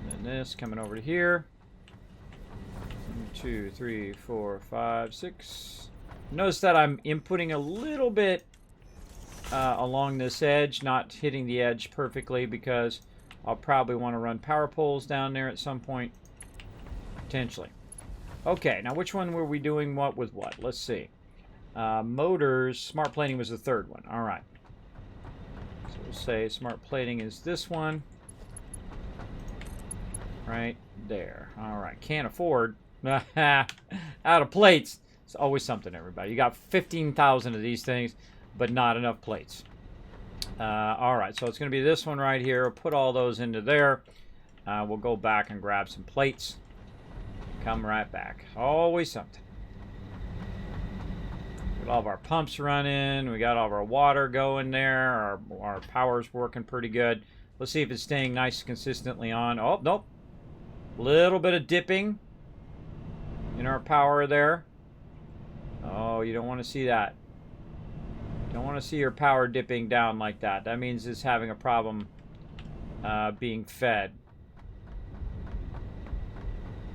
And then this coming over to here. 1, 2, 3, 4, 5, 6. Notice that I'm inputting a little bit along this edge, not hitting the edge perfectly because I'll probably want to run power poles down there at some point, potentially. Okay, now which one were we doing what with what? Let's see. Motors, smart plating was the third one. All right. So we'll say smart plating is this one, right? There. All right. Can't afford. Out of plates. It's always something, everybody. You got 15,000 of these things, but not enough plates. All right. So it's going to be this one right here. Put all those into there. We'll go back and grab some plates. Come right back. Always something. Got all of our pumps running. We got all of our water going there. Our power's working pretty good. Let's see if it's staying nice consistently on. Oh, nope. Little bit of dipping in our power there. Oh, you don't want to see that. Don't want to see your power dipping down like that. That means it's having a problem being fed.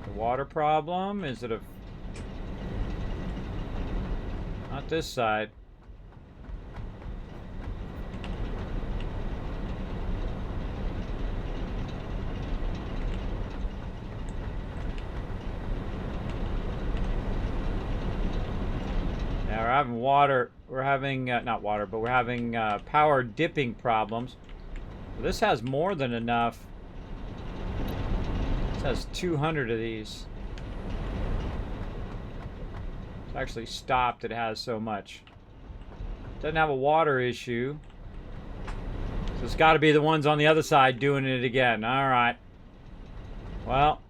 The water problem? Is it a... Not this side. Yeah, we're having water. We're having, not water, but we're having power dipping problems. Well, this has more than enough. This has 200 of these. It's actually stopped. It has so much. Doesn't have a water issue. So it's got to be the ones on the other side doing it again. All right. Well,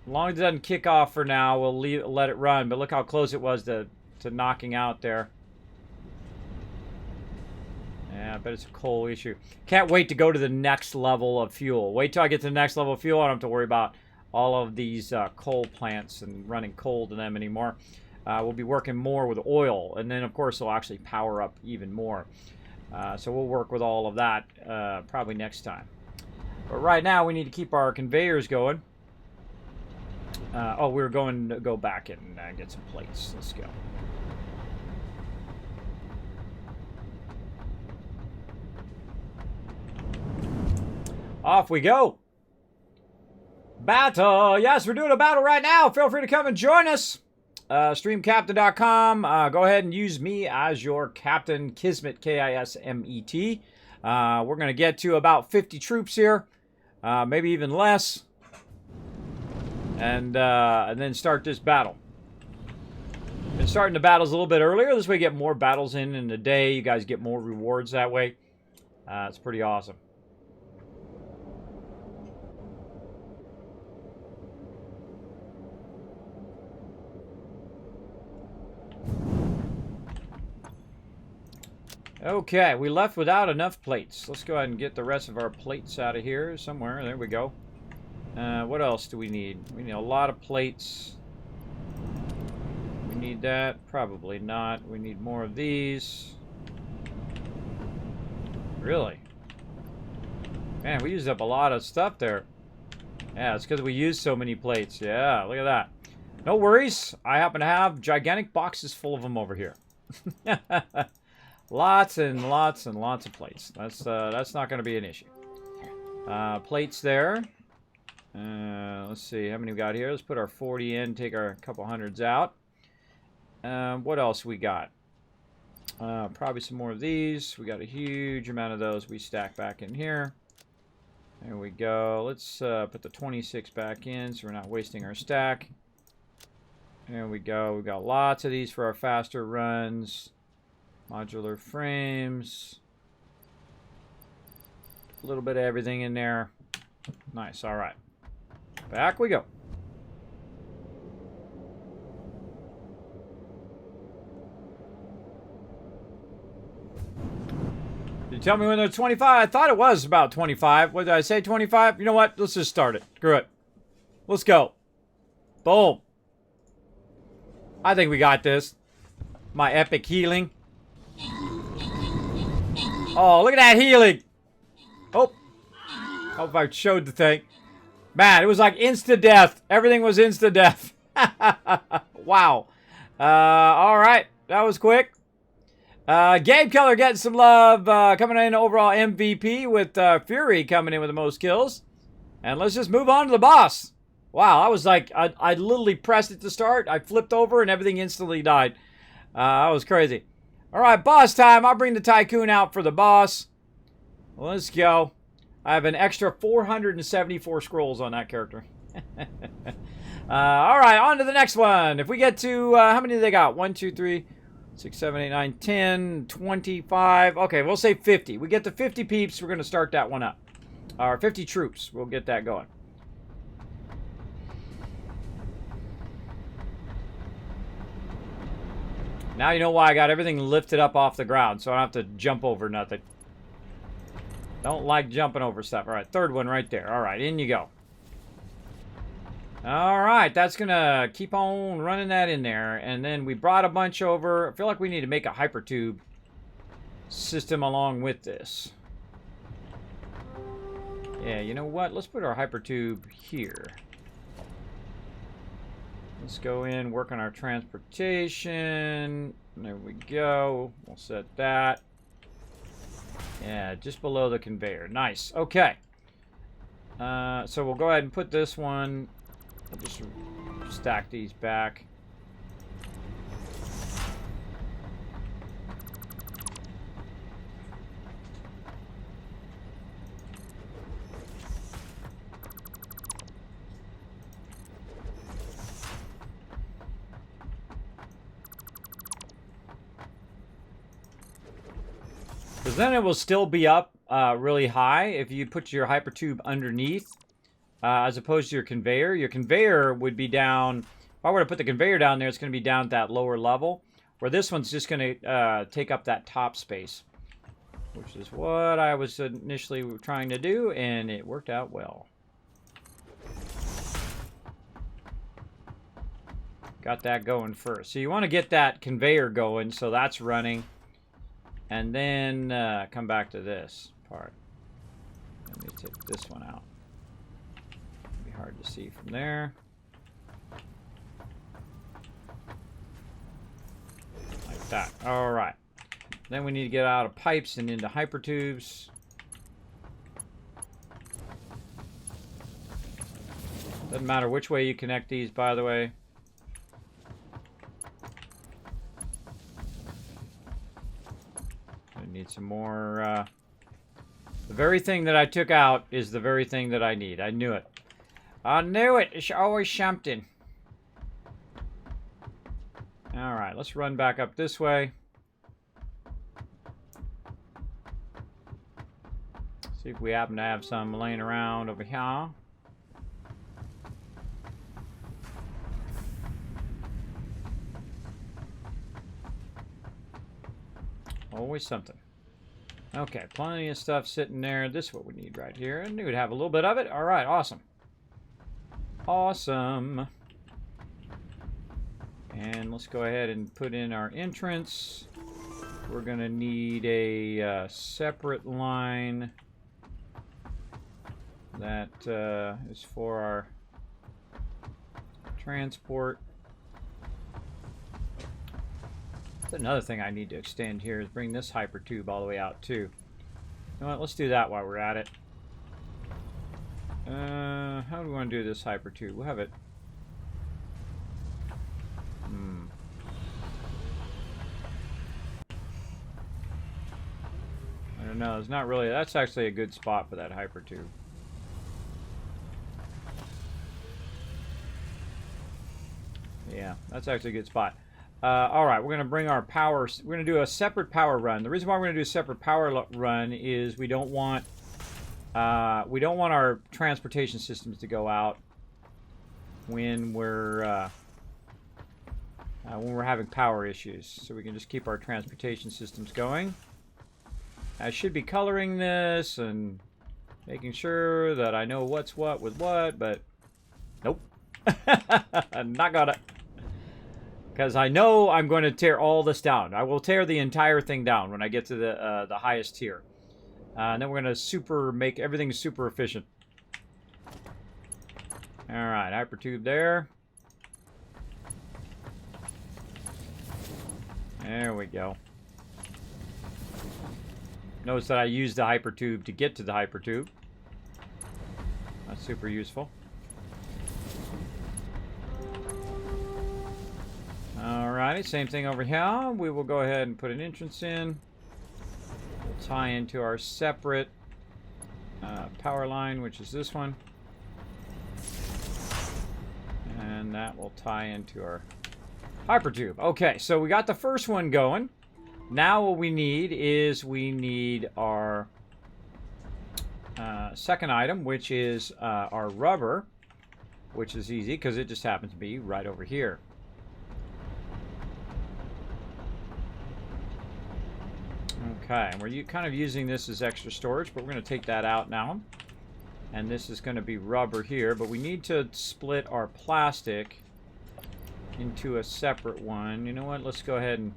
as long as it doesn't kick off for now, we'll let it run. But look how close it was to knocking out there. Yeah, I bet it's a coal issue. Can't wait to go to the next level of fuel. Wait till I get to the next level of fuel. I don't have to worry about all of these coal plants and running coal to them anymore. We'll be working more with oil. And then, of course, it'll actually power up even more. So we'll work with all of that probably next time. But right now, we need to keep our conveyors going. Oh, we're going to go back and get some plates. Let's go. Off we go. Battle. Yes, we're doing a battle right now. Feel free to come and join us. Streamcaptain.com. Go ahead and use me as your captain, Kismet, K-I-S-M-E-T. We're going to get to about 50 troops here. Maybe even less. And then start this battle. Been starting the battles a little bit earlier. This way you get more battles in a day. You guys get more rewards that way. It's pretty awesome. Okay, we left without enough plates. Let's go ahead and get the rest of our plates out of here somewhere. There we go. What else do we need? We need a lot of plates. We need that? Probably not. We need more of these. Really? Man, we used up a lot of stuff there. Yeah, it's because we used so many plates. Yeah, look at that. No worries. I happen to have gigantic boxes full of them over here. Lots and lots and lots of plates. That's not going to be an issue. Plates there. Let's see how many we got here. Let's put our 40 in. Take our couple hundreds out. What else we got? Probably some more of these. We got a huge amount of those. We stack back in here. There we go. Let's put the 26 back in so we're not wasting our stack. There we go. We got lots of these for our faster runs. Modular frames. A little bit of everything in there. Nice. All right. Back we go. Did you tell me when they're 25? I thought it was about 25. What did I say, 25? You know what? Let's just start it. Screw it. Let's go. Boom. I think we got this. My epic healing. Oh, look at that healing. Oh. Hope if I showed the thing. Man, it was like insta-death. Everything was insta-death. Wow. All right. That was quick. Game Killer getting some love. Coming in overall MVP with Fury coming in with the most kills. And let's just move on to the boss. Wow, I was like, I literally pressed it to start. I flipped over and everything instantly died. That was crazy. All right, boss time. I'll bring the Tycoon out for the boss. Let's go. I have an extra 474 scrolls on that character. All right, on to the next one. If we get to, how many do they got? 1, 2, 3, 6, 7, 8, 9, 10, 25. Okay, we'll say 50. We get to 50 peeps, we're going to start that one up. Or 50 troops, we'll get that going. Now you know why I got everything lifted up off the ground, so I don't have to jump over nothing. Don't like jumping over stuff. All right, third one right there. All right, in you go. All right, that's going to keep on running that in there. And then we brought a bunch over. I feel like we need to make a hypertube system along with this. Yeah, you know what? Let's put our hypertube here. Let's go in, work on our transportation. There we go. We'll set that. Yeah, just below the conveyor. Nice. Okay. So we'll go ahead and put this one. I'll just stack these back. Because then it will still be up really high if you put your hypertube underneath, as opposed to your conveyor. Your conveyor would be down. If I were to put the conveyor down there, it's going to be down at that lower level. Where this one's just going to take up that top space, which is what I was initially trying to do, and it worked out well. Got that going first. So you want to get that conveyor going, so that's running. And then come back to this part. Let me take this one out. It'll be hard to see from there. Like that. All right. Then we need to get out of pipes and into hypertubes. Doesn't matter which way you connect these, by the way. Need some more. The very thing that I took out is the very thing that I need. I knew it. I knew it. It's always something. All right, let's run back up this way. See if we happen to have some laying around over here. Always something. Okay, plenty of stuff sitting there. This is what we need right here. I knew we'd have a little bit of it. All right, awesome. Awesome. And let's go ahead and put in our entrance. We're going to need a separate line that is for our transport. Another thing I need to extend here is bring this hypertube all the way out too. You know what? Let's do that while we're at it. How do we want to do this hypertube? We'll have it. I don't know. It's not really. That's actually a good spot for that hypertube. Yeah, that's actually a good spot. All right, we're going to bring our power. We're going to do a separate power run. The reason why we're going to do a separate power run is we don't want our transportation systems to go out when we're having power issues. So we can just keep our transportation systems going. I should be coloring this and making sure that I know what's what with what, but nope, not got it. Because I know I'm going to tear all this down. I will tear the entire thing down when I get to the highest tier. And then we're going to make everything super efficient. Alright, hypertube there. There we go. Notice that I used the hypertube to get to the hypertube. That's super useful. Alrighty, same thing over here. We will go ahead and put an entrance in. We'll tie into our separate power line, which is this one. And that will tie into our hyper tube. Okay, so we got the first one going. Now what we need is our second item, which is our rubber, which is easy because it just happens to be right over here. Okay, and we're kind of using this as extra storage, but we're going to take that out now. And this is going to be rubber here, but we need to split our plastic into a separate one. You know what? Let's go ahead and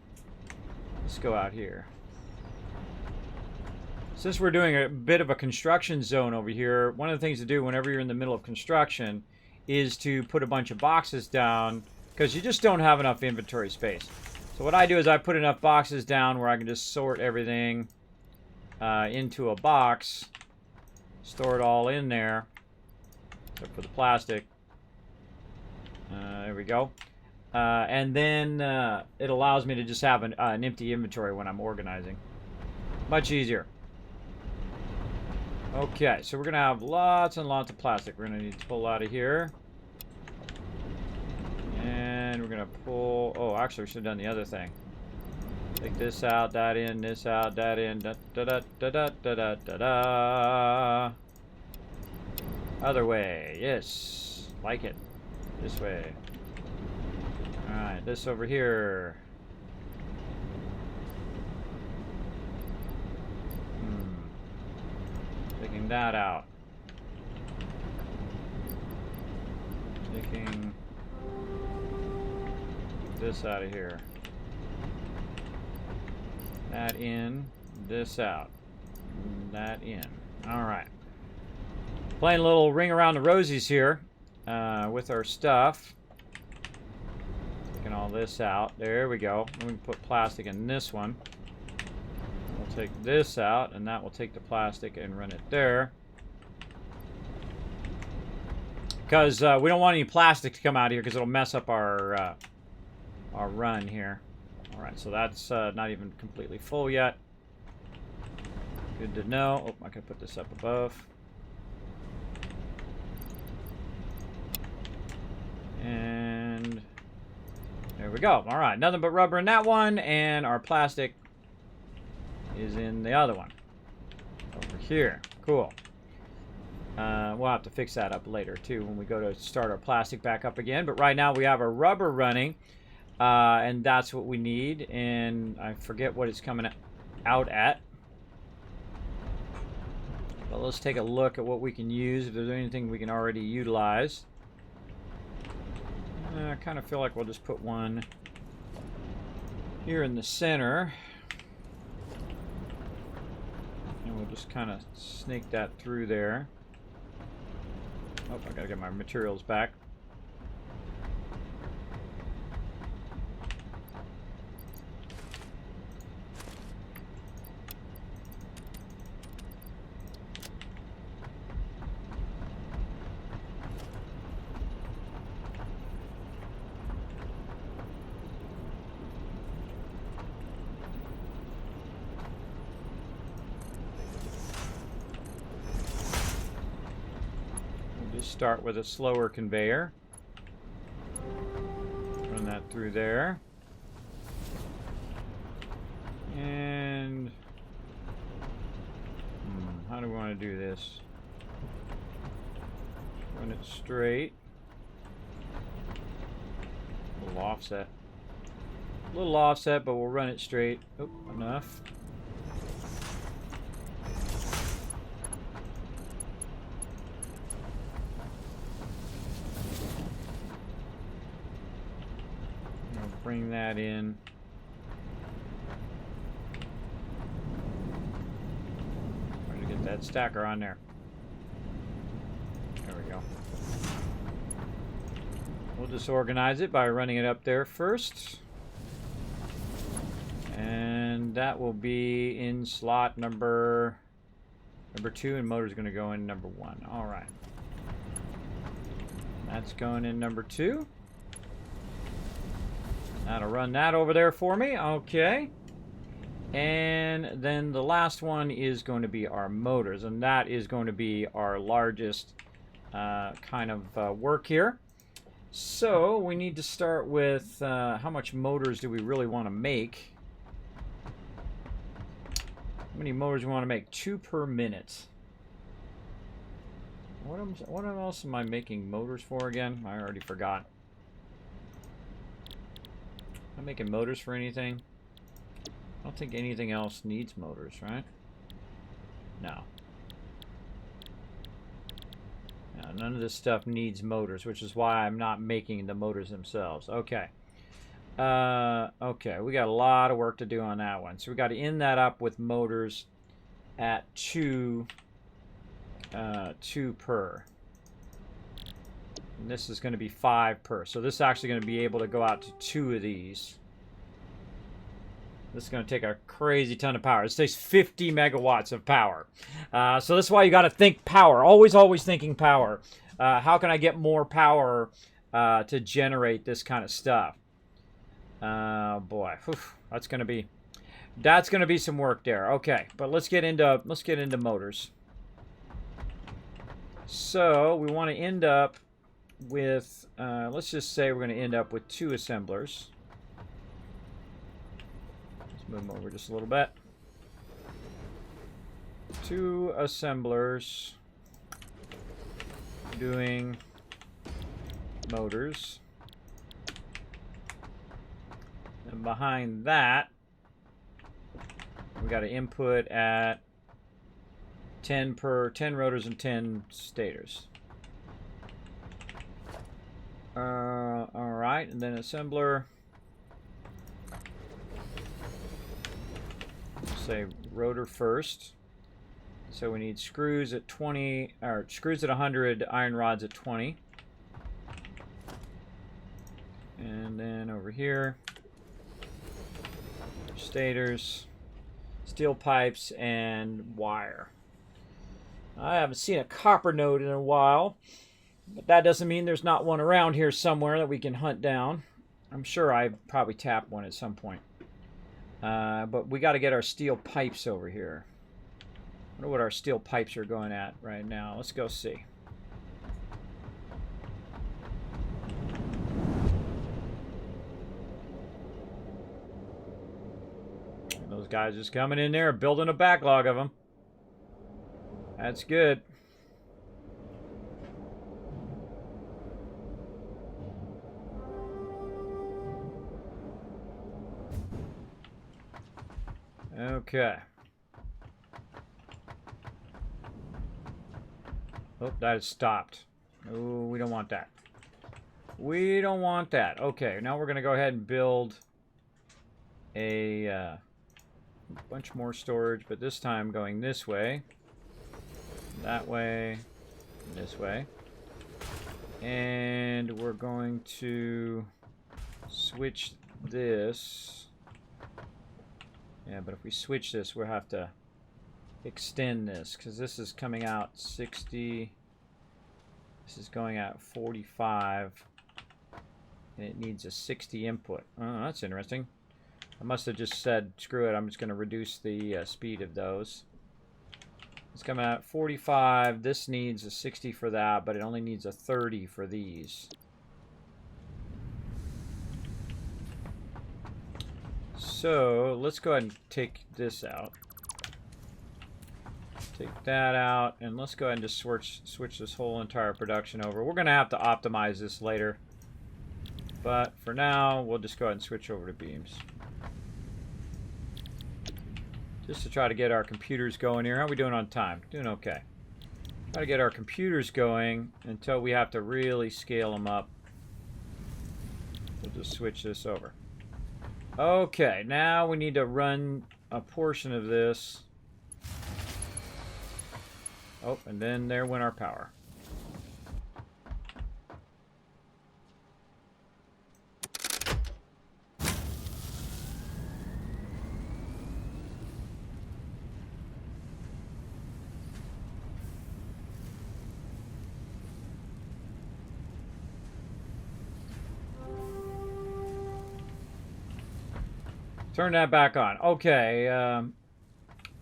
let's go out here. Since we're doing a bit of a construction zone over here, one of the things to do whenever you're in the middle of construction is to put a bunch of boxes down, because you just don't have enough inventory space. So what I do is I put enough boxes down where I can just sort everything into a box, store it all in there, except for the plastic. There we go. And then it allows me to just have an empty inventory when I'm organizing. Much easier. Okay, so we're going to have lots and lots of plastic. We're going to need to pull out of here. And we're going to pull... Oh, actually, we should have done the other thing. Take this out, that in, this out, that in. Da, da, da, da, da, da, da, da. Other way. Yes. Like it. This way. Alright, this over here. Taking that out. Taking this out of here. That in, this out. That in. Alright. Playing a little ring around the rosies here with our stuff. Taking all this out. There we go. And we can put plastic in this one. We'll take this out, and that will take the plastic and run it there. Because we don't want any plastic to come out here because it'll mess up our run here. Alright, so that's not even completely full yet. Good to know. Oh, I can put this up above. And there we go. Alright, nothing but rubber in that one, and our plastic is in the other one. Over here. Cool. We'll have to fix that up later, too, when we go to start our plastic back up again. But right now we have our rubber running, and that's what we need. And I forget what it's coming out at. But let's take a look at what we can use, if there's anything we can already utilize. I kind of feel like we'll just put one here in the center. And we'll just kind of snake that through there. Oh, I gotta get my materials back. Start with a slower conveyor. Run that through there. And how do we want to do this? Run it straight. A little offset. A little offset, but we'll run it straight. Oh, enough. Bring that in. Try to get that stacker on there. There we go. We'll just organize it by running it up there first. And that will be in slot number 2, and motor's going to go in number 1. All right. That's going in number 2. That'll run that over there for me. Okay. And then the last one is going to be our motors. And that is going to be our largest kind of work here. So we need to start with how much motors do we really want to make? How many motors do we want to make? 2 per minute. What else am I making motors for again? I already forgot. Am I making motors for anything? I don't think anything else needs motors, right? No. No, none of this stuff needs motors, which is why I'm not making the motors themselves. Okay. Okay, we got a lot of work to do on that one. So we got to end that up with motors at 2 per. And this is going to be 5 per. So this is actually going to be able to go out to 2 of these. This is going to take a crazy ton of power. This takes 50 megawatts of power. So that's why you got to think power. Always thinking power. How can I get more power to generate this kind of stuff? Boy, whew, that's going to be some work there. Okay, but let's get into motors. So we want to end up with let's just say we're going to end up with 2 assemblers. Move them over just a little bit. 2 assemblers doing motors. And behind that, we got to input at 10 rotors and 10 stators. All right, and then assembler. Say rotor first. So we need screws at 20, or screws at 100, iron rods at 20. And then over here, stators, steel pipes, and wire. I haven't seen a copper node in a while, but that doesn't mean there's not one around here somewhere that we can hunt down. I'm sure I probably tapped one at some point. But we got to get our steel pipes over here. I wonder what our steel pipes are going at right now. Let's go see. And those guys just coming in there, building a backlog of them. That's good. Okay. Oh, that has stopped. Oh, we don't want that. We don't want that. Okay, now we're going to go ahead and build a bunch more storage, but this time going this way, that way, and this way. And we're going to switch this. Yeah, but if we switch this, we'll have to extend this, because this is coming out 60. This is going out 45. And it needs a 60 input. Oh, that's interesting. I must have just said, screw it, I'm just going to reduce the speed of those. It's coming out 45. This needs a 60 for that, but it only needs a 30 for these. So let's go ahead and take this out. Take that out, and let's go ahead and just switch this whole entire production over. We're going to have to optimize this later, but for now, we'll just go ahead and switch over to beams. Just to try to get our computers going here. How are we doing on time? Doing okay. Try to get our computers going until we have to really scale them up. We'll just switch this over. Okay, now we need to run a portion of this. Oh, and then there went our power. Turn that back on. Okay,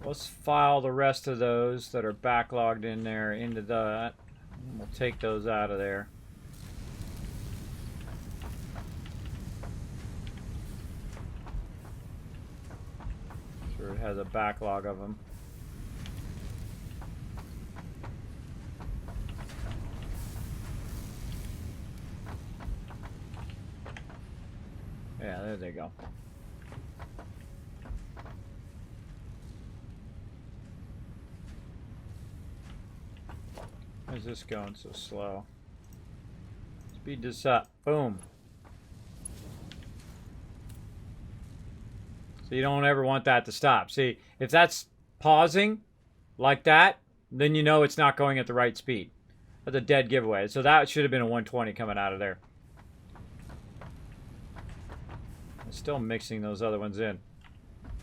let's file the rest of those that are backlogged in there into that. We'll take those out of there. it has a backlog of them. Yeah, there they go. Why's this going so slow? Speed this up. Boom. So you don't ever want that to stop. See, if that's pausing like that, then you know it's not going at the right speed. That's a dead giveaway. So that should have been a 120 coming out of there. It's still mixing those other ones in.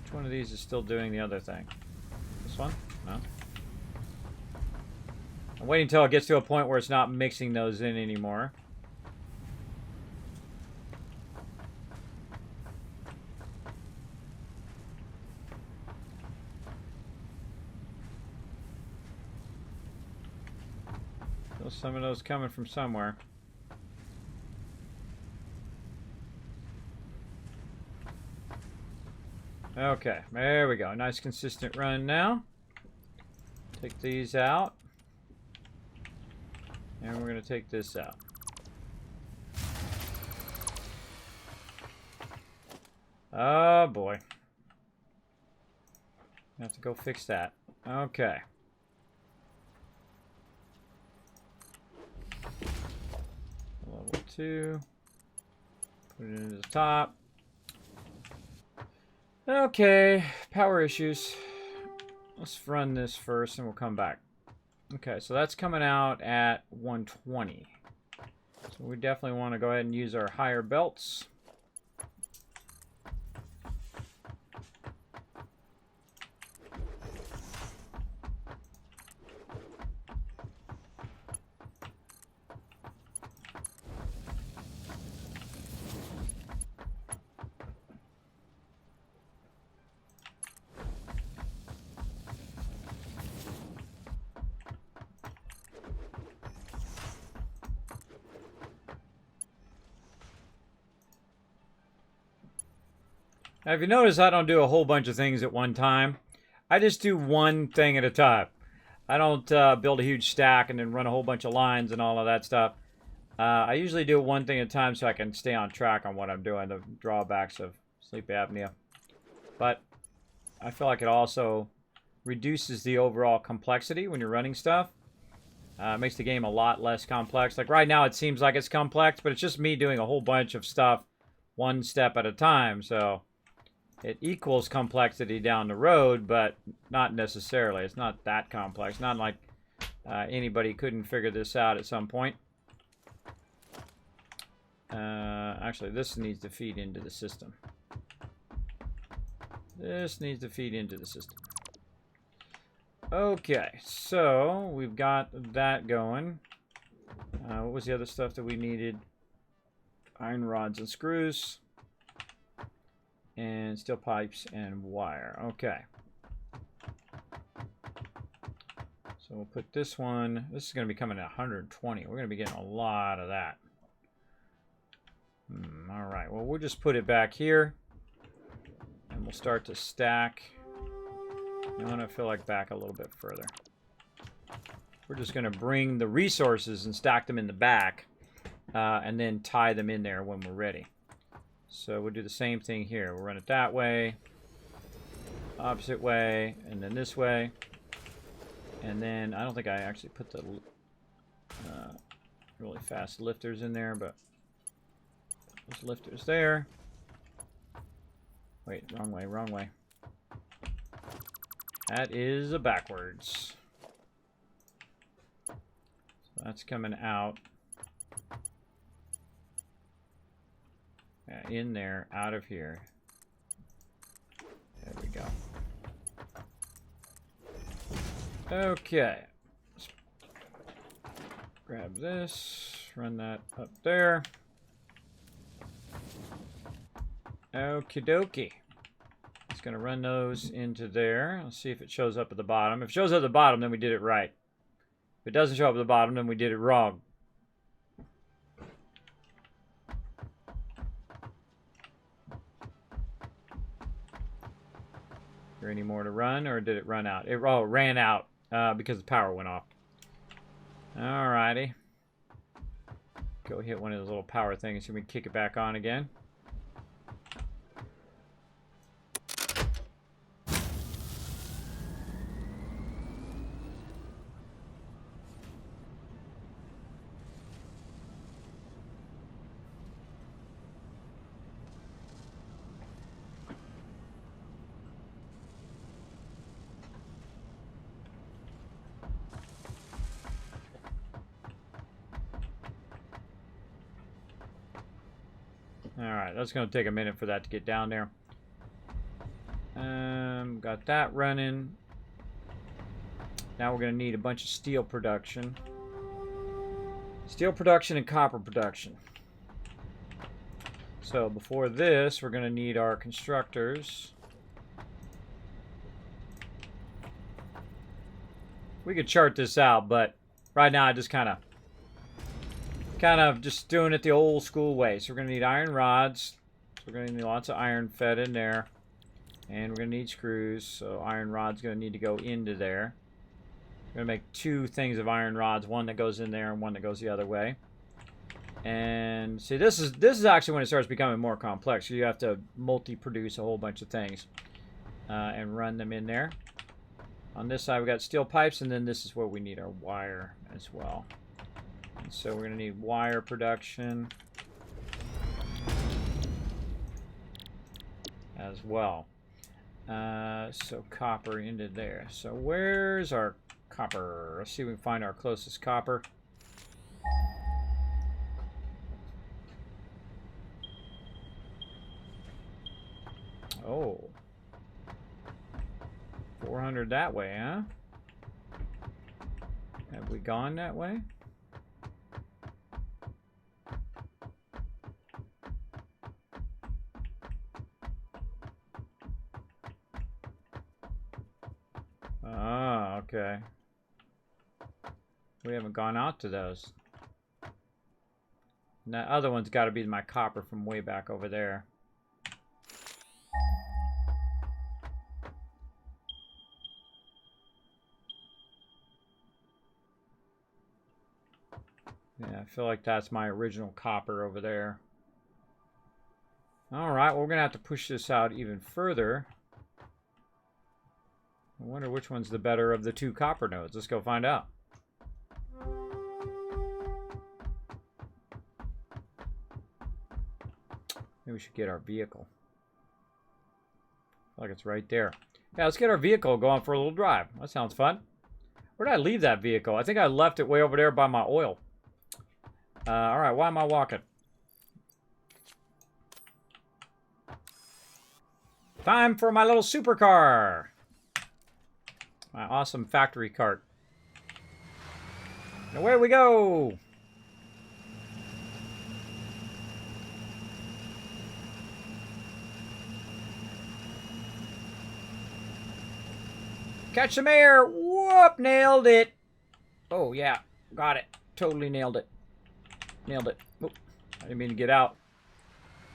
Which one of these is still doing the other thing? This one? No. I'm waiting until it gets to a point where it's not mixing those in anymore. Still some of those coming from somewhere. Okay, there we go. Nice consistent run now. Take these out. And we're going to take this out. Oh boy. I have to go fix that. Okay. Level 2. Put it into the top. Okay, power issues. Let's run this first and we'll come back. Okay, so that's coming out at 120. So we definitely want to go ahead and use our higher belts. Now, if you notice, I don't do a whole bunch of things at one time. I just do one thing at a time. I don't build a huge stack and then run a whole bunch of lines and all of that stuff. I usually do one thing at a time so I can stay on track on what I'm doing, the drawbacks of sleep apnea. But I feel like it also reduces the overall complexity when you're running stuff. It makes the game a lot less complex. Like right now it seems like it's complex, but it's just me doing a whole bunch of stuff one step at a time. So it equals complexity down the road, but not necessarily. It's not that complex. Not like anybody couldn't figure this out at some point. Actually, this needs to feed into the system. This needs to feed into the system. Okay, so we've got that going. What was the other stuff that we needed? Iron rods and screws. And steel pipes and wire. Okay. So we'll put this one. This is going to be coming at 120. We're going to be getting a lot of that. All right. Well, we'll just put it back here. And we'll start to stack. I'm going to feel like back a little bit further. We're just going to bring the resources and stack them in the back. And then tie them in there when we're ready. So we'll do the same thing here. We'll run it that way, opposite way, and then this way. And then, I don't think I actually put the really fast lifters in there, but there's lifters there. Wait, wrong way, wrong way. That is a backwards. So that's coming out. In there, out of here. There we go. Okay. Let's grab this, run that up there. Okie dokie. It's going to run those into there. Let's see if it shows up at the bottom. If it shows up at the bottom, then we did it right. If it doesn't show up at the bottom, then we did it wrong. Is there any more to run, or did it run out? It ran out because the power went off. Alrighty. Go hit one of those little power things so we can kick it back on again. Alright, that's going to take a minute for that to get down there. Got that running. Now we're going to need a bunch of steel production. Steel production and copper production. So before this, we're going to need our constructors. We could chart this out, but right now I just kind of just doing it the old school way. So we're going to need iron rods. So we're going to need lots of iron fed in there. And we're going to need screws. So iron rod's going to need to go into there. We're going to make 2 things of iron rods. One that goes in there and one that goes the other way. And see, this is actually when it starts becoming more complex. So you have to multi-produce a whole bunch of things. And run them in there. On this side we got steel pipes. And then this is where we need our wire as well. So we're going to need wire production as well. So copper into there. So where's our copper? Let's see if we can find our closest copper. Oh. 400 that way, huh? Have we gone that way? Ah, okay. We haven't gone out to those. And that other one's got to be my copper from way back over there. Yeah, I feel like that's my original copper over there. Alright, well, we're going to have to push this out even further. I wonder which one's the better of the 2 copper nodes. Let's go find out. Maybe we should get our vehicle. I feel like it's right there. Yeah, let's get our vehicle going for a little drive. That sounds fun. Where did I leave that vehicle? I think I left it way over there by my oil. Alright, why am I walking? Time for my little supercar. My awesome factory cart. And away we go! Catch some air! Whoop! Nailed it! Oh, yeah. Got it. Totally nailed it. Nailed it. Oop. I didn't mean to get out.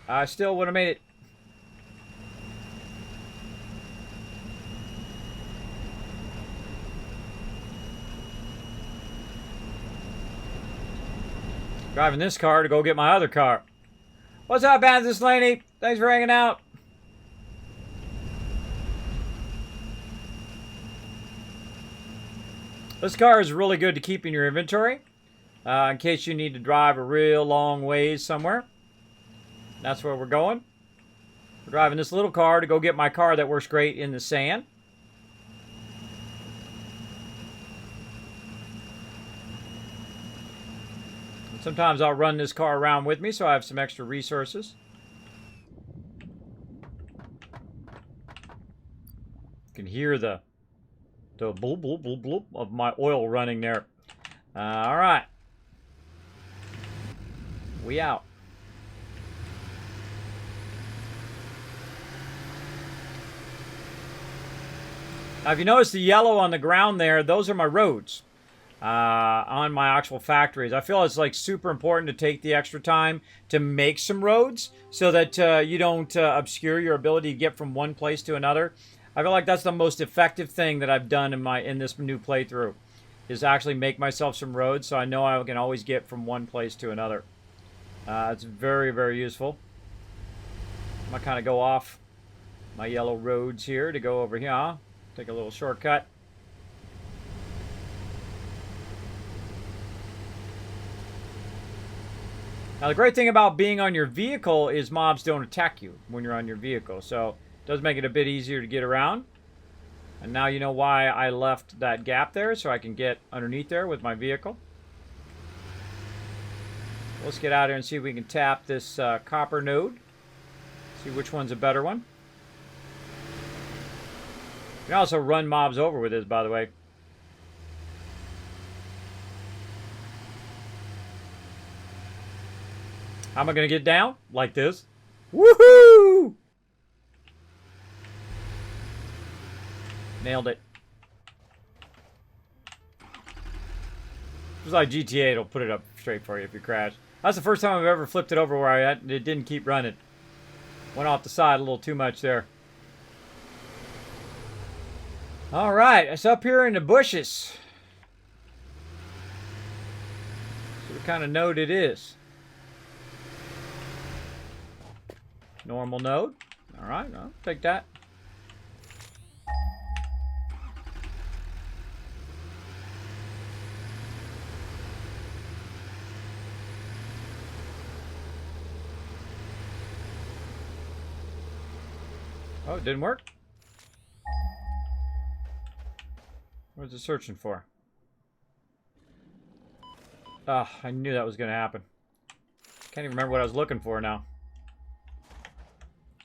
I still would have made it. Driving this car to go get my other car. What's up, Banzus Laney? Thanks for hanging out. This car is really good to keep in your inventory. In case you need to drive a real long ways somewhere. That's where we're going. We're driving this little car to go get my car that works great in the sand. Sometimes I'll run this car around with me so I have some extra resources. You can hear the bloop, bloop, bloop, bloop of my oil running there. All right. We out. Now, if you notice the yellow on the ground there, those are my roads. On my actual factories. I feel it's like super important to take the extra time to make some roads so that you don't obscure your ability to get from one place to another. I feel like that's the most effective thing that I've done in this new playthrough, is actually make myself some roads so I know I can always get from one place to another. It's very, very useful. I'm going to kind of go off my yellow roads here to go over here. Take a little shortcut. Now, the great thing about being on your vehicle is mobs don't attack you when you're on your vehicle. So, it does make it a bit easier to get around. And now you know why I left that gap there, so I can get underneath there with my vehicle. Let's get out here and see if we can tap this copper node. See which one's a better one. You can also run mobs over with this, by the way. How am I going to get down? Like this. Woohoo! Nailed it. It's like GTA, it'll put it up straight for you if you crash. That's the first time I've ever flipped it over where it didn't keep running. Went off the side a little too much there. Alright, it's up here in the bushes. See what kind of node it is. Normal node. Alright, I'll take that. Oh, it didn't work? What was it searching for? Ah, I knew that was going to happen. Can't even remember what I was looking for now.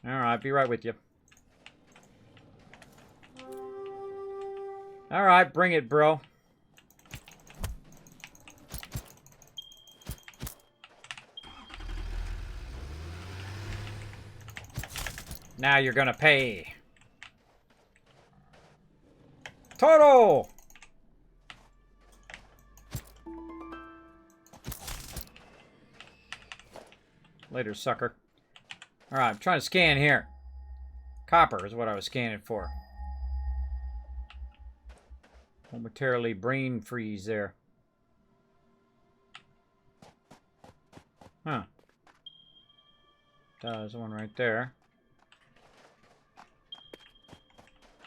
Alright, be right with you. Alright, bring it, bro. Now you're gonna pay. Total! Later, sucker. Alright, I'm trying to scan here. Copper is what I was scanning for. Momentarily brain freeze there. Huh. There's one right there.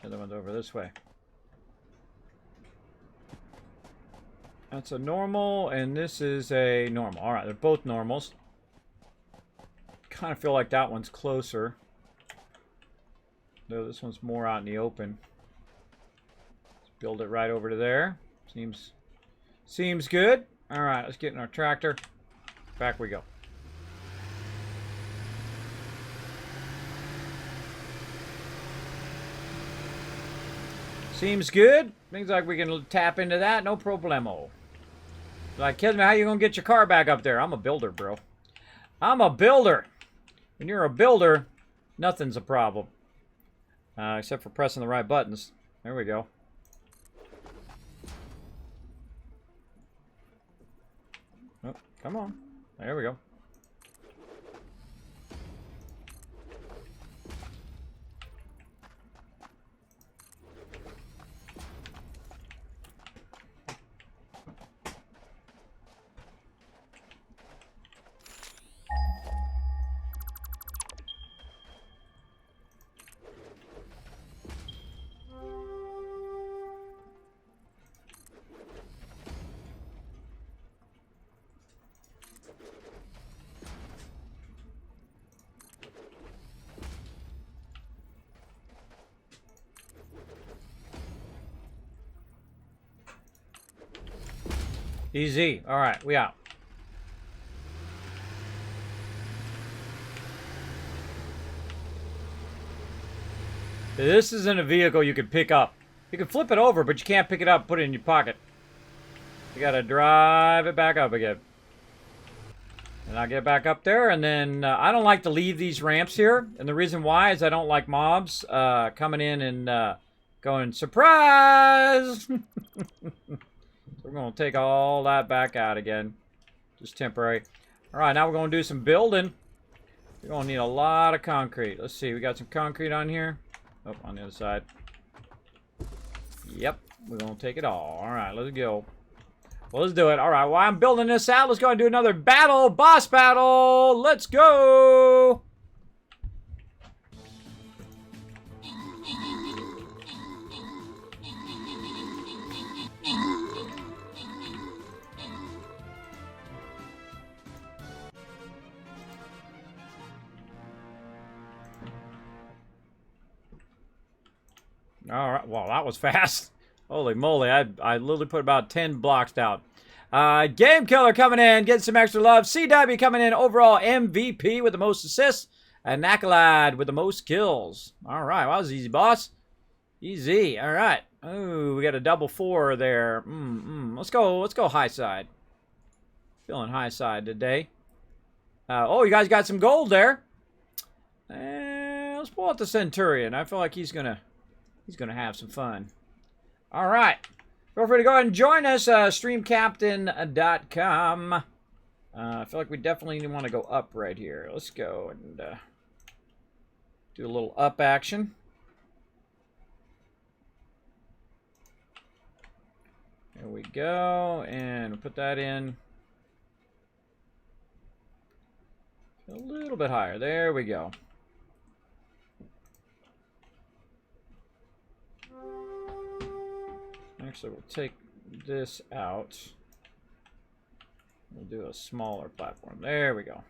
The other one's over this way. That's a normal, and this is a normal. Alright, they're both normals. Kind of feel like that one's closer. Though this one's more out in the open. Let's build it right over to there. Seems good. Alright, let's get in our tractor. Back we go. Seems good. Seems like we can tap into that. No problemo. Like, Kismet, how you gonna get your car back up there? I'm a builder, bro. I'm a builder. When you're a builder, nothing's a problem. Except for pressing the right buttons. There we go. Oh, come on. There we go. Easy. All right, we out. This isn't a vehicle you can pick up. You can flip it over, but you can't pick it up and put it in your pocket. You gotta drive it back up again. And I'll get back up there, and then I don't like to leave these ramps here. And the reason why is I don't like mobs coming in and going, surprise! So we're going to take all that back out again. Just temporary. Alright, now we're going to do some building. We're going to need a lot of concrete. Let's see, we got some concrete on here. Oh, on the other side. Yep, we're gonna take it all. All right, let's go. Well, let's do it. All right, while I'm building this out, let's go and do another battle, boss battle. Let's go. All right, well, that was fast. Holy moly, I literally put about 10 blocks down. Game Killer coming in, getting some extra love. CW coming in, overall MVP with the most assists. And Nakalad with the most kills. All right, well, that was easy, boss. Easy, all right. Oh, we got a double 4 there. Let's go high side. Feeling high side today. Oh, you guys got some gold there. Let's pull out the Centurion. I feel like he's gonna have some fun. All right. Feel free to go ahead and join us, streamcaptain.com. I feel like we definitely want to go up right here. Let's go and do a little up action. There we go. And we'll put that in a little bit higher. There we go. Actually, we'll take this out. We'll do a smaller platform. There we go.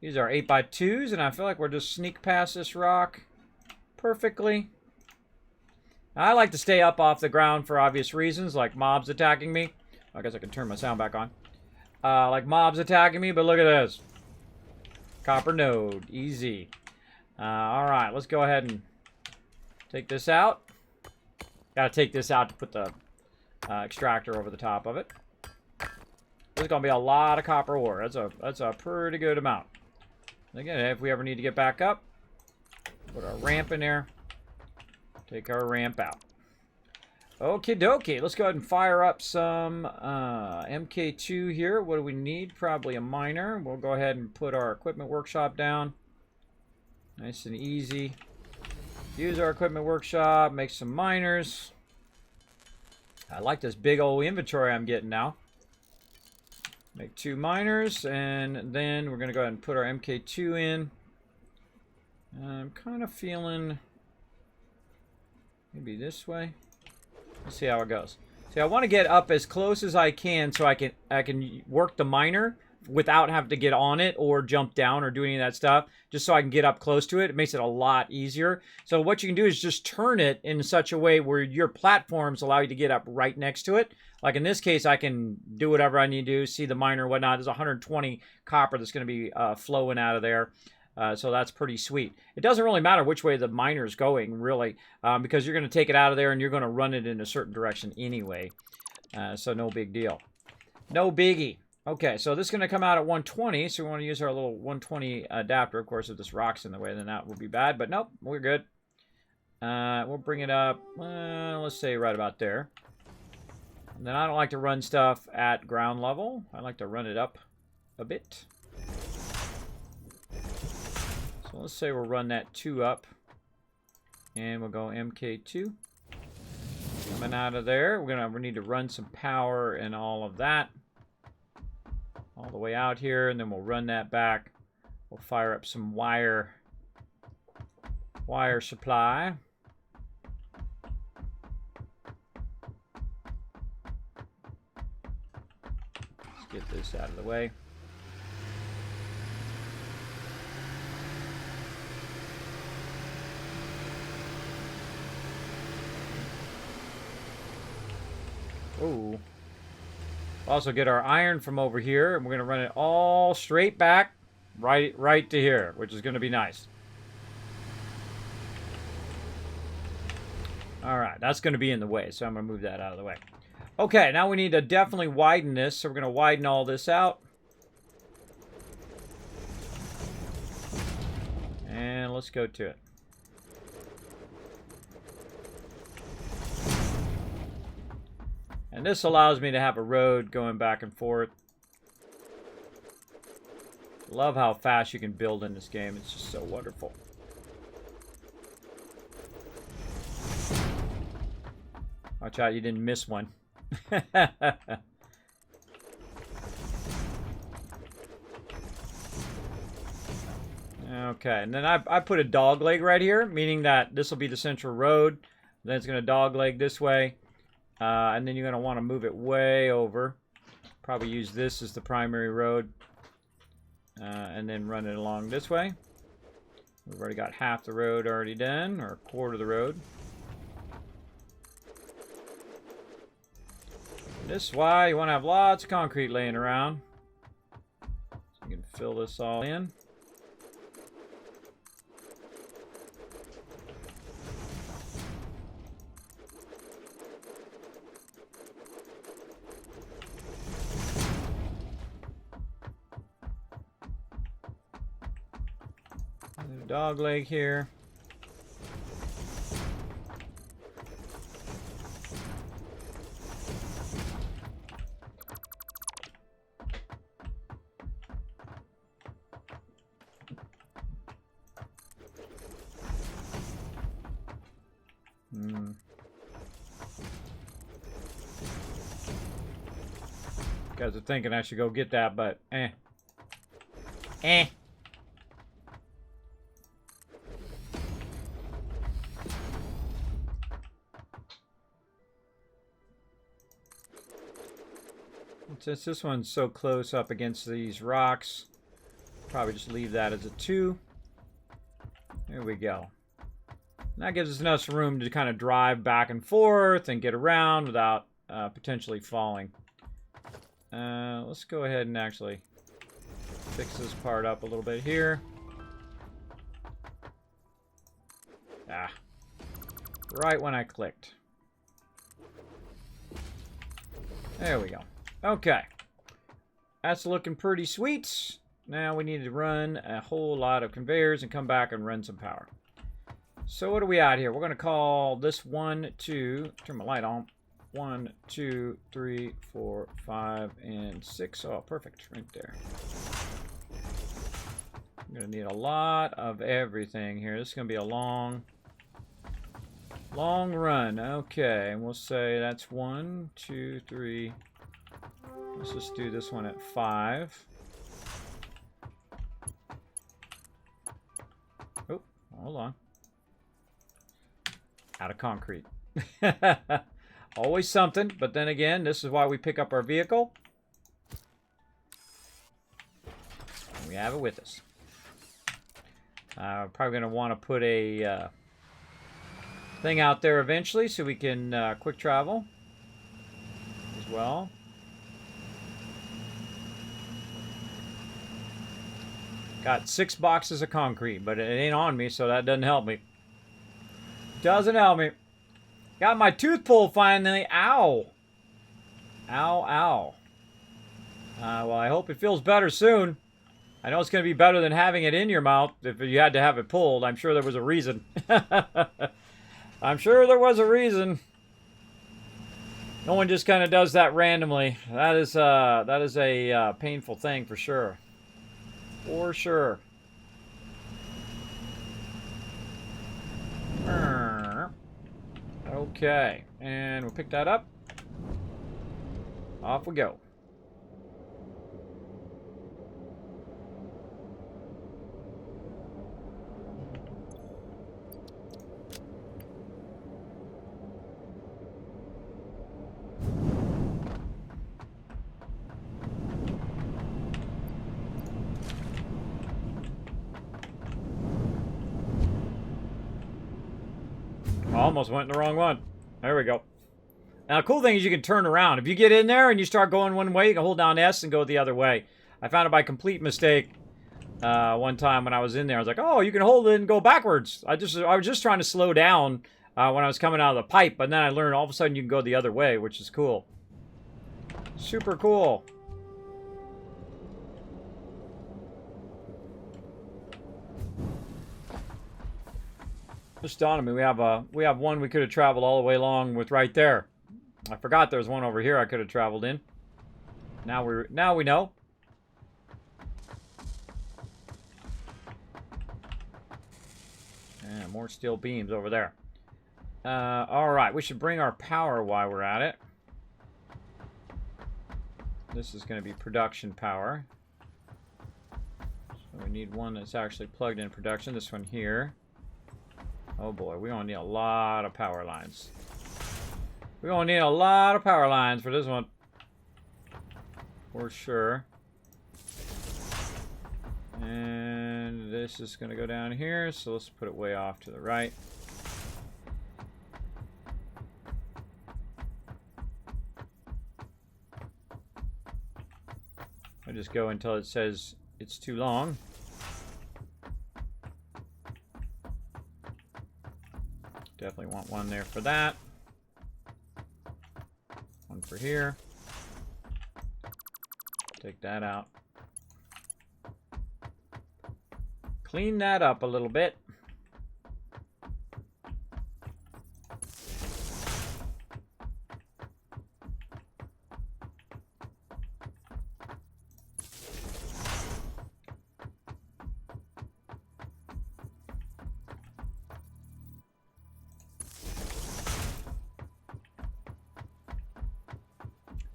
These are 8x2s, and I feel like we're just sneak past this rock perfectly. I like to stay up off the ground for obvious reasons, like mobs attacking me. I guess I can turn my sound back on. Like mobs attacking me, but look at this. Copper node. Easy. All right, let's go ahead and take this out. Got to take this out to put the extractor over the top of it. There's going to be a lot of copper ore. That's a pretty good amount. Again, if we ever need to get back up, put our ramp in there. Take our ramp out. Okie dokie. Let's go ahead and fire up some MK2 here. What do we need? Probably a miner. We'll go ahead and put our equipment workshop down. Nice and easy. Use our equipment workshop, make some miners. I like this big old inventory I'm getting now. Make 2 miners, and then we're going to go ahead and put our MK2 in. I'm kind of feeling maybe this way. Let's see how it goes. See, I want to get up as close as I can so I can work the miner without having to get on it or jump down or do any of that stuff, just so I can get up close to it. It makes it a lot easier. So what you can do is just turn it in such a way where your platforms allow you to get up right next to it. Like in this case, I can do whatever I need to do, see the miner, whatnot. There's 120 copper that's going to be flowing out of there. So that's pretty sweet. It doesn't really matter which way the miner is going, really, because you're going to take it out of there and you're going to run it in a certain direction anyway. So no big deal. No biggie. Okay, so this is going to come out at 120, so we want to use our little 120 adapter. Of course, if this rock's in the way, then that would be bad, but nope, we're good. We'll bring it up, let's say right about there. And then I don't like to run stuff at ground level. I like to run it up a bit. So let's say we'll run that 2 up. And we'll go MK2. Coming out of there, we need to run some power and all of that. All the way out here, and then we'll run that back. We'll fire up some wire supply. Let's get this out of the way. Oh. Also get our iron from over here, and we're going to run it all straight back right to here, which is going to be nice. All right, that's going to be in the way, so I'm going to move that out of the way. Okay, now we need to definitely widen this, so we're going to widen all this out. And let's go to it. And this allows me to have a road going back and forth. Love how fast you can build in this game. It's just so wonderful. Watch out, you didn't miss one. Okay, and then I put a dog leg right here, meaning that this will be the central road. Then it's going to dog leg this way. And then you're going to want to move it way over. Probably use this as the primary road. And then run it along this way. We've already got half the road already done, or a quarter of the road. This is why you want to have lots of concrete laying around. So you can fill this all in. Dog leg here. Guys are thinking I should go get that, but eh. Since this one's so close up against these rocks, probably just leave that as a 2. There we go. And that gives us enough room to kind of drive back and forth and get around without potentially falling. Let's go ahead and actually fix this part up a little bit here. Right when I clicked. There we go. Okay. That's looking pretty sweet. Now we need to run a whole lot of conveyors and come back and run some power. So what are we at here? We're going to call this 1, 2, turn my light on. 1, 2, 3, 4, 5, and 6. Oh, perfect. Right there. I'm going to need a lot of everything here. This is going to be a long run. Okay, and we'll say that's 1, 2, 3. Let's just do this one at 5. Oh, hold on. Out of concrete. Always something, but then again, this is why we pick up our vehicle. And we have it with us. Probably going to want to put a thing out there eventually so we can quick travel as well. Got 6 boxes of concrete, but it ain't on me, so that doesn't help me. Doesn't help me. Got my tooth pulled finally. Ow. Ow, ow. Well, I hope it feels better soon. I know it's going to be better than having it in your mouth if you had to have it pulled. I'm sure there was a reason. I'm sure there was a reason. No one just kind of does that randomly. That is a painful thing for sure. For sure. Okay, and we'll pick that up. Off we go. Almost went in the wrong one. There we go. Now, the cool thing is you can turn around. If you get in there and you start going one way, you can hold down S and go the other way. I found it by complete mistake one time when I was in there. I was like, oh, you can hold it and go backwards. I was just trying to slow down when I was coming out of the pipe, but then I learned all of a sudden you can go the other way, which is cool. Super cool. Just dawned on me, we have one we could have traveled all the way along with right there. I forgot there was one over here I could have traveled in. Now we know. And more steel beams over there. Alright, we should bring our power while we're at it. This is going to be production power. So we need one that's actually plugged in production. This one here. Oh boy, we gonna need a lot of power lines. We're gonna need a lot of power lines for this one. For sure. And this is gonna go down here, so let's put it way off to the right. I just go until it says it's too long. Definitely want one there for that. One for here. Take that out. Clean that up a little bit.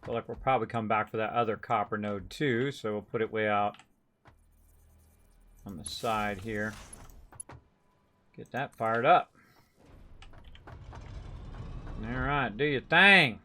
Feel like we'll probably come back for that other copper node too, so we'll put it way out on the side here. Get that fired up. Alright, do your thing.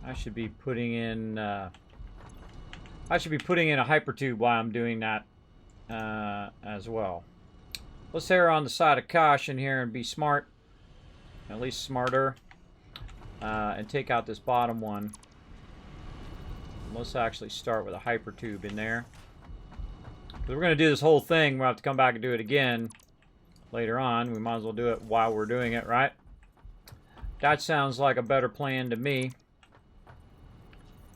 I should be putting in a hypertube while I'm doing that as well. Let's err on the side of caution here and be smart, at least smarter, and take out this bottom one. Let's actually start with a hypertube in there. Because we're going to do this whole thing. We'll have to come back and do it again later on. We might as well do it while we're doing it, right? That sounds like a better plan to me.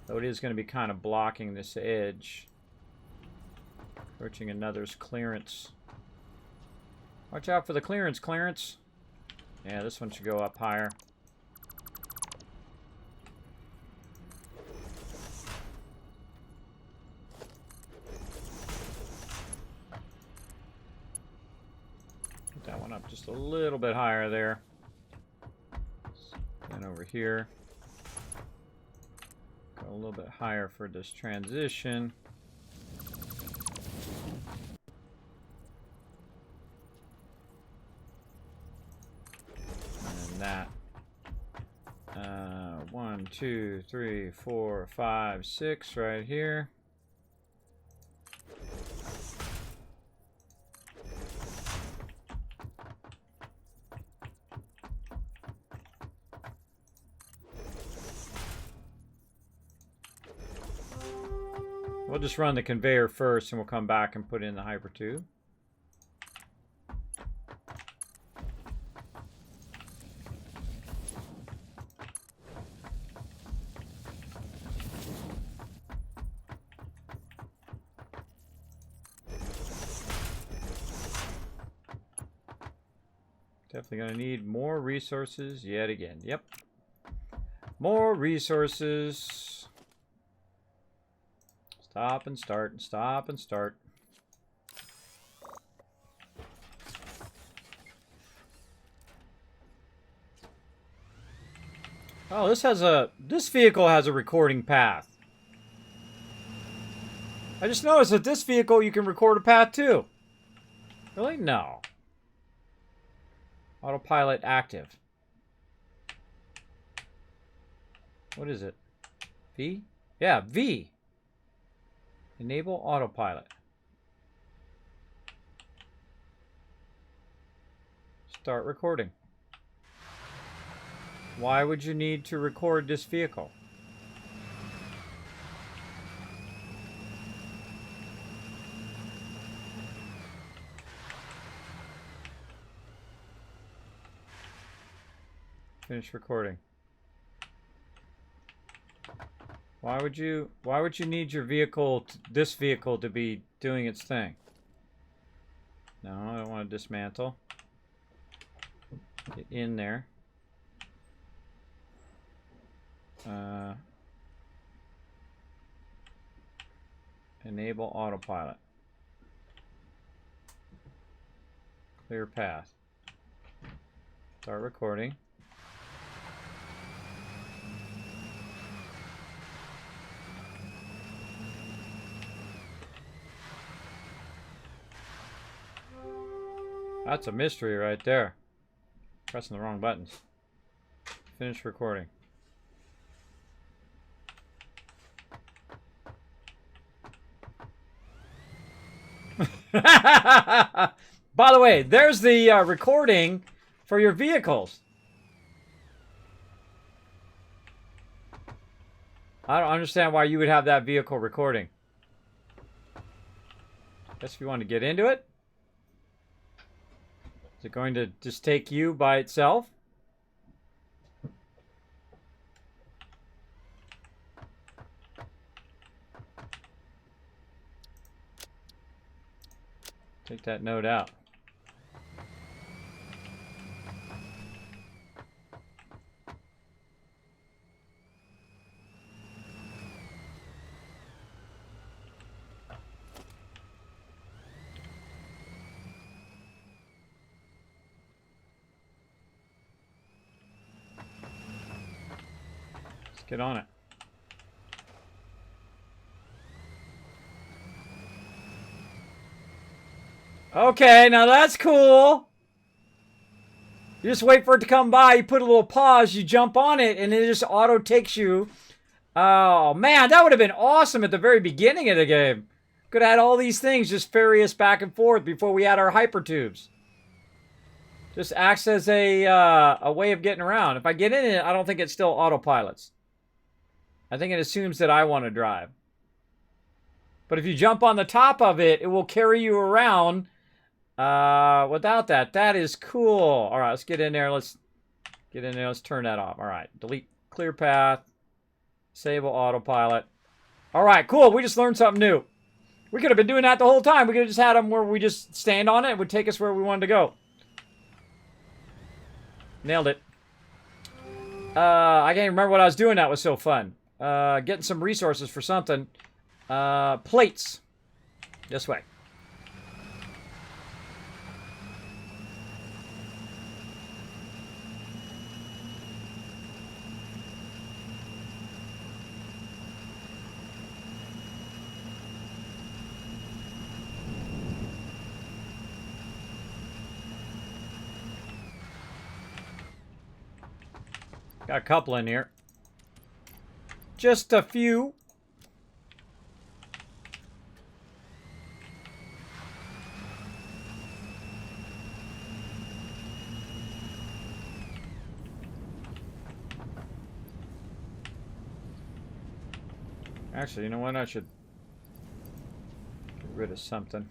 Though it is going to be kind of blocking this edge. Approaching another's clearance. Watch out for the clearance. Yeah, this one should go up higher. Put that one up just a little bit higher there. And over here. Go a little bit higher for this transition. And that. 1, 2, 3, 4, 5, 6 right here. We'll just run the conveyor first and we'll come back and put in the hypertube. Definitely going to need more resources yet again. Yep. More resources. Stop and start and stop and start. Oh, this vehicle has a recording path. I just noticed that this vehicle you can record a path too. Really? No. Autopilot active. What is it? V? Yeah, V. Enable autopilot. Start recording. Why would you need to record this vehicle? Finish recording. Why would you need your vehicle, this vehicle, to be doing its thing? No, I don't want to dismantle. Get in there. Enable autopilot. Clear path. Start recording. That's a mystery right there. Pressing the wrong buttons. Finish recording. By the way, there's the recording for your vehicles. I don't understand why you would have that vehicle recording. Guess if you want to get into it. Is it going to just take you by itself? Take that note out. Let's get on it. Okay, now that's cool. You just wait for it to come by, you put a little pause, you jump on it, and it just auto takes you. Oh, man, that would have been awesome at the very beginning of the game. Could have had all these things just ferry us back and forth before we had our hypertubes. Just acts as a way of getting around. If I get in it, I don't think it still autopilots. I think it assumes that I want to drive. But if you jump on the top of it, it will carry you around without that. That is cool. All right, let's get in there. Let's get in there. Let's turn that off. All right, delete clear path. Disable autopilot. All right, cool. We just learned something new. We could have been doing that the whole time. We could have just had them where we just stand on it. It would take us where we wanted to go. Nailed it. I can't remember what I was doing. That was so fun. Getting some resources for something. Plates. This way. Got a couple in here. Just a few. Actually, you know what? I should get rid of something.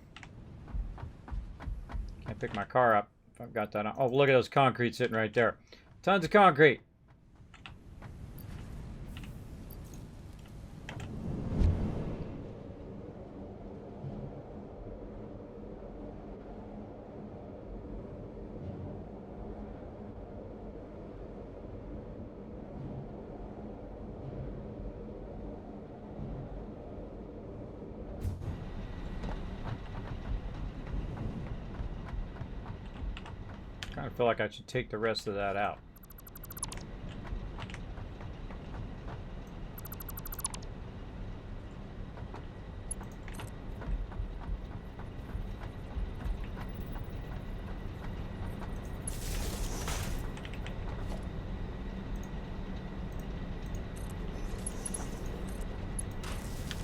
Can't pick my car up if I've got that on. Oh, look at those concrete sitting right there. Tons of concrete. I feel like I should take the rest of that out.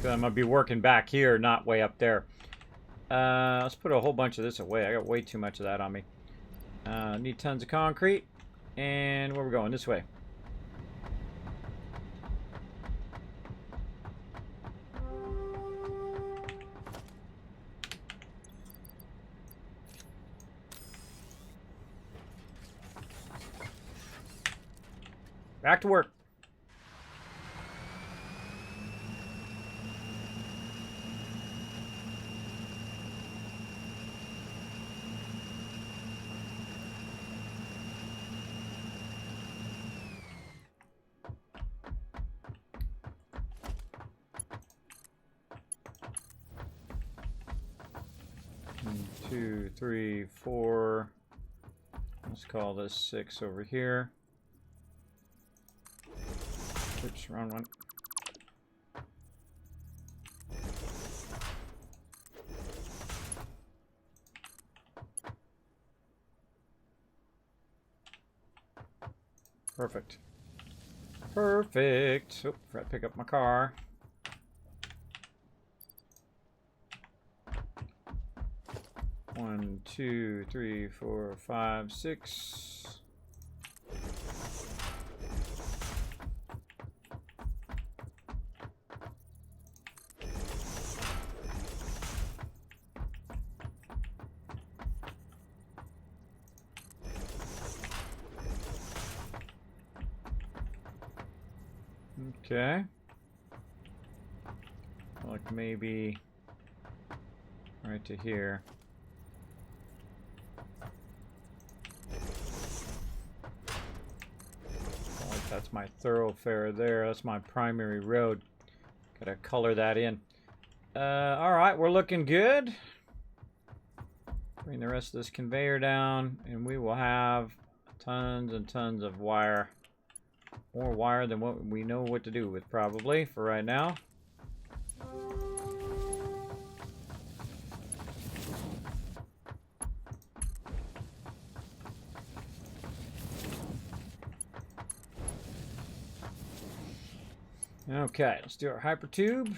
I'm gonna be working back here, not way up there. Let's put a whole bunch of this away. I got way too much of that on me. Need tons of concrete. And where we're going? This way. Back to work. One, 2, 3, 4. Let's call this 6 over here. Oops, wrong one. Perfect. Perfect. Oh, forgot to pick up my car. One, 2, 3, 4, 5, 6. Okay. Like maybe right to here. Like that's my thoroughfare there. That's my primary road. Gotta color that in. All right, we're looking good. Bring the rest of this conveyor down, and we will have tons and tons of wire. More wire than what we know what to do with, probably, for right now. Okay, let's do our hypertube.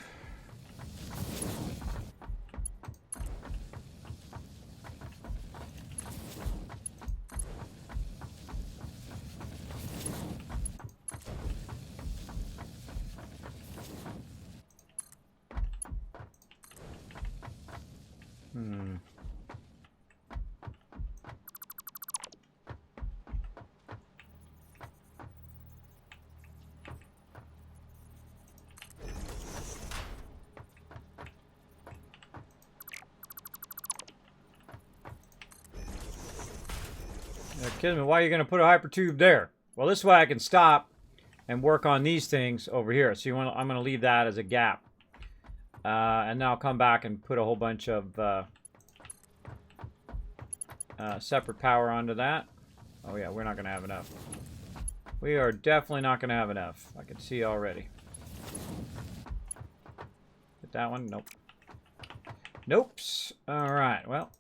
Kismet, why are you going to put a hypertube there? Well, this way I can stop and work on these things over here. So I'm going to leave that as a gap. And then I'll come back and put a whole bunch of separate power onto that. Oh yeah, we're not going to have enough. We are definitely not going to have enough. I can see already. Hit that one? Nope. Nopes. Alright, well,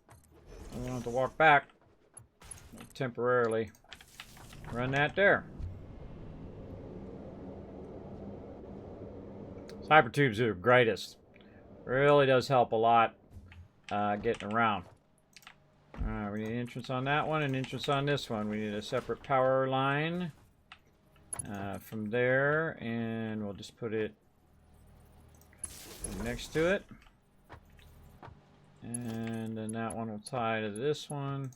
I'm going to have to walk back. Temporarily run that there. Hypertubes are the greatest. Really does help a lot getting around. We need an entrance on that one, and entrance on this one. We need a separate power line from there, and we'll just put it next to it. And then that one will tie to this one.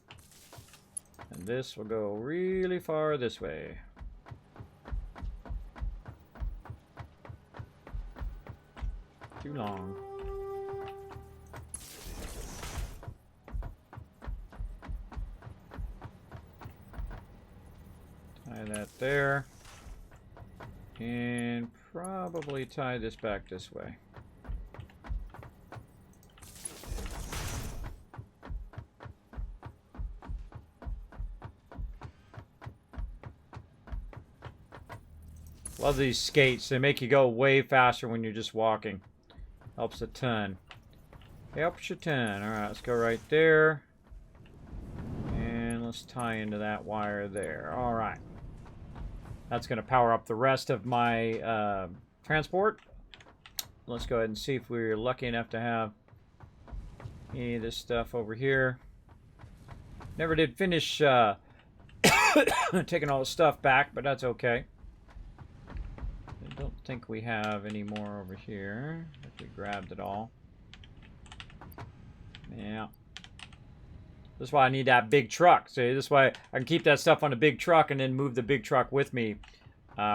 And this will go really far this way. Too long. Tie that there. And probably tie this back this way. Love these skates. They make you go way faster when you're just walking. Helps a ton. Helps a ton. Alright, let's go right there. And let's tie into that wire there. Alright. That's going to power up the rest of my transport. Let's go ahead and see if we're lucky enough to have any of this stuff over here. Never did finish taking all the stuff back, but that's okay. I don't think we have any more over here. If we grabbed it all. Yeah. This is why I need that big truck. See, this way I can keep that stuff on a big truck and then move the big truck with me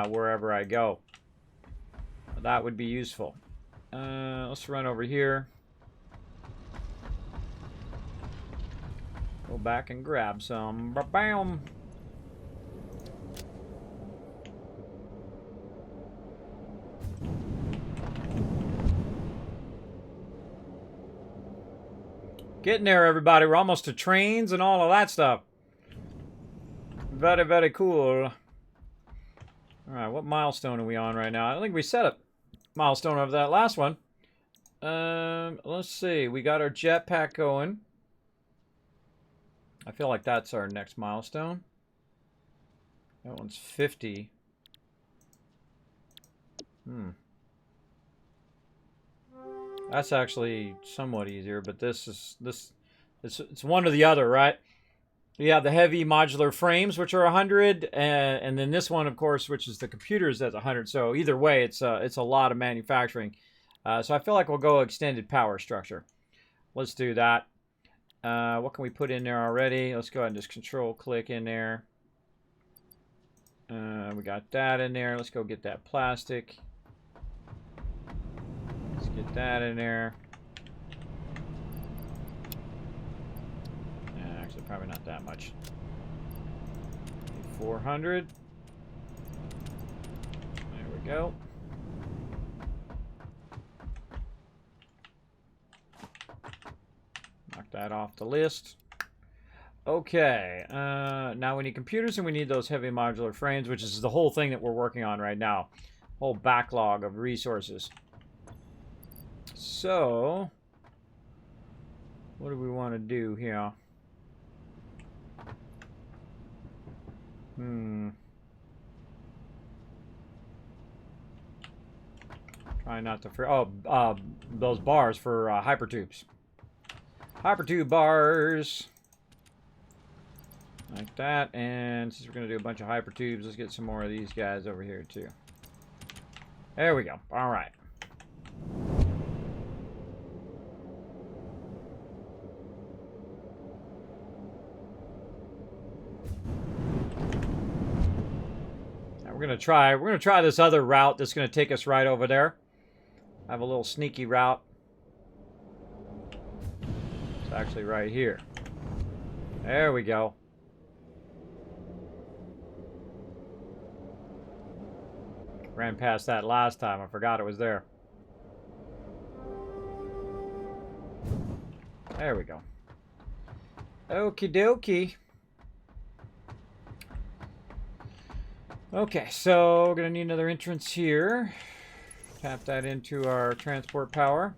wherever I go. That would be useful. Let's run over here. Go back and grab some. Ba-bam! Getting there, everybody. We're almost to trains and all of that stuff. Very, very cool. Alright, what milestone are we on right now? I don't think we set a milestone of that last one. Let's see. We got our jetpack going. I feel like that's our next milestone. That one's 50. That's actually somewhat easier, but it's one or the other, right? You have the heavy modular frames, which are 100, and then this one, of course, which is the computers, that's 100. So either way, it's a lot of manufacturing. So I feel like we'll go extended power structure. Let's do that. What can we put in there already? Let's go ahead and just control click in there. We got that in there. Let's go get that plastic. Let's get that in there. Actually, probably not that much. 400. There we go. Knock that off the list. Okay, now we need computers and we need those heavy modular frames, which is the whole thing that we're working on right now. Whole backlog of resources. So, what do we want to do here? Try not to those bars for hypertubes. Hypertube bars. Like that, and since we're going to do a bunch of hypertubes, let's get some more of these guys over here too. There we go. All right. Now we're going to try this other route that's going to take us right over there. I have a little sneaky route. It's actually right here. There we go. Ran past that last time. I forgot it was there. There we go. Okie dokie. Okay, so we're going to need another entrance here. Tap that into our transport power.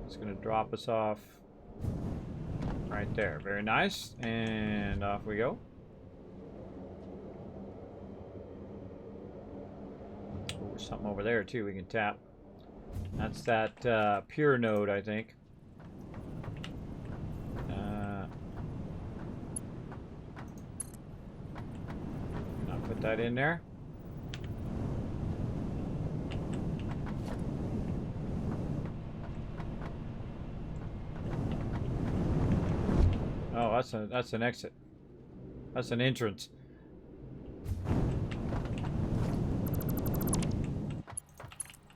It's going to drop us off right there. Very nice. And off we go. Oh, there's something over there too we can tap. That's that pure node, I think. I'll put that in there. Oh, that's an exit. That's an entrance.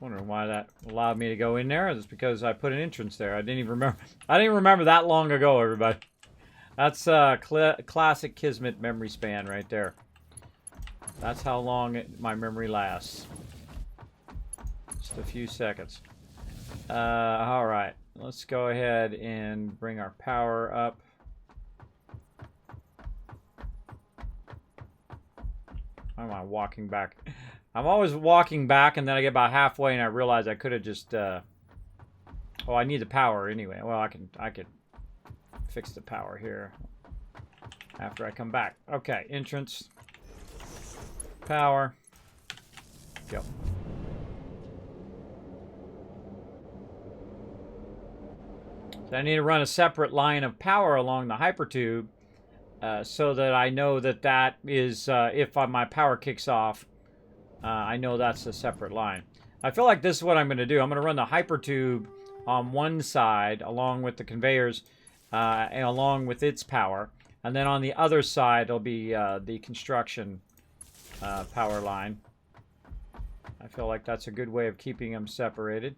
Wondering why that allowed me to go in there. It's because I put an entrance there. I didn't even remember that long ago, everybody. That's classic Kismet memory span right there. That's how long my memory lasts. Just a few seconds. All right. Let's go ahead and bring our power up. Why am I walking back? I'm always walking back, and then I get about halfway, and I realize I could have just. Oh, I need the power anyway. Well, I could fix the power here after I come back. Okay, entrance, power, go. So I need to run a separate line of power along the hypertube. So that I know that is, if my power kicks off, I know that's a separate line. I feel like this is what I'm going to do. I'm going to run the hypertube on one side along with the conveyors and along with its power. And then on the other side, it'll be the construction power line. I feel like that's a good way of keeping them separated.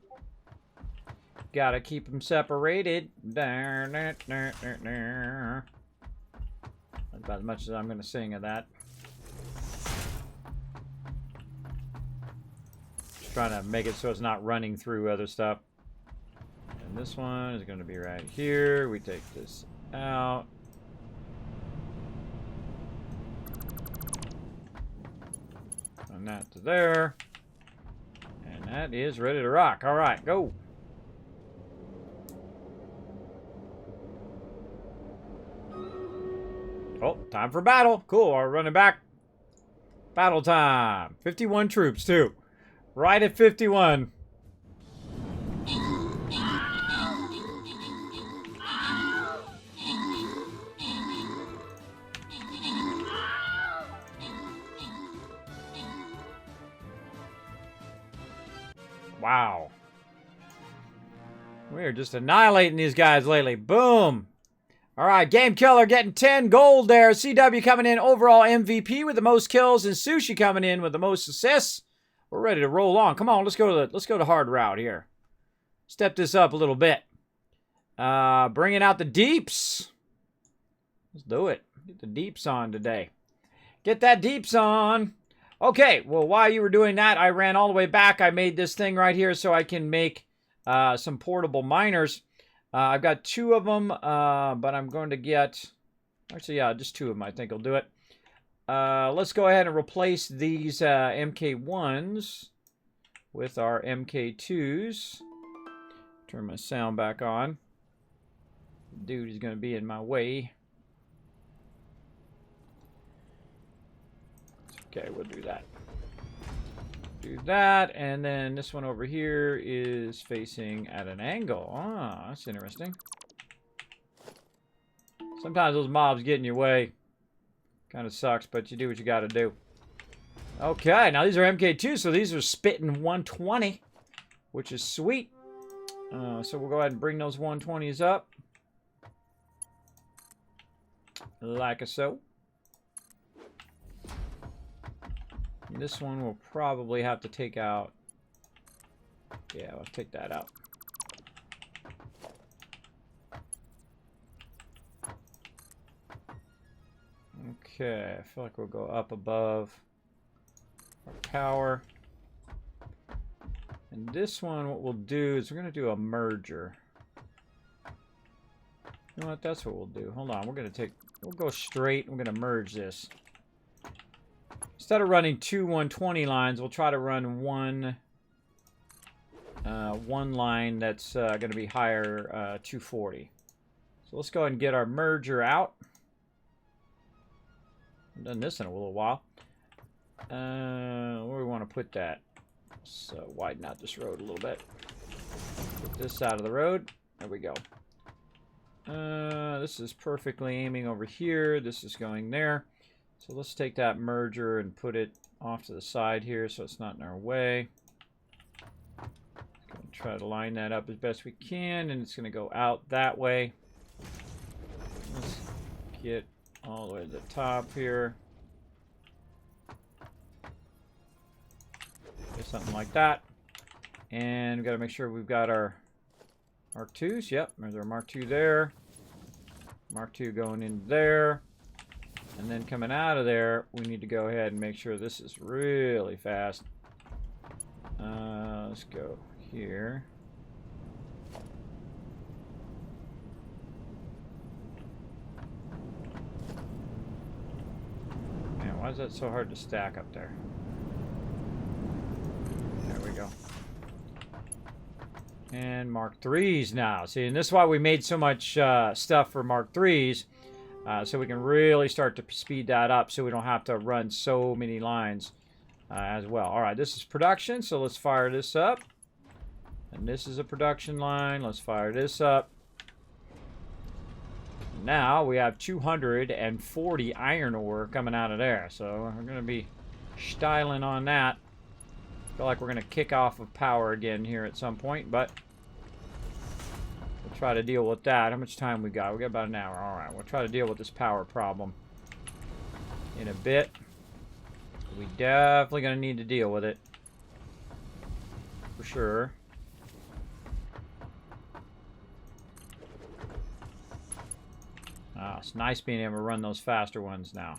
Gotta keep them separated. That's about as much as I'm going to sing of that. Just trying to make it so it's not running through other stuff. And this one is going to be right here. We take this out. And that to there. And that is ready to rock. All right, go. Oh, time for battle. Cool, we're running back. Battle time. 51 troops, too. Right at 51. Wow. We are just annihilating these guys lately. Boom. All right, Game Killer getting 10 gold there. CW coming in overall MVP with the most kills, and Sushi coming in with the most assists. We're ready to roll on. Come on, let's go to hard route here. Step this up a little bit. Bringing out the deeps. Let's do it. Get the deeps on today. Get that deeps on. Okay, well, while you were doing that, I ran all the way back. I made this thing right here so I can make some portable miners. I've got 2 of them, but I'm going to get... Actually, yeah, just 2 of them I think will do it. Let's go ahead and replace these MK1s with our MK2s. Turn my sound back on. Dude is going to be in my way. Okay, we'll do that. Do that, and then this one over here is facing at an angle. Ah, that's interesting. Sometimes those mobs get in your way. Kind of sucks, but you do what you got to do. Okay, now these are MK2, so these are spitting 120, which is sweet. So we'll go ahead and bring those 120s up. Like so. This one we'll probably have to take out. Yeah, I'll take that out. Okay, I feel like we'll go up above our power. And this one, what we'll do is we're going to do a merger. You know what? That's what we'll do. Hold on, we'll go straight. We're going to merge this. Instead of running 2 120 lines, we'll try to run one line that's going to be higher 240. So let's go ahead and get our merger out. I've done this in a little while. Where do we want to put that? Let's widen out this road a little bit. Put this out of the road. There we go. This is perfectly aiming over here. This is going there. So let's take that merger and put it off to the side here so it's not in our way. Going to try to line that up as best we can, and it's going to go out that way. Let's get all the way to the top here. Something like that. And we've got to make sure we've got our Mark IIs. Yep, there's our Mark II there. Mark II going in there. And then coming out of there, we need to go ahead and make sure this is really fast. Let's go here. Man, why is that so hard to stack up there? There we go. And Mark IIIs now. See, and this is why we made so much stuff for Mark IIIs. So we can really start to speed that up so we don't have to run so many lines as well. All right, this is production, so let's fire this up. And this is a production line. Let's fire this up. Now we have 240 iron ore coming out of there. So we're going to be styling on that. I feel like we're going to kick off of power again here at some point, but We'll try to deal with that. How much time we got? We got about an hour. All right, we'll try to deal with this power problem in a bit. We definitely gonna need to deal with it for sure. Ah, it's nice being able to run those faster ones now.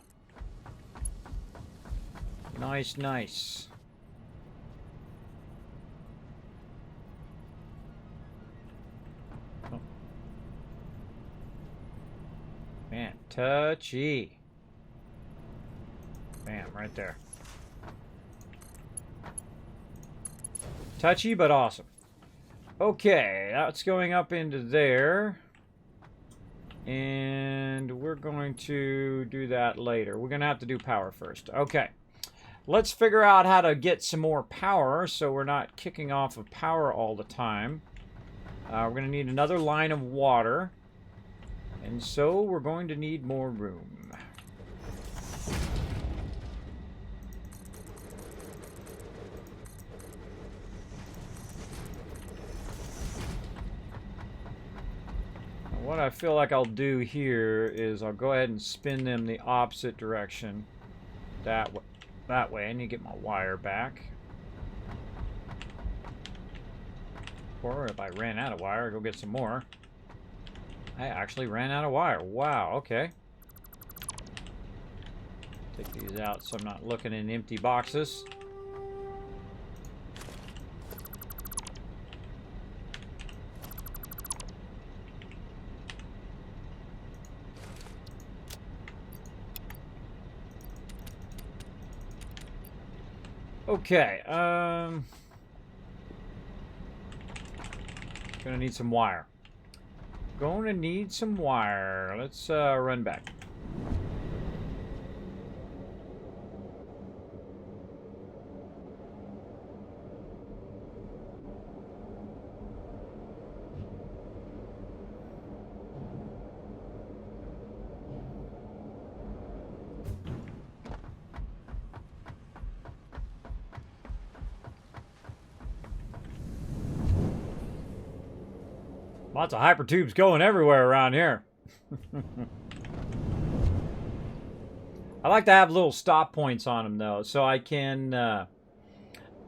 Nice, nice. Oh. Man, touchy. Bam, right there. Touchy, but awesome. Okay, that's going up into there. And we're going to do that later. We're going to have to do power first. Okay. Let's figure out how to get some more power so we're not kicking off of power all the time. We're going to need another line of water. And so we're going to need more room. What I feel like I'll do here is I'll go ahead and spin them the opposite direction. That way. I need to get my wire back. Or if I ran out of wire, I'll go get some more. I actually ran out of wire. Wow, okay. Take these out so I'm not looking in empty boxes. Okay, gonna need some wire. Gonna need some wire. Let's run back. Lots of hypertubes going everywhere around here. I like to have little stop points on them though, so I can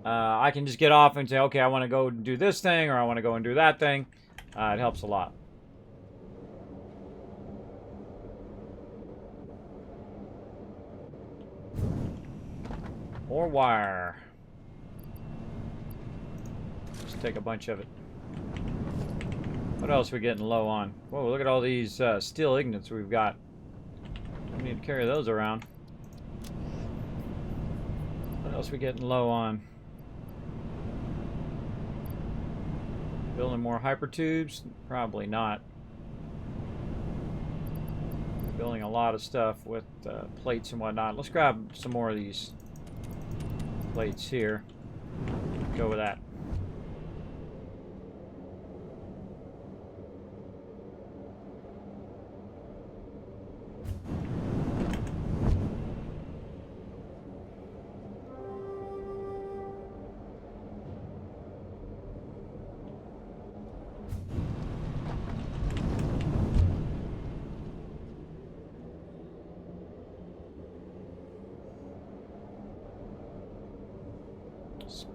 just get off and say, okay, I want to go do this thing, or I want to go and do that thing. It helps a lot. More wire. Just take a bunch of it. What else are we getting low on? Whoa, look at all these steel ignits we've got. We need to carry those around. What else are we getting low on? Building more hypertubes? Probably not. Building a lot of stuff with plates and whatnot. Let's grab some more of these plates here. Go with that.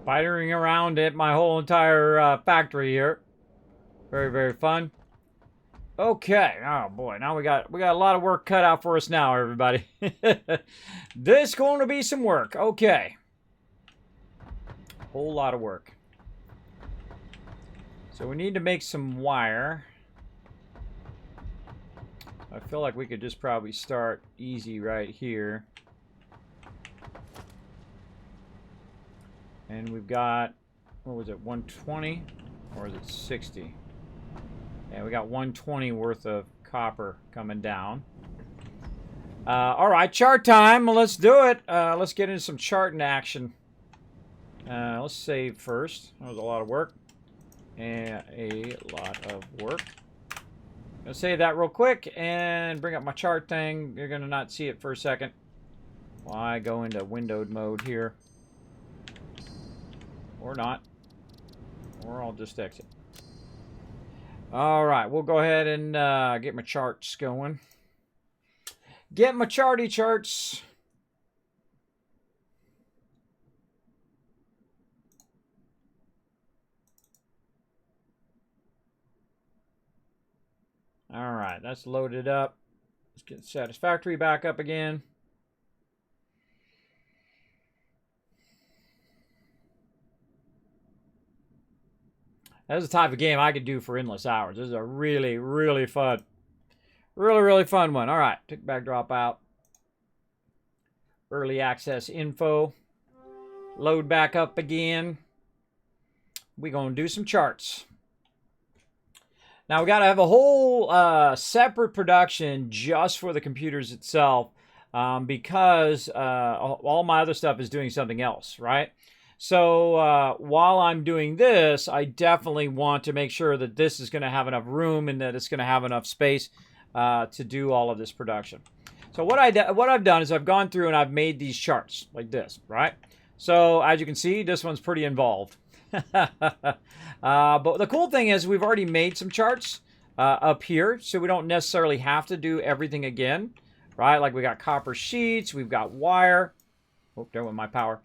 Spidering around at my whole entire factory here. Very, very fun. Okay. Oh boy, now we got a lot of work cut out for us now, everybody. This is going to be some work. Okay. Whole lot of work. So we need to make some wire. I feel like we could just probably start easy right here. And we've got, what was it, 120? Or is it 60? Yeah, we got 120 worth of copper coming down. All right, chart time. Let's do it. Let's get into some charting action. Let's save first. That was a lot of work. And a lot of work. I'm going to save that real quick and bring up my chart thing. You're going to not see it for a second while I go into windowed mode here. Or not. Or I'll just exit. All right, we'll go ahead and get my charts going. Get my charts. All right, that's loaded up. Let's get Satisfactory back up again. That's the type of game I could do for endless hours. This is a really, really fun, really fun one. All right, tick back, drop out. Early access info. Load back up again. We're going to do some charts. Now we got to have a whole separate production just for the computers itself because all my other stuff is doing something else, right? So while I'm doing this, I definitely want to make sure that this is going to have enough room and that it's going to have enough space to do all of this production. So what I've done is I've gone through and I've made these charts like this, right? So as you can see, this one's pretty involved. But the cool thing is we've already made some charts up here, so we don't necessarily have to do everything again, right? Like we got copper sheets, we've got wire. Oh, there went my power.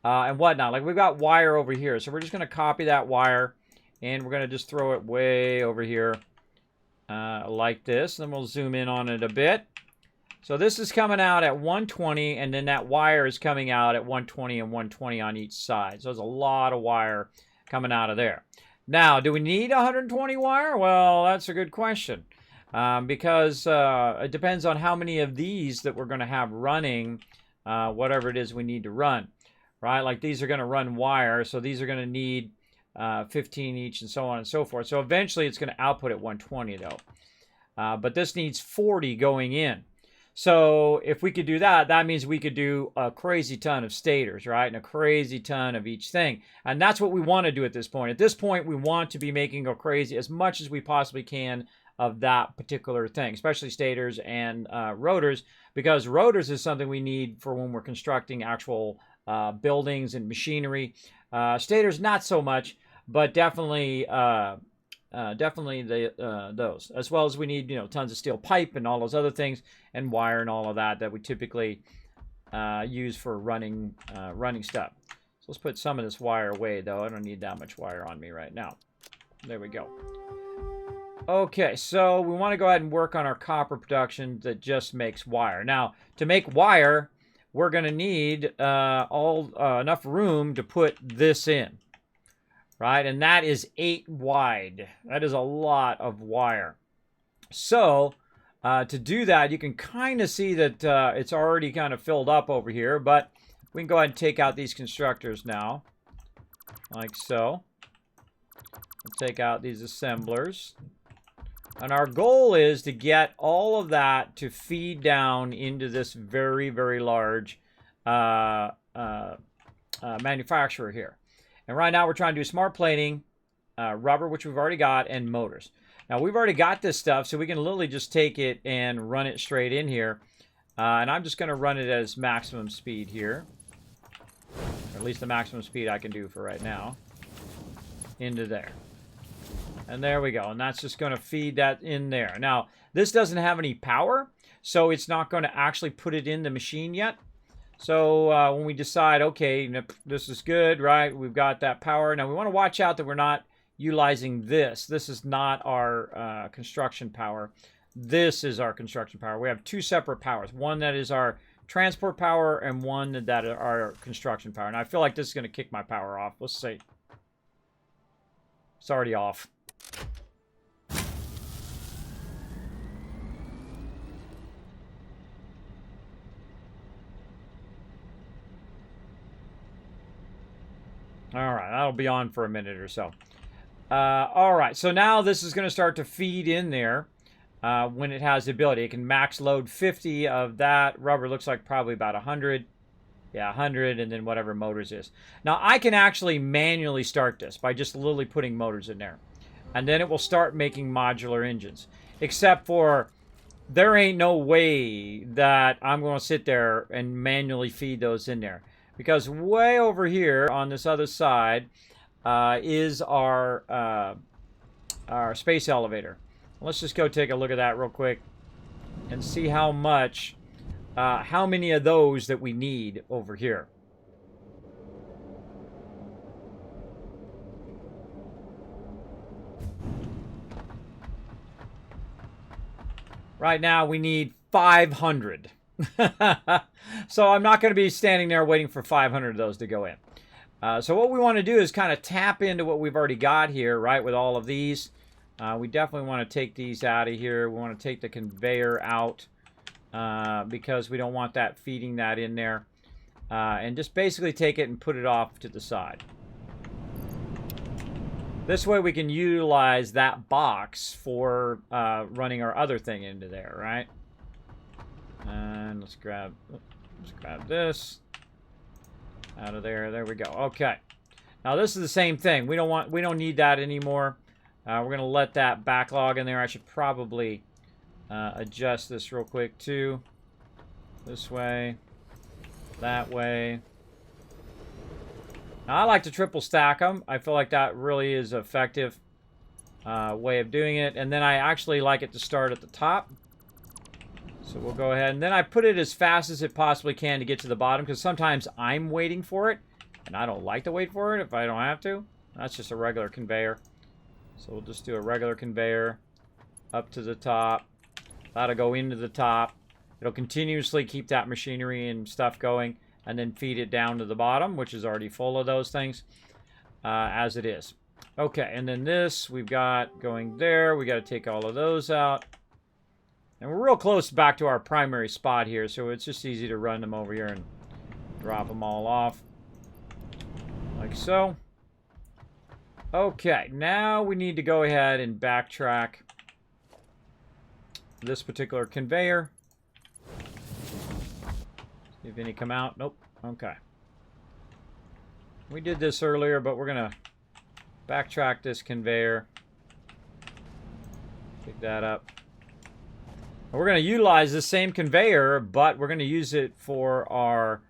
And whatnot. Like we've got wire over here. So we're just going to copy that wire and we're going to just throw it way over here like this. And then we'll zoom in on it a bit. So this is coming out at 120 and then that wire is coming out at 120 and 120 on each side. So there's a lot of wire coming out of there. Now, do we need 120 wire? Well, that's a good question. Because it depends on how many of these that we're going to have running whatever it is we need to run. Right, like these are going to run wire, so these are going to need 15 each and so on and so forth. So eventually it's going to output at 120 though. But this needs 40 going in. So if we could do that, that means we could do a crazy ton of stators, right? And a crazy ton of each thing. And that's what we want to do at this point. At this point, we want to be making a crazy as much as we possibly can of that particular thing, especially stators and rotors, because rotors is something we need for when we're constructing actual buildings and machinery. Stators not so much, but definitely those, as well as we need tons of steel pipe and all those other things and wire and all of that we typically use for running stuff. So let's put some of this wire away though. I don't need that much wire on me right now. There we go. Okay, so we want to go ahead and work on our copper production that just makes wire. Now, to make wire, we're going to need enough room to put this in, right? And that is 8 wide. That is a lot of wire. So to do that, you can kind of see that it's already kind of filled up over here, but we can go ahead and take out these constructors now, like so. We'll take out these assemblers. And our goal is to get all of that to feed down into this very, very large manufacturer here. And right now we're trying to do smart plating, rubber, which we've already got, and motors. Now we've already got this stuff, so we can literally just take it and run it straight in here. And I'm just going to run it as maximum speed here. Or at least the maximum speed I can do for right now. Into there. And there we go. And that's just going to feed that in there. Now, this doesn't have any power, so it's not going to actually put it in the machine yet. So when we decide, okay, this is good, right? We've got that power. Now, we want to watch out that we're not utilizing this. This is not our construction power. This is our construction power. We have 2 separate powers. One that is our transport power and one that is our construction power. And I feel like this is going to kick my power off. Let's see. It's already off. All right, that'll be on for a minute or so. All right, so now this is going to start to feed in there when it has the ability. It can max load 50 of that. Rubber looks like probably about 100. Yeah, 100, and then whatever motors is. Now, I can actually manually start this by just literally putting motors in there. And then it will start making modular engines. Except for, there ain't no way that I'm going to sit there and manually feed those in there. Because way over here on this other side is our our space elevator. Let's just go take a look at that real quick and see how many of those that we need over here. Right now we need 500. So I'm not going to be standing there waiting for 500 of those to go in. So what we want to do is kind of tap into what we've already got here, right, with all of these. We definitely want to take these out of here. We want to take the conveyor out because we don't want that feeding that in there. And just basically take it and put it off to the side. This way we can utilize that box for running our other thing into there, right? And let's grab this out of there. There we go. Okay. Now this is the same thing. We don't need that anymore. We're going to let that backlog in there. I should probably adjust this real quick too. This way. That way. Now, I like to triple stack them. I feel like that really is an effective way of doing it. And then I actually like it to start at the top. So we'll go ahead. And then I put it as fast as it possibly can to get to the bottom. Because sometimes I'm waiting for it. And I don't like to wait for it if I don't have to. That's just a regular conveyor. So we'll just do a regular conveyor up to the top. That'll go into the top. It'll continuously keep that machinery and stuff going. And then feed it down to the bottom, which is already full of those things, as it is. Okay, and then this we've got going there. We got to take all of those out. And we're real close back to our primary spot here, so it's just easy to run them over here and drop them all off. Like so. Okay, now we need to go ahead and backtrack this particular conveyor. See if any come out. Nope. Okay. We did this earlier, but we're going to backtrack this conveyor. Pick that up. And we're going to utilize the same conveyor, but we're going to use it for our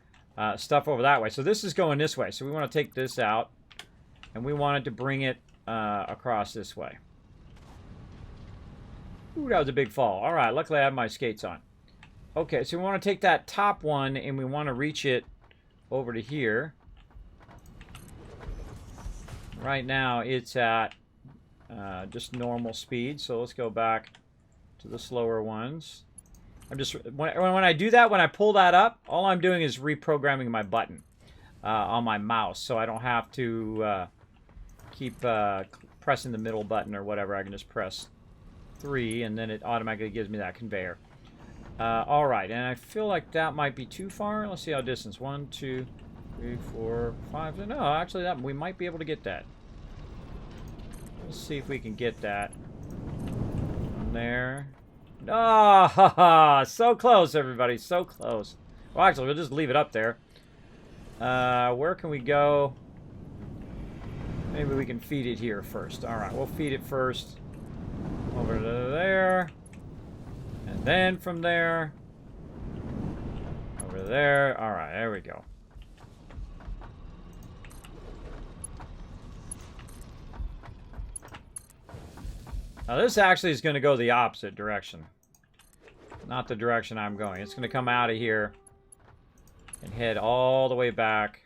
stuff over that way. So this is going this way. So we want to take this out, and we wanted to bring it across this way. Ooh, that was a big fall. All right, luckily I have my skates on. Okay, so we want to take that top one and we want to reach it over to here. Right now it's at just normal speed, so let's go back to the slower ones. I'm just when I do that, when I pull that up, all I'm doing is reprogramming my button on my mouse, so I don't have to keep pressing the middle button or whatever. I can just press 3 and then it automatically gives me that conveyor. Alright, and I feel like that might be too far. Let's see how distance. 1, 2, 3, 4, 5. No, actually, that we might be able to get that. Let's see if we can get that. From there. Oh, so close, everybody. So close. Well, actually, we'll just leave it up there. Where can we go? Maybe we can feed it here first. Alright, we'll feed it first. Over to there. And then from there, over there. All right, there we go. Now this actually is going to go the opposite direction. Not the direction I'm going. It's going to come out of here and head all the way back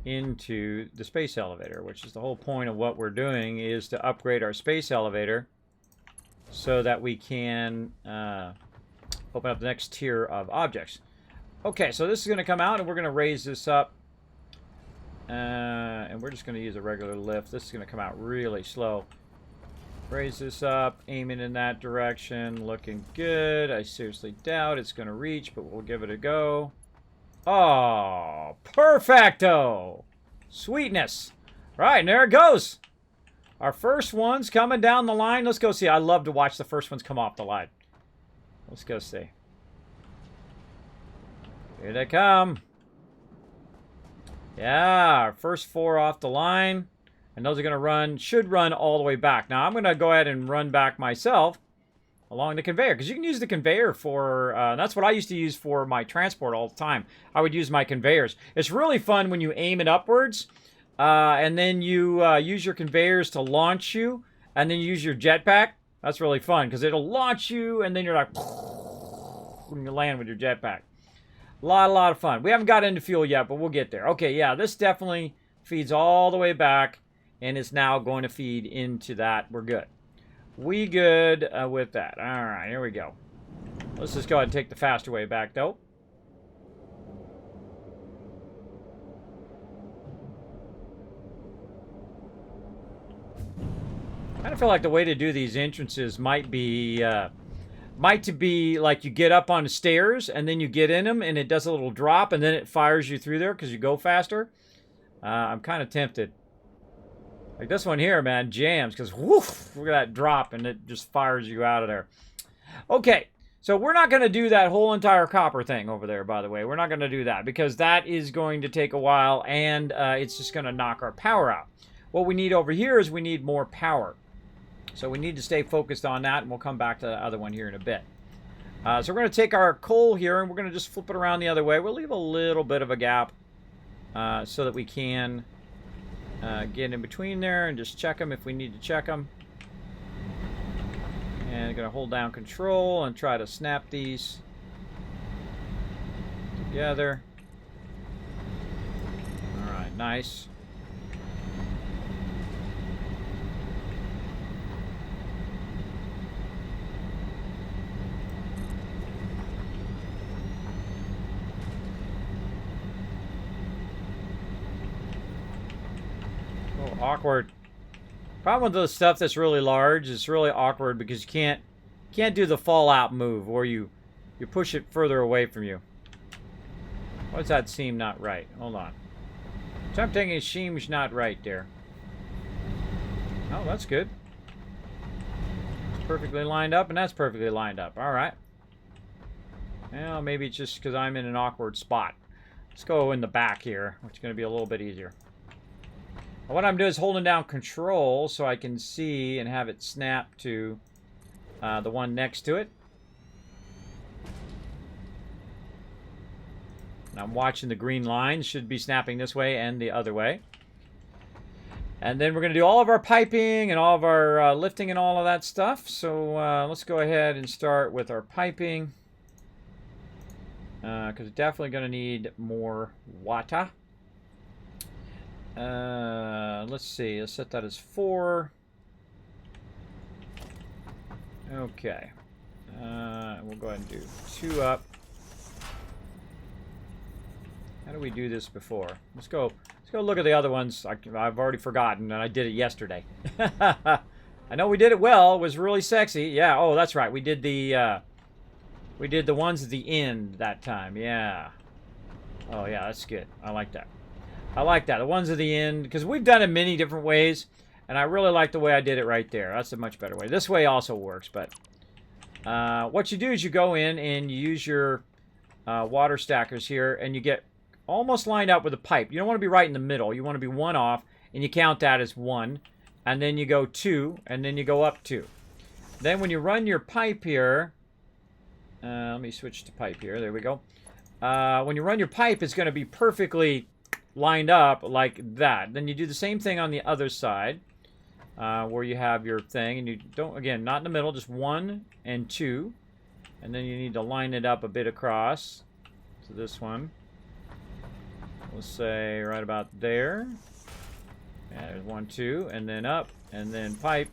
into the space elevator, which is the whole point of what we're doing, is to upgrade our space elevator so that we can open up the next tier of objects. Okay, so this is going to come out, and we're going to raise this up. And we're just going to use a regular lift. This is going to come out really slow. Raise this up, aiming in that direction. Looking good. I seriously doubt it's going to reach, but we'll give it a go. Oh, perfecto! Sweetness. Right, and there it goes. Our first one's coming down the line. Let's go see. I love to watch the first ones come off the line. Let's go see. Here they come. Yeah, our first 4 off the line. And those are going to should run all the way back. Now, I'm going to go ahead and run back myself along the conveyor. Because you can use the conveyor for, that's what I used to use for my transport all the time. I would use my conveyors. It's really fun when you aim it upwards. And then you use your conveyors to launch you. and then you use your jetpack. That's really fun because it'll launch you, and then you're like, when you land with your jetpack. A lot of fun. We haven't got into fuel yet, but we'll get there. Okay, yeah, this definitely feeds all the way back, and it's now going to feed into that. We're good. We good with that. All right, here we go. Let's just go ahead and take the faster way back, though. I kind of feel like the way to do these entrances might be like you get up on the stairs and then you get in them and it does a little drop and then it fires you through there because you go faster. I'm kind of tempted. Like this one here, man, jams because woof, look at that drop and it just fires you out of there. Okay, so we're not going to do that whole entire copper thing over there, by the way. We're not going to do that because that is going to take a while and it's just going to knock our power out. What we need over here is we need more power. So we need to stay focused on that, and we'll come back to the other one here in a bit. So we're going to take our coal here, and we're going to just flip it around the other way. We'll leave a little bit of a gap so that we can get in between there and just check them if we need to check them. And I'm going to hold down Control and try to snap these together. All right, nice. Awkward. Problem with the stuff that's really large, it's really awkward because you can't do the fallout move or you push it further away from you. Why does that seem not right? Hold on. Something it seems not right there. Oh, that's good. It's perfectly lined up, and that's perfectly lined up. All right. Well, maybe it's just because I'm in an awkward spot. Let's go in the back here, which is going to be a little bit easier. What I'm doing is holding down Control so I can see and have it snap to the one next to it. And I'm watching the green line. Should be snapping this way and the other way. And then we're going to do all of our piping and all of our lifting and all of that stuff. So let's go ahead and start with our piping. Because we're definitely going to need more water. Let's see. Let's set that as 4. Okay. We'll go ahead and do 2 up. How do we do this before? Let's go look at the other ones. I've already forgotten, and I did it yesterday. I know we did it well. It was really sexy. Yeah. Oh, that's right. We did the ones at the end that time. Yeah. Oh, yeah. That's good. I like that. I like that. The ones at the end, because we've done it many different ways, and I really like the way I did it right there. That's a much better way. This way also works, but what you do is you go in and you use your water stackers here, and you get almost lined up with a pipe. You don't want to be right in the middle. You want to be 1 off, and you count that as 1, and then you go 2, and then you go up 2. Then when you run your pipe here, let me switch to pipe here. There we go. When you run your pipe, it's going to be perfectly lined up like that. Then you do the same thing on the other side, where you have your thing, and you don't, again, not in the middle, just 1 and 2, and then you need to line it up a bit across. So this one, we'll say right about there. And there's 1, 2, and then up, and then pipe.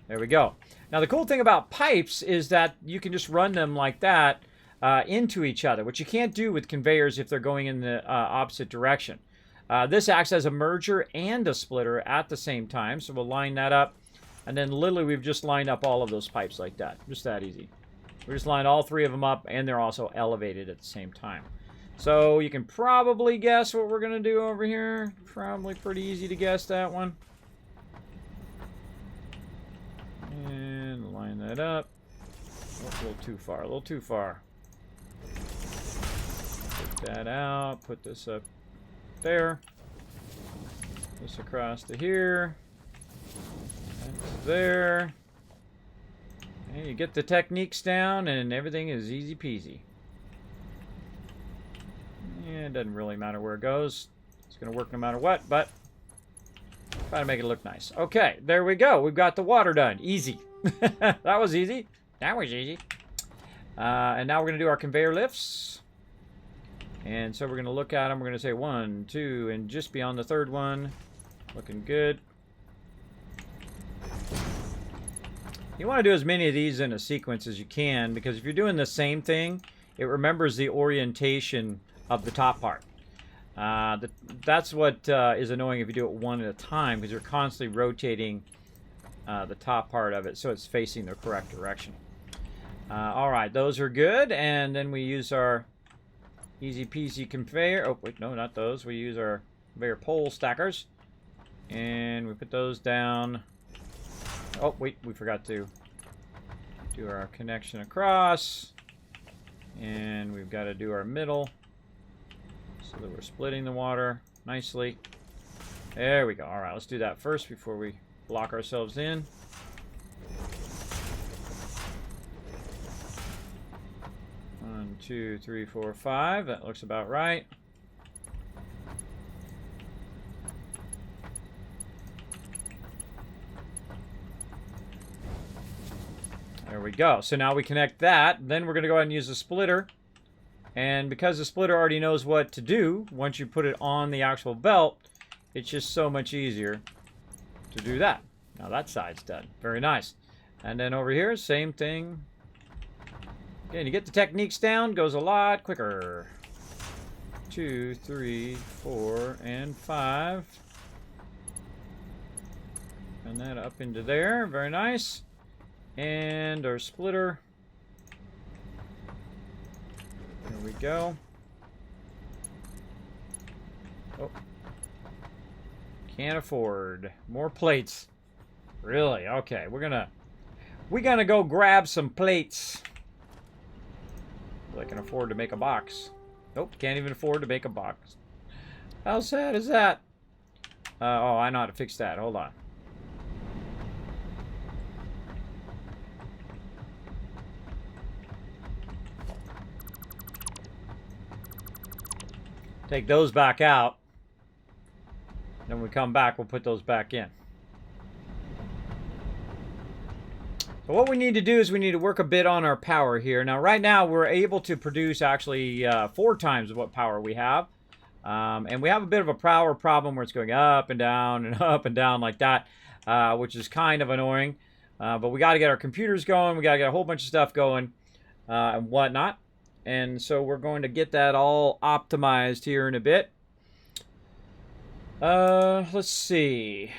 There we go. Now the cool thing about pipes is that you can just run them like that into each other, which you can't do with conveyors if they're going in the opposite direction. This acts as a merger and a splitter at the same time, so we'll line that up, and then literally we've just lined up all of those pipes like that. Just that easy. We just lined all 3 of them up, and they're also elevated at the same time. So you can probably guess what we're going to do over here. Probably pretty easy to guess that one. And line that up. Oh, a little too far, a little too far. Take that out, put this up there. This across to here. That's there. And you get the techniques down and everything is easy peasy. Yeah, it doesn't really matter where it goes. It's going to work no matter what, but Try to make it look nice. Okay, there we go. We've got the water done. Easy. That was easy. That was easy. And now we're going to do our conveyor lifts. And so we're going to look at them. We're going to say 1, 2, and just beyond the third one. Looking good. You want to do as many of these in a sequence as you can, because if you're doing the same thing, it remembers the orientation of the top part. That's what is annoying if you do it one at a time, because you're constantly rotating the top part of it so it's facing the correct direction. All right, those are good, and then we use our easy peasy conveyor. Oh, wait, no, not those. We use our conveyor pole stackers, and we put those down. Oh, wait, we forgot to do our connection across, and we've got to do our middle so that we're splitting the water nicely. There we go. All right, let's do that first before we lock ourselves in. One, 2, 3, 4, 5. That looks about right. There we go. So now we connect that. Then we're going to go ahead and use the splitter. And because the splitter already knows what to do, once you put it on the actual belt, it's just so much easier to do that. Now that side's done. Very nice. And then over here, same thing. Again, you get the techniques down, goes a lot quicker. 2, 3, 4, and 5. And that up into there. Very nice. And our splitter. There we go. Oh. Can't afford more plates. Really? Okay, we're gonna go grab some plates. I can afford to make a box. Nope, can't even afford to make a box. How sad is that? Oh, I know how to fix that. Hold on. Take those back out. Then when we come back, we'll put those back in. So what we need to do is we need to work a bit on our power here. Now, right now, we're able to produce actually 4 times what power we have. And we have a bit of a power problem where it's going up and down and up and down like that, which is kind of annoying. But we got to get our computers going. We got to get a whole bunch of stuff going and whatnot. And so we're going to get that all optimized here in a bit. Let's see.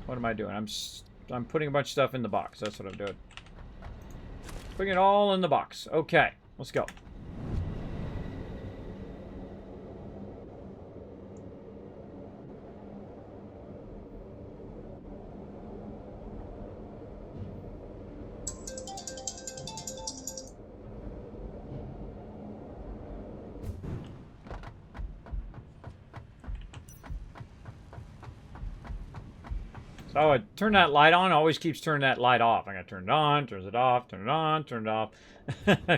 What am I doing? I'm putting a bunch of stuff in the box. That's what I'm doing. Putting it all in the box. Okay, let's go. So I turn that light on, always keeps turning that light off. I gotta turn it on, turns it off, turn it on, turn it off.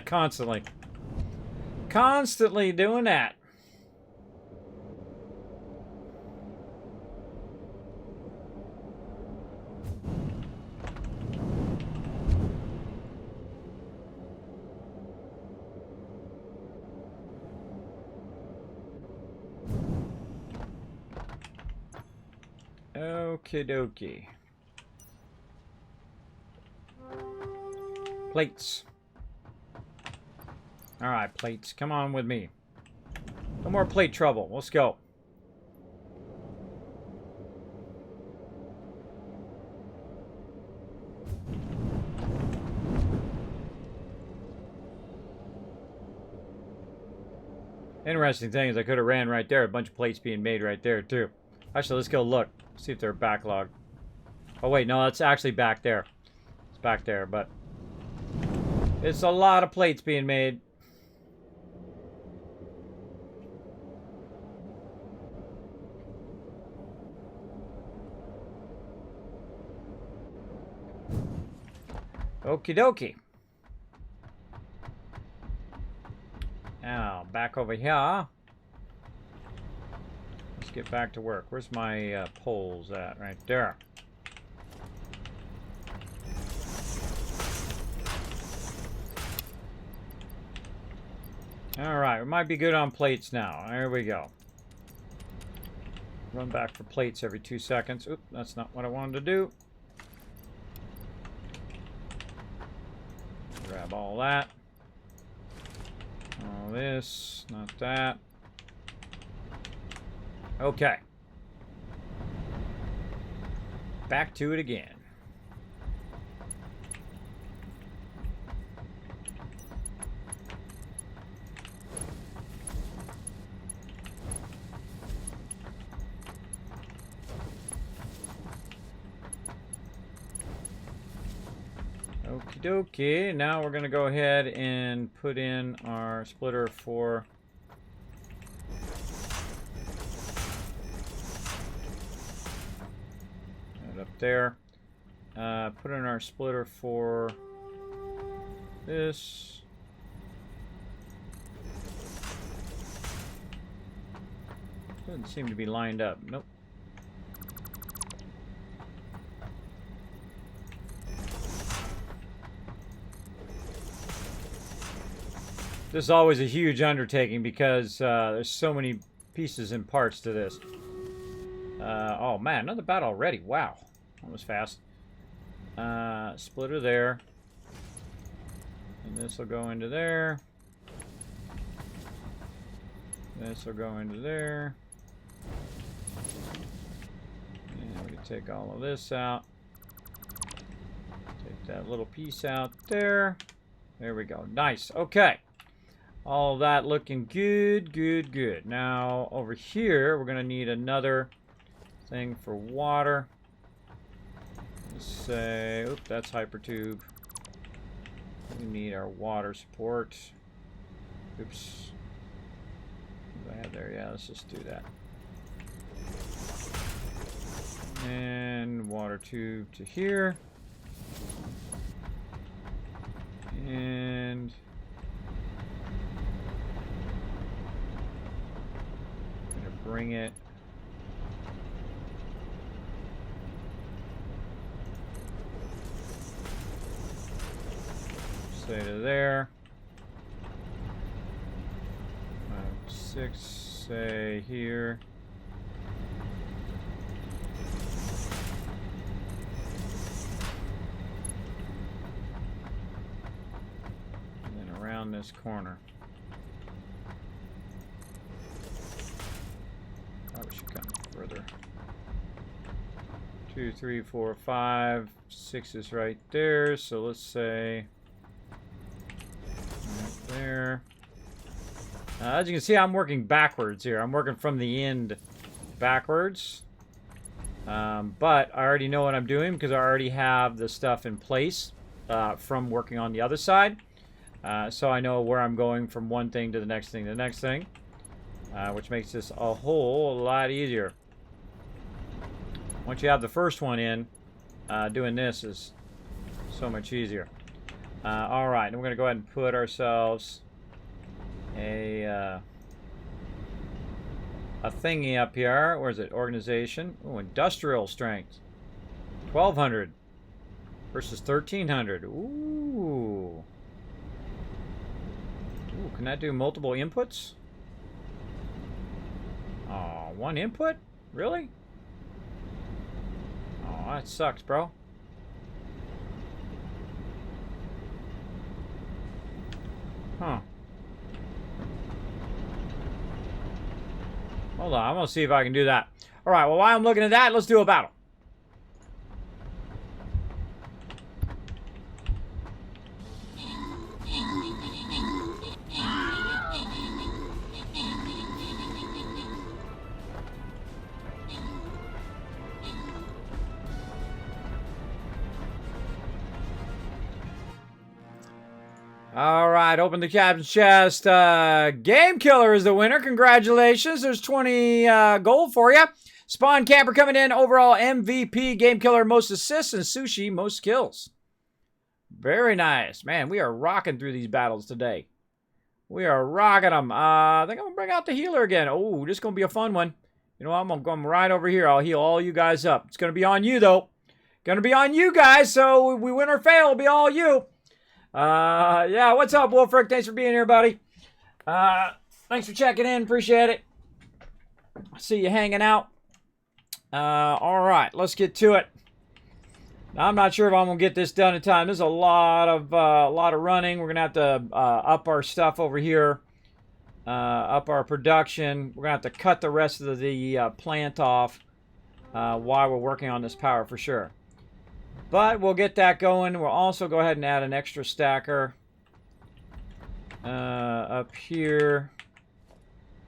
Constantly. Constantly doing that. Okie dokie. Plates. Alright, plates. Come on with me. No more plate trouble. Let's go. Interesting thing is I could have ran right there. A bunch of plates being made right there, too. Actually, let's go look. See if they're backlogged. Oh, wait. No, it's actually back there. It's back there, but... it's a lot of plates being made. Okie dokie. Now, back over here. get back to work. Where's my poles at? Right there. Alright, we might be good on plates now. There we go. Run back for plates every 2 seconds. Oop, that's not what I wanted to do. Grab all that. All this, not that. Okay. Back to it again. Okie dokie. Now we're going to go ahead and put in our splitter for that up there. Put in our splitter for this. Doesn't seem to be lined up. Nope. This is always a huge undertaking because there's so many pieces and parts to this. Oh man, another battle already. Wow. That was fast. Splitter there. And this will go into there. This will go into there. And we can take all of this out. Take that little piece out there. There we go. Nice. Okay. All that looking good, good, good. Now, over here, we're going to need another thing for water. Let's say, oops, that's hypertube. We need our water support. Oops. What do I have there? Yeah, let's just do that. And water tube to here. And bring it say to there. 5, 6, say here. And then around this corner. Probably should come further. 2, 3, 4, 5, 6 is right there. So let's say right there. As you can see, I'm working backwards here. I'm working from the end backwards. But I already know what I'm doing because I already have the stuff in place from working on the other side. So I know where I'm going from one thing to the next thing to the next thing. Which makes this a whole lot easier. Once you have the first one in, doing this is so much easier. Alright, and we're going to go ahead and put ourselves a thingy up here. Where is it? Organization. Oh, industrial strength. 1200 versus 1300. Ooh. Ooh, can that do multiple inputs? Oh, one input? Really? Oh, that sucks, bro. Huh. Hold on, I'm gonna see if I can do that. Alright, well, while I'm looking at that, let's do a battle. All right, open the captain's chest. Game Killer is the winner. Congratulations. There's 20 gold for you. Spawn Camper coming in. Overall MVP. Game Killer, most assists. And Sushi, most kills. Very nice. Man, we are rocking through these battles today. We are rocking them. I think I'm going to bring out the healer again. Oh, this is going to be a fun one. You know what? I'm going to come right over here. I'll heal all you guys up. It's going to be on you, though. Going to be on you guys, so we win or fail. It'll be all you. Yeah, what's up, Wolfric? Thanks for being here, buddy. Thanks for checking in. Appreciate it. See you hanging out. All right, let's get to it. Now, I'm not sure if I'm going to get this done in time. There's a lot of running. We're going to have to up our stuff over here. Up our production. We're going to have to cut the rest of the plant off while we're working on this power for sure. But we'll get that going. We'll also go ahead and add an extra stacker up here.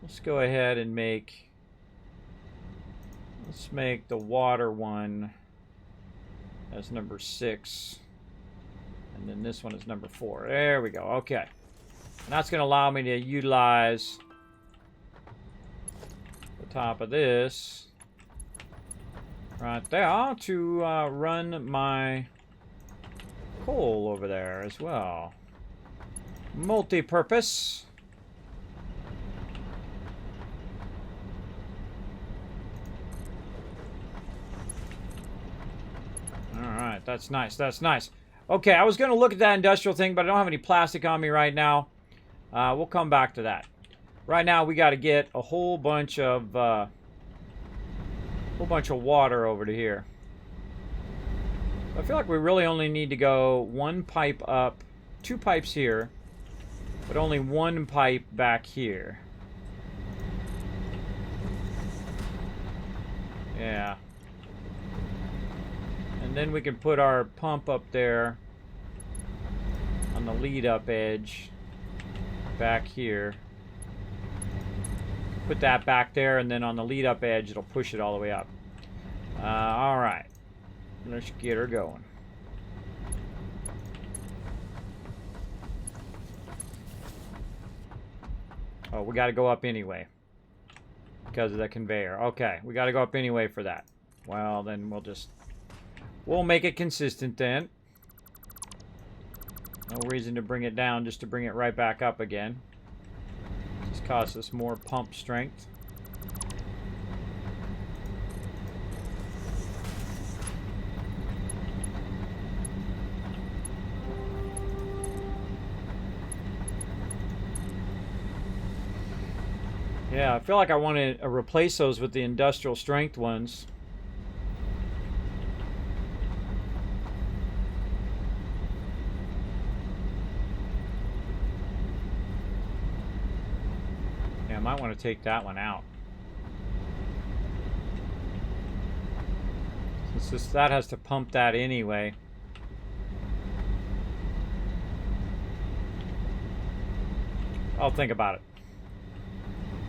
Let's go ahead and make... Let's make the water one as number 6. And then this one is number 4. There we go. Okay. And that's going to allow me to utilize the top of this right there to run my coal over there as well. Multi-purpose. Alright, that's nice, that's nice. Okay, I was going to look at that industrial thing, but I don't have any plastic on me right now. We'll come back to that. Right now, we got to get a whole bunch of water over to here. I feel like we really only need to go 1 pipe up, 2 pipes here, but only 1 pipe back here. Yeah. And then we can put our pump up there on the lead up edge back here. Put that back there, and then on the lead up edge it'll push it all the way up. Alright, let's get her going. Oh, we got to go up anyway because of the conveyor. Okay, we got to go up anyway for that. Well, then we'll make it consistent then. No reason to bring it down just to bring it right back up again. Just costs us more pump strength. Yeah, I feel like I want to replace those with the industrial strength ones. Yeah, I might want to take that one out. Since that has to pump that anyway. I'll think about it.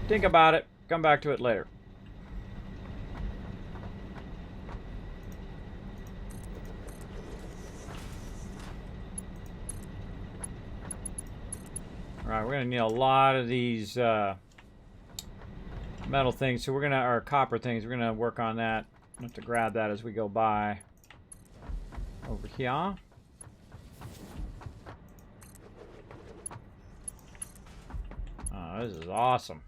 Think about it. Come back to it later. Alright, we're going to need a lot of these metal things. So we're going to, or copper things, we're going to work on that. I have to grab that as we go by. Over here. Oh, this is awesome.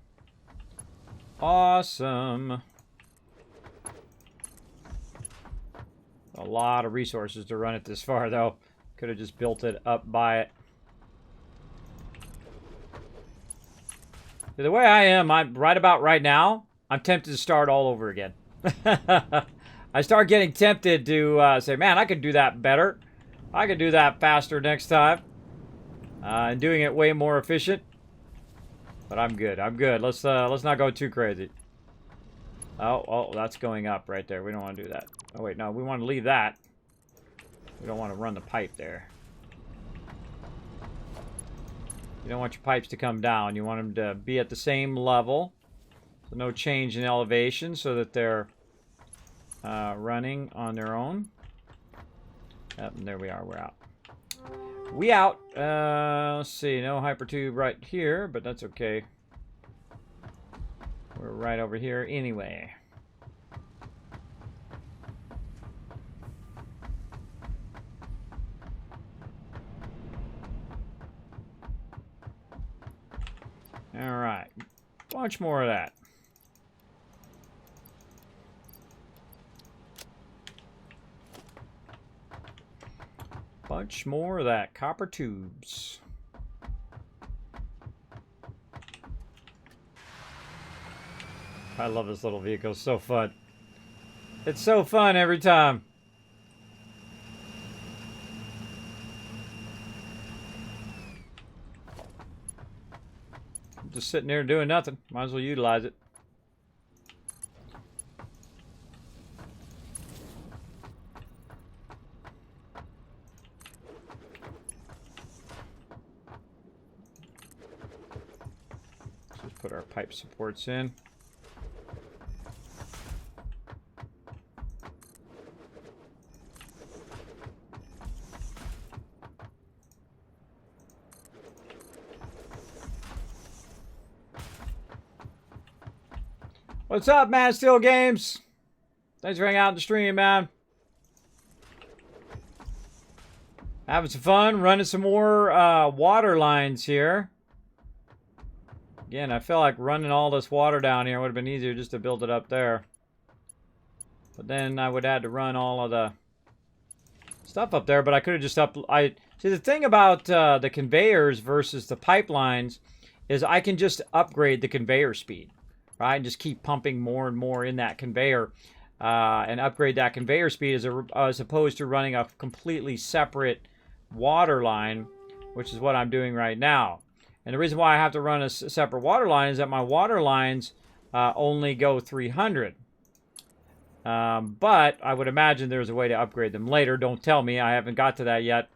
Awesome. A lot of resources to run it this far, though. Could have just built it up by it. The way I am, right about right now, I'm tempted to start all over again. I start getting tempted to say, man, I could do that better. I could do that faster next time. And doing it way more efficient. But I'm good. I'm good. Let's not go too crazy. Oh, that's going up right there. We don't want to do that. Oh wait, no, we want to leave that. We don't want to run the pipe there. You don't want your pipes to come down. You want them to be at the same level. So no change in elevation so that they're running on their own. Yep, and there we are. We're out. We out. Let's see. No hypertube right here, but that's okay. We're right over here anyway. All right. Bunch more of that. Much more of that. Copper tubes. I love this little vehicle. It's so fun. It's so fun every time. I'm just sitting there doing nothing. Might as well utilize it. Let's just put our pipe supports in. What's up, Man Steel Games? Thanks for hanging out in the stream, man. Having some fun, running some more water lines here. Again, I feel like running all this water down here would have been easier just to build it up there. But then I would have had to run all of the stuff up there, but I could have just see, the thing about the conveyors versus the pipelines is I can just upgrade the conveyor speed. Right, and just keep pumping more and more in that conveyor and upgrade that conveyor speed as opposed to running a completely separate water line, which is what I'm doing right now. And the reason why I have to run a separate water line is that my water lines only go 300. But I would imagine there's a way to upgrade them later. Don't tell me. I haven't got to that yet.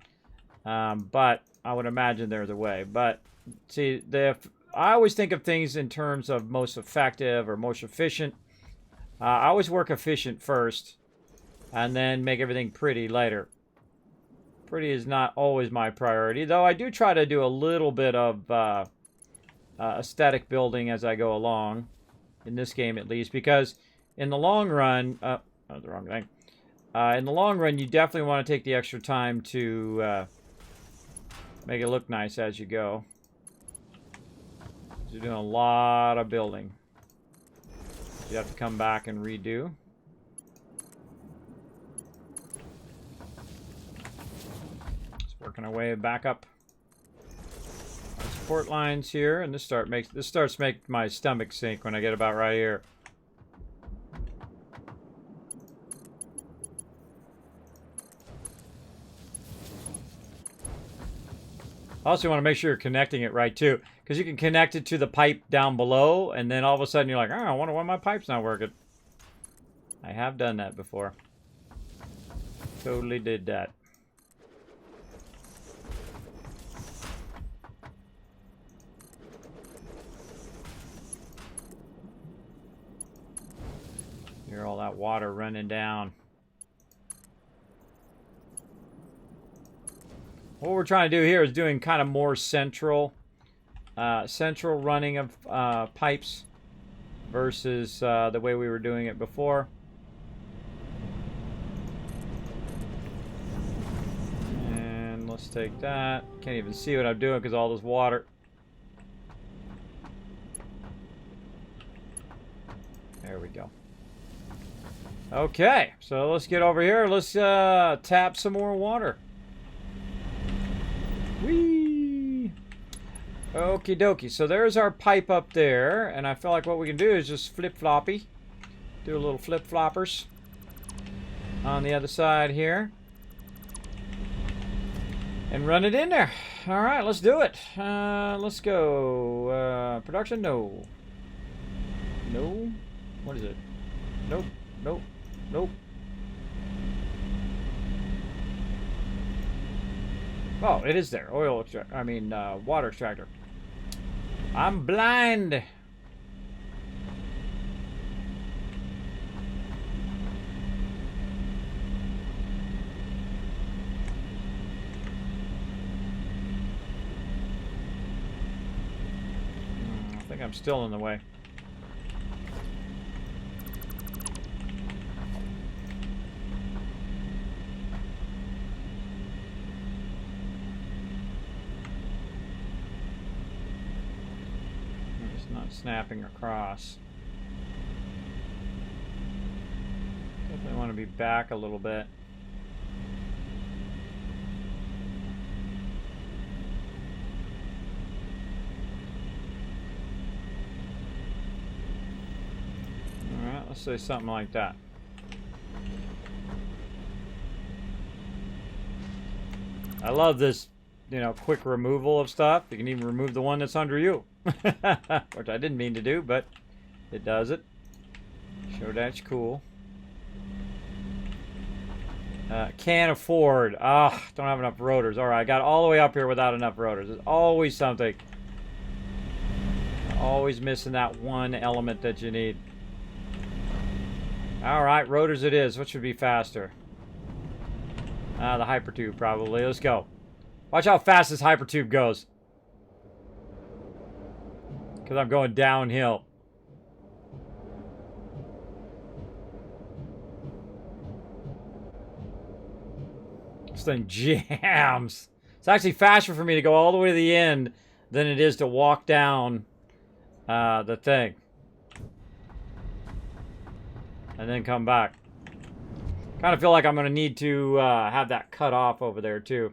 But I would imagine there's a way. But see, I always think of things in terms of most effective or most efficient. I always work efficient first and then make everything pretty later. Pretty is not always my priority, though I do try to do a little bit of aesthetic building as I go along, in this game at least, because in the long run, that was the wrong thing. In the long run, you definitely want to take the extra time to make it look nice as you go. You're doing a lot of building. You have to come back and redo. Just working our way back up our support lines here, and this starts making my stomach sink when I get about right here. Also, you want to make sure you're connecting it right too, because you can connect it to the pipe down below, and then all of a sudden you're like, oh, I wonder why my pipe's not working. I have done that before. Totally did that. Hear all that water running down. What we're trying to do here is doing kind of more central running of pipes versus the way we were doing it before. And let's take that. Can't even see what I'm doing because all this water. There we go. Okay, so let's get over here. Let's tap some more water. Whee! Okie dokie. So there's our pipe up there, and I feel like what we can do is just flip-floppy. Do a little flip-floppers on the other side here. And run it in there. Alright, let's do it. Let's go. Production? No. No? What is it? Nope. Nope. Nope. Oh, it is there. Oil extractor. I mean, water extractor. I'm blind. I think I'm still in the way. Snapping across. Definitely want to be back a little bit. say something like that. I love this, you know, quick removal of stuff. You can even remove the one that's under you. Which I didn't mean to do, but it does it. Sure, that's cool. Can't afford. Ah, don't have enough rotors. Alright, I got all the way up here without enough rotors. There's always something. Always missing that one element that you need. Alright, rotors it is. What should be faster? The hypertube, probably. Let's go. Watch how fast this hypertube goes. Because I'm going downhill. This thing jams. It's actually faster for me to go all the way to the end than it is to walk down the thing. And then come back. Kind of feel like I'm going to need to have that cut off over there too.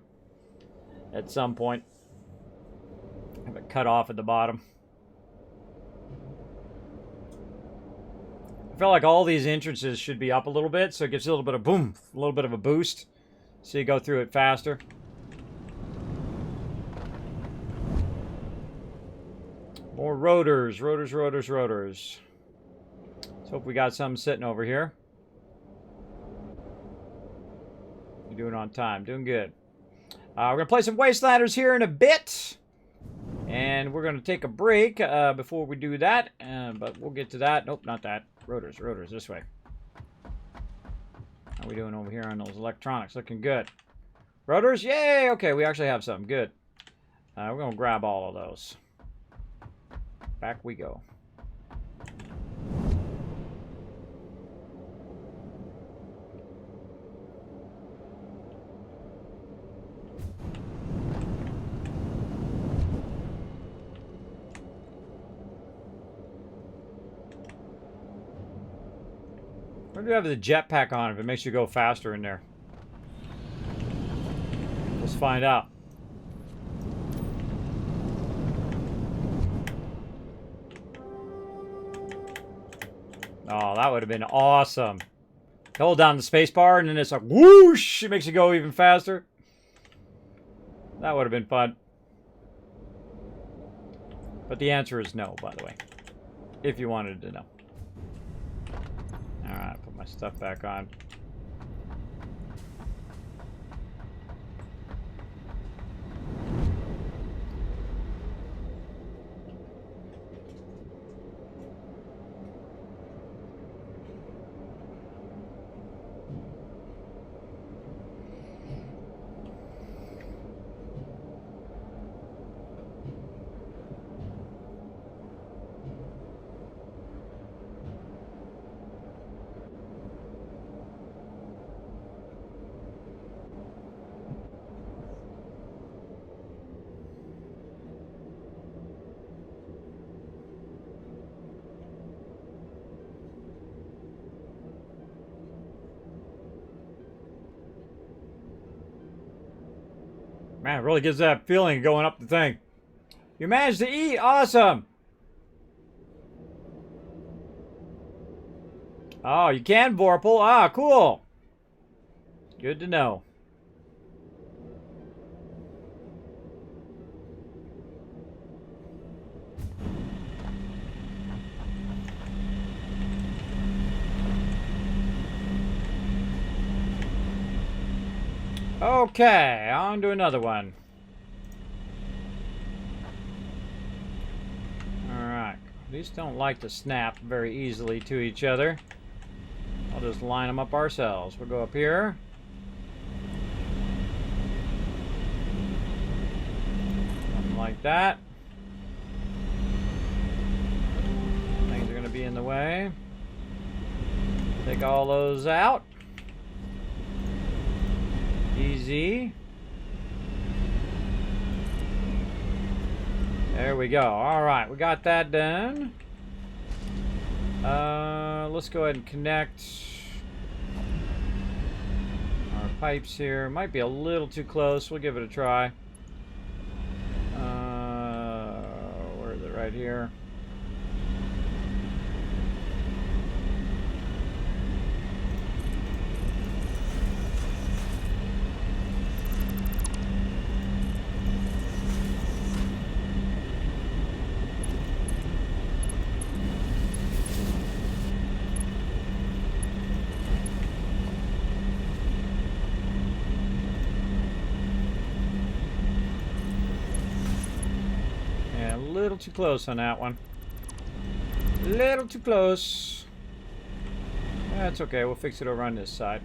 At some point. Have it cut off at the bottom. I feel like all these entrances should be up a little bit, so it gives you a little bit of boom, a little bit of a boost. So you go through it faster. More rotors, rotors, rotors, rotors. Let's hope we got some sitting over here. You're doing on time, doing good. We're going to play some Wastelanders here in a bit. And we're going to take a break before we do that. But we'll get to that. Nope, not that. Rotors, rotors, this way. How are we doing over here on those electronics? Looking good. Rotors? Yay! Okay, we actually have some. Good. We're going to grab all of those. Back we go. Why do you have the jetpack on if it makes you go faster in there? Let's find out. Oh, that would have been awesome. Hold down the space bar and then it's like whoosh! It makes you go even faster. That would have been fun. But the answer is no, by the way. If you wanted to know. Alright, put my stuff back on. Man, it really gives that feeling going up the thing. You managed to eat! Awesome! Oh, you can Vorpal. Ah, cool! Good to know. Okay, on to another one. Alright. These don't like to snap very easily to each other. I'll just line them up ourselves. We'll go up here. Something like that. Things are going to be in the way. Take all those out. Easy. There we go. Alright, we got that done. Let's go ahead and connect our pipes here. Might be a little too close. We'll give it a try. Where is it? Right here. little too close on that one. A little too close. That's okay. We'll fix it over on this side.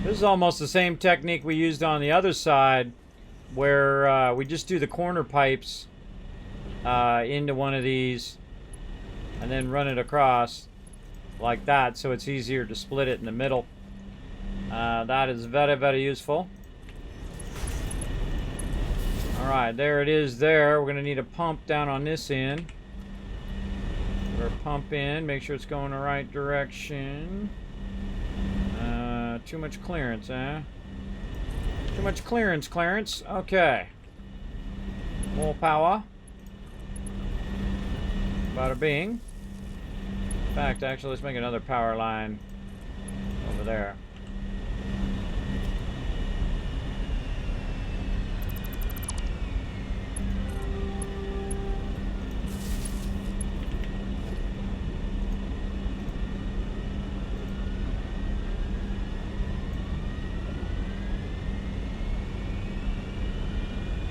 This is almost the same technique we used on the other side, where we just do the corner pipes into one of these and then run it across like that, so it's easier to split it in the middle. That is very, very useful. Alright, there it is there. We're going to need a pump down on this end. We're pump in, make sure it's going the right direction. Too much clearance, eh? Too much clearance, Clarence. Okay. More power. Bada bing. In fact, actually, let's make another power line over there.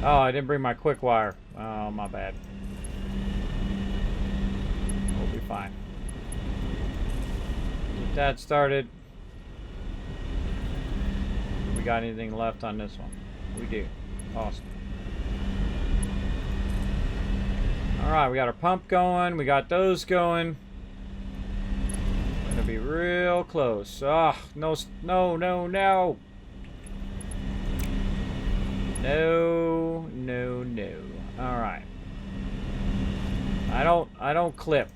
Oh, I didn't bring my quick wire. Oh, my bad. We'll be fine. Get that started. We got anything left on this one? We do. Awesome. Alright, we got our pump going. We got those going. Gonna be real close. Ah, no, no, no, no. No, no, no. All right. I don't clip.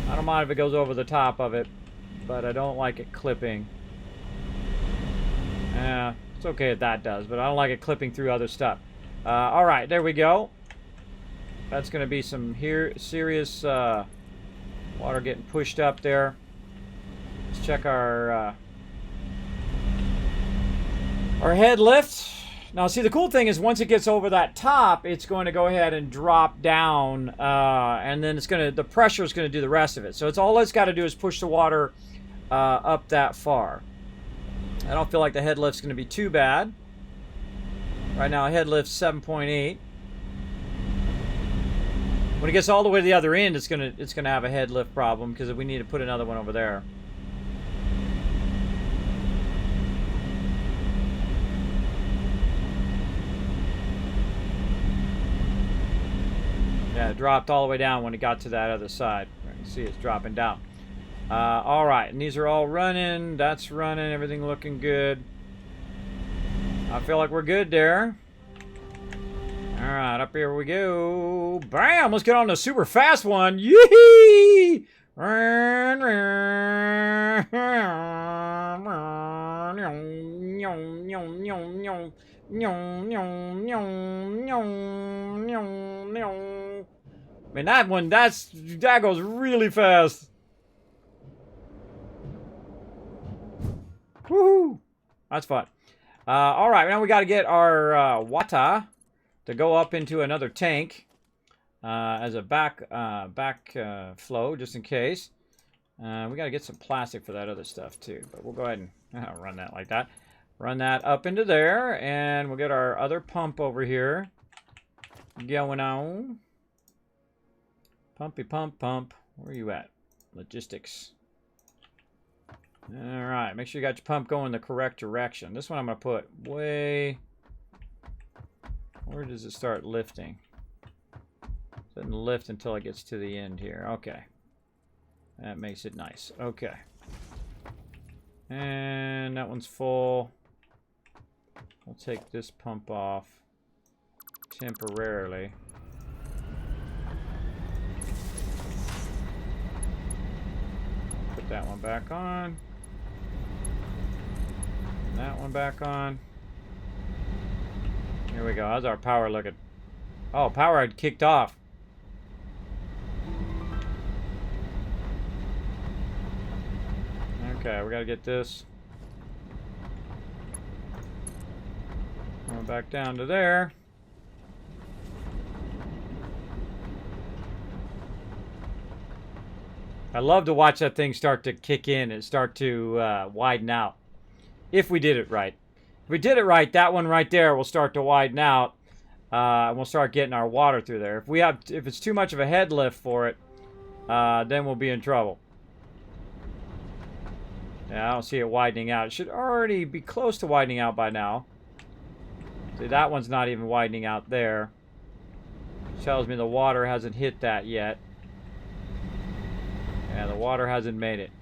I don't mind if it goes over the top of it, but I don't like it clipping. It's okay if that does, but I don't like it clipping through other stuff. All right, there we go. That's going to be some serious water getting pushed up there. Let's check our head lift. Now, see, the cool thing is once it gets over that top, it's going to go ahead and drop down, and then the pressure is going to do the rest of it. So all it's got to do is push the water up that far. I don't feel like the head lift's going to be too bad. Right now, head lift's 7.8. When it gets all the way to the other end, it's gonna have a head lift problem because we need to put another one over there. Yeah, it dropped all the way down when it got to that other side. You can see it's dropping down. All right, and these are all running. That's running. Everything looking good. I feel like we're good there. All right, up here we go. Bam! Let's get on the super fast one. Yee! Man, that one, that goes really fast. Woohoo! That's fun. All right, now we got to get our water to go up into another tank as a back flow, just in case. We got to get some plastic for that other stuff too, but we'll go ahead and run that like that. Run that up into there, and we'll get our other pump over here going on. Pumpy pump pump. Where are you at? Logistics. All right, make sure you got your pump going the correct direction. This one I'm going to put way... Where does it start lifting? It doesn't lift until it gets to the end here. Okay. That makes it nice. Okay. And that one's full. I'll take this pump off temporarily. Put that one back on. And that one back on. Here we go. How's our power looking? Oh, power had kicked off. Okay, we gotta get this. Going back down to there. I love to watch that thing start to kick in and start to widen out. If we did it right. If we did it right, that one right there will start to widen out. And we'll start getting our water through there. If it's too much of a head lift for it, then we'll be in trouble. Yeah, I don't see it widening out. It should already be close to widening out by now. See, that one's not even widening out there. Which tells me the water hasn't hit that yet. Yeah, the water hasn't made it.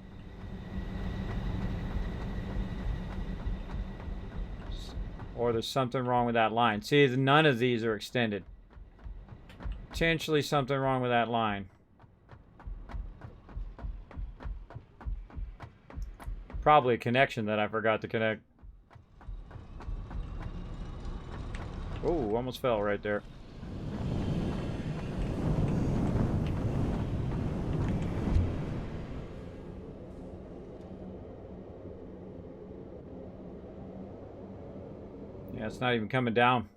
Or there's something wrong with that line. See, none of these are extended. Potentially something wrong with that line. Probably a connection that I forgot to connect. Oh, almost fell right there. Yeah, it's not even coming down.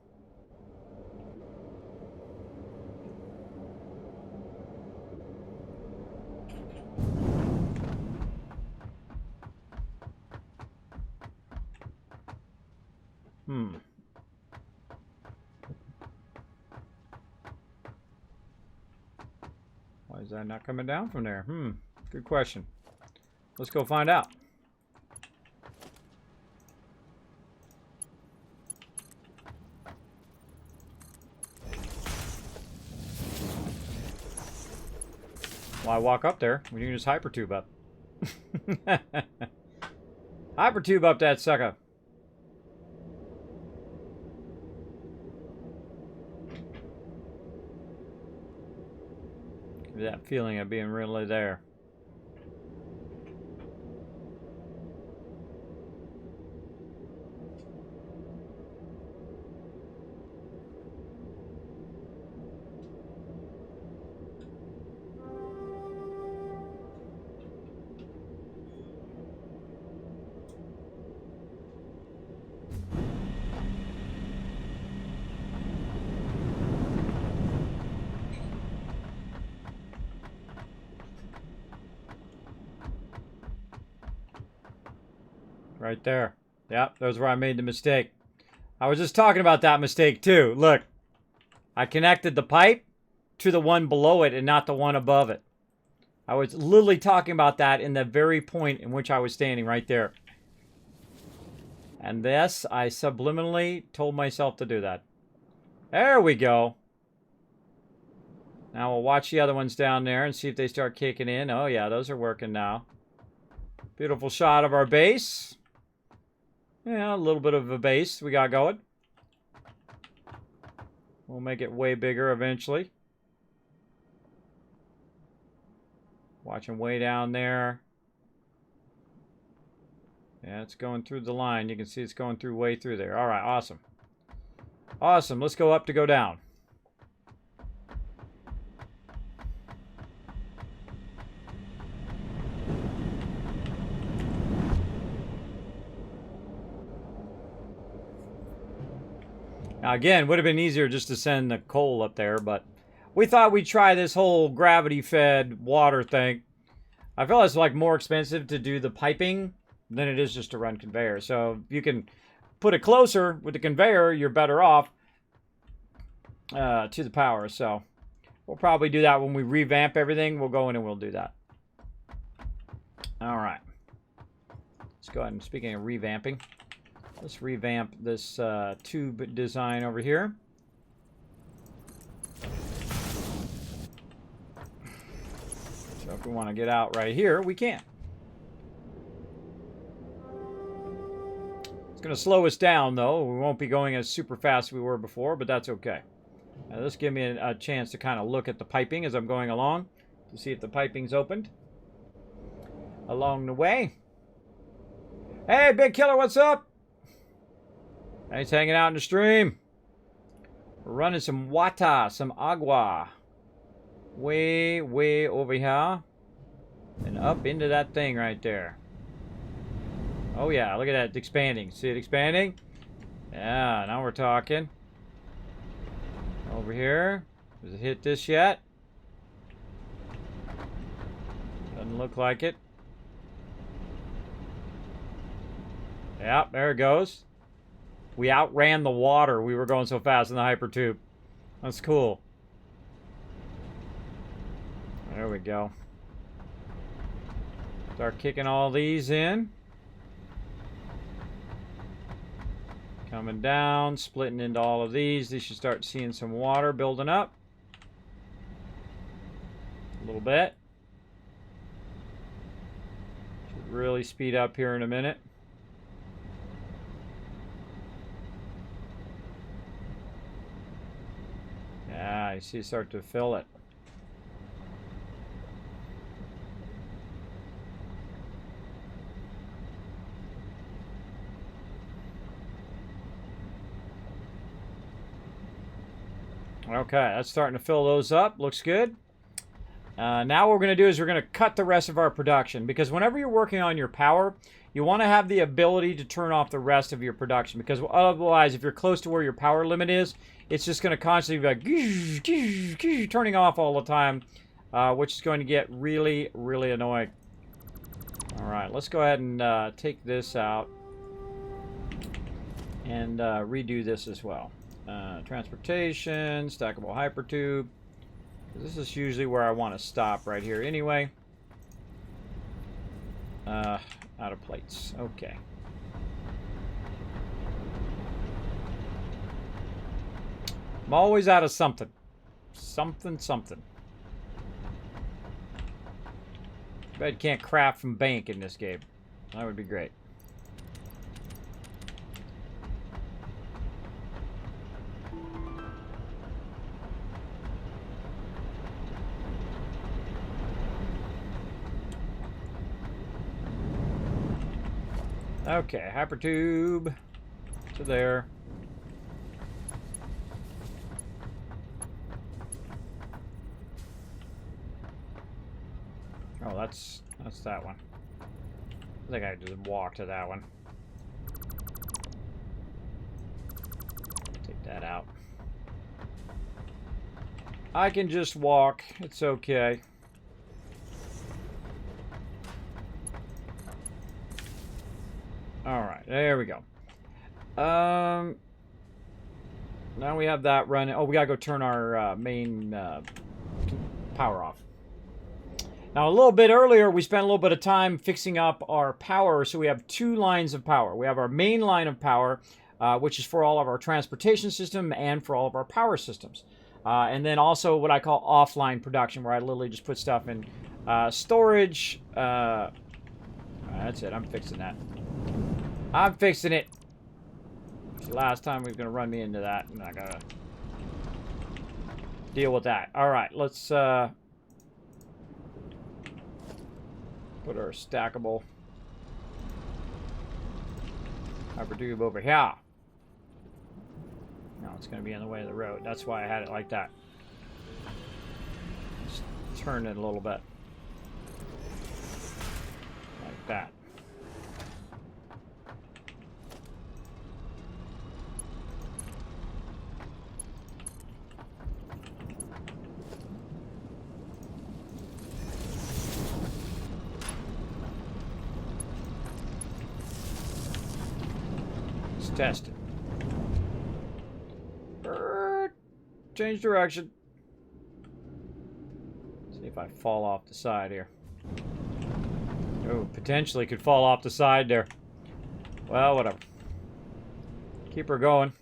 Why is that not coming down from there? Good question. Let's go find out. Why walk up there when you can just hypertube up? Hypertube up that sucker. Give me that feeling of being really there. Right there. Yep, that's where I made the mistake. I was just talking about that mistake too. Look, I connected the pipe to the one below it and not the one above it. I was literally talking about that in the very point in which I was standing right there. And this, I subliminally told myself to do that. There we go. Now we'll watch the other ones down there and see if they start kicking in. Oh yeah, those are working now. Beautiful shot of our base. Yeah, a little bit of a base we got going. We'll make it way bigger eventually. Watching way down there. Yeah, it's going through the line. You can see it's going through way through there. All right, awesome. Awesome. Let's go up to go down. Now, again, would have been easier just to send the coal up there, but we thought we'd try this whole gravity-fed water thing. I feel it's like more expensive to do the piping than it is just to run conveyor. So if you can put it closer with the conveyor, you're better off to the power. So we'll probably do that when we revamp everything. We'll go in and we'll do that. All right. Let's go ahead and, speaking of revamping, let's revamp this tube design over here. So if we want to get out right here, we can. It's going to slow us down, though. We won't be going as super fast as we were before, but that's okay. Now, this gives me a chance to kind of look at the piping as I'm going along to see if the piping's opened along the way. Hey, Big Killer, what's up? Thanks hanging out in the stream. We're running some water, some agua. Way, way over here. And up into that thing right there. Oh yeah, look at that, it's expanding. See it expanding? Yeah, now we're talking. Over here. Does it hit this yet? Doesn't look like it. Yep, there it goes. We outran the water. We were going so fast in the hypertube. That's cool. There we go. Start kicking all these in. Coming down, splitting into all of these. They should start seeing some water building up. A little bit. Should really speed up here in a minute. Yeah, you see it start to fill it. Okay, that's starting to fill those up. Looks good. Now what we're going to do is we're going to cut the rest of our production, because whenever you're working on your power, you want to have the ability to turn off the rest of your production, because otherwise, if you're close to where your power limit is, it's just going to constantly be like turning off all the time, which is going to get really, really annoying. All right, let's go ahead and take this out and redo this as well. Transportation, stackable hypertube. This is usually where I want to stop right here anyway. Out of plates. Okay. I'm always out of something. Something. Bet you can't craft from bank in this game. That would be great. Okay, hypertube to there. Oh, that's that one. I think I just walk to that one. Take that out. I can just walk. It's okay. All right, there we go. Now we have that running. Oh, we gotta go turn our main power off. Now, a little bit earlier, we spent a little bit of time fixing up our power, so we have two lines of power. We have our main line of power, which is for all of our transportation system and for all of our power systems. And then also what I call offline production, where I literally just put stuff in storage. That's it. I'm fixing that. I'm fixing it. Last time he was going to run me into that, and I got to deal with that. All right, let's put our stackable hypertube over here. No, it's going to be in the way of the road. That's why I had it like that. Just turn it a little bit. Like that. Test it. Change direction. See if I fall off the side here. Oh, potentially could fall off the side there. Well, whatever. Keep her going.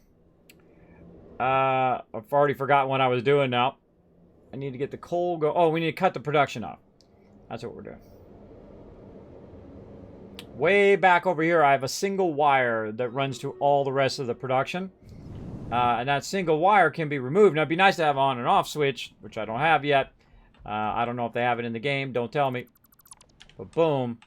I've already forgotten what I was doing now. I need to get the coal go. Oh, we need to cut the production off. That's what we're doing. Way back over here, I have a single wire that runs to all the rest of the production. And that single wire can be removed. Now, it'd be nice to have an on and off switch, which I don't have yet. I don't know if they have it in the game. Don't tell me. But boom.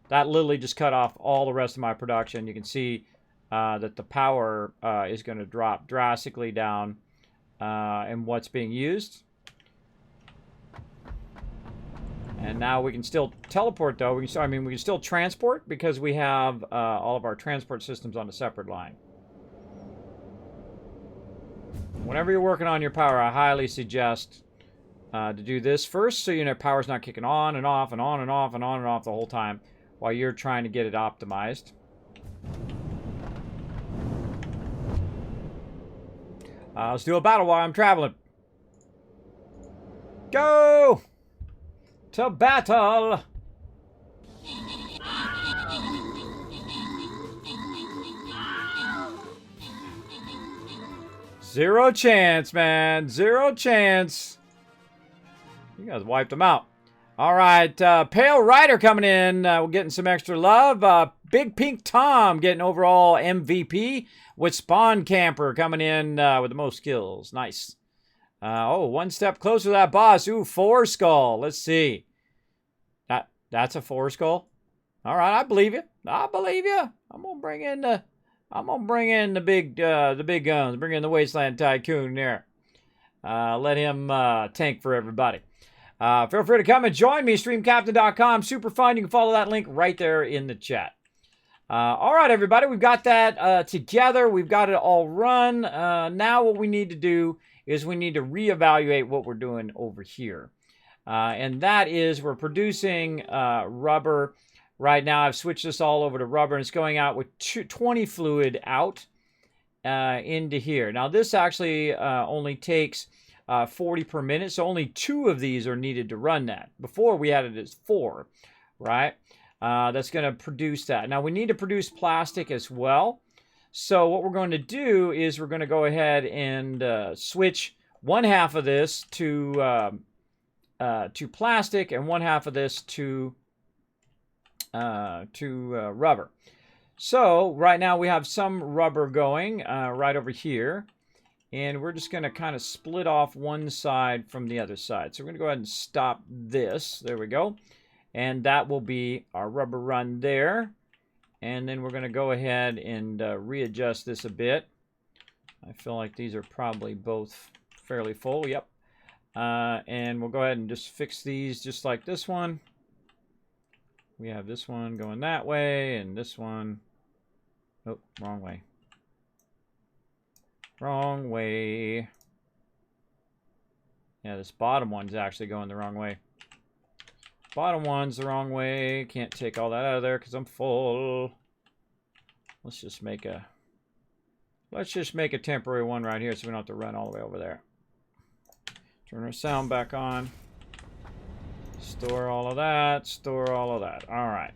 That literally just cut off all the rest of my production. You can see that the power is going to drop drastically down in what's being used. And now we can still teleport, though. We can still transport because we have all of our transport systems on a separate line. Whenever you're working on your power, I highly suggest to do this first, so you know power's not kicking on and off and on and off and on and off the whole time while you're trying to get it optimized. Let's do a battle while I'm traveling. Go! To battle! Zero chance, man. Zero chance. You guys wiped them out. All right, Pale Rider coming in. We're getting some extra love. Big Pink Tom getting overall MVP with Spawn Camper coming in with the most kills. Nice. Oh, one step closer to that boss. Ooh, 4 skull. Let's see. That's a 4 skull. All right, I believe you. I believe you. I'm gonna bring in the big guns. Bring in the Wasteland Tycoon there. Let him tank for everybody. Feel free to come and join me, streamcaptain.com. Super fun. You can follow that link right there in the chat. All right, everybody. We've got that together. We've got it all run. Now what we need to do is we need to reevaluate what we're doing over here. And that is we're producing rubber. Right now I've switched this all over to rubber, and it's going out with 20 fluid out into here. Now this actually only takes 40 per minute, so only 2 of these are needed to run that. Before we had it as 4, right? That's going to produce that. Now we need to produce plastic as well. So what we're going to do is we're going to go ahead and switch one half of this to plastic and one half of this to rubber. So right now we have some rubber going right over here. And we're just going to kind of split off one side from the other side. So we're going to go ahead and stop this. There we go. And that will be our rubber run there. And then we're going to go ahead and readjust this a bit. I feel like these are probably both fairly full. Yep. And we'll go ahead and just fix these just like this one. We have this one going that way and this one. Oh, wrong way. Wrong way. Yeah, this bottom one's actually going the wrong way. Bottom one's the wrong way. Can't take all that out of there because I'm full. Let's just make a temporary one right here so we don't have to run all the way over there. Turn our sound back on. Store all of that. Store all of that. All right.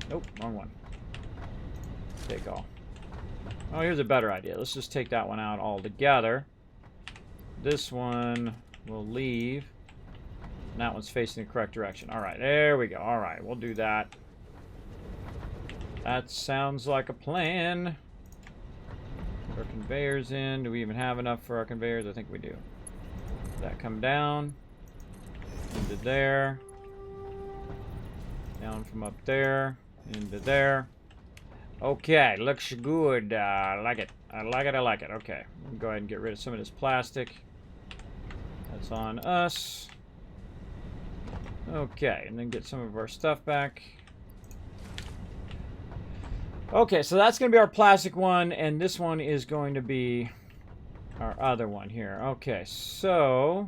Nope, wrong one. Take all. Oh, here's a better idea. Let's just take that one out altogether. This one will leave. And that one's facing the correct direction. All right, there we go. All right, we'll do that. That sounds like a plan. Put our conveyors in. Do we even have enough for our conveyors? I think we do. That come down. Into there. Down from up there. Into there. Okay, looks good. I like it. I like it. I like it. Okay, we'll go ahead and get rid of some of this plastic. That's on us. Okay, and then get some of our stuff back. Okay, so that's going to be our plastic one, and this one is going to be our other one here. Okay, so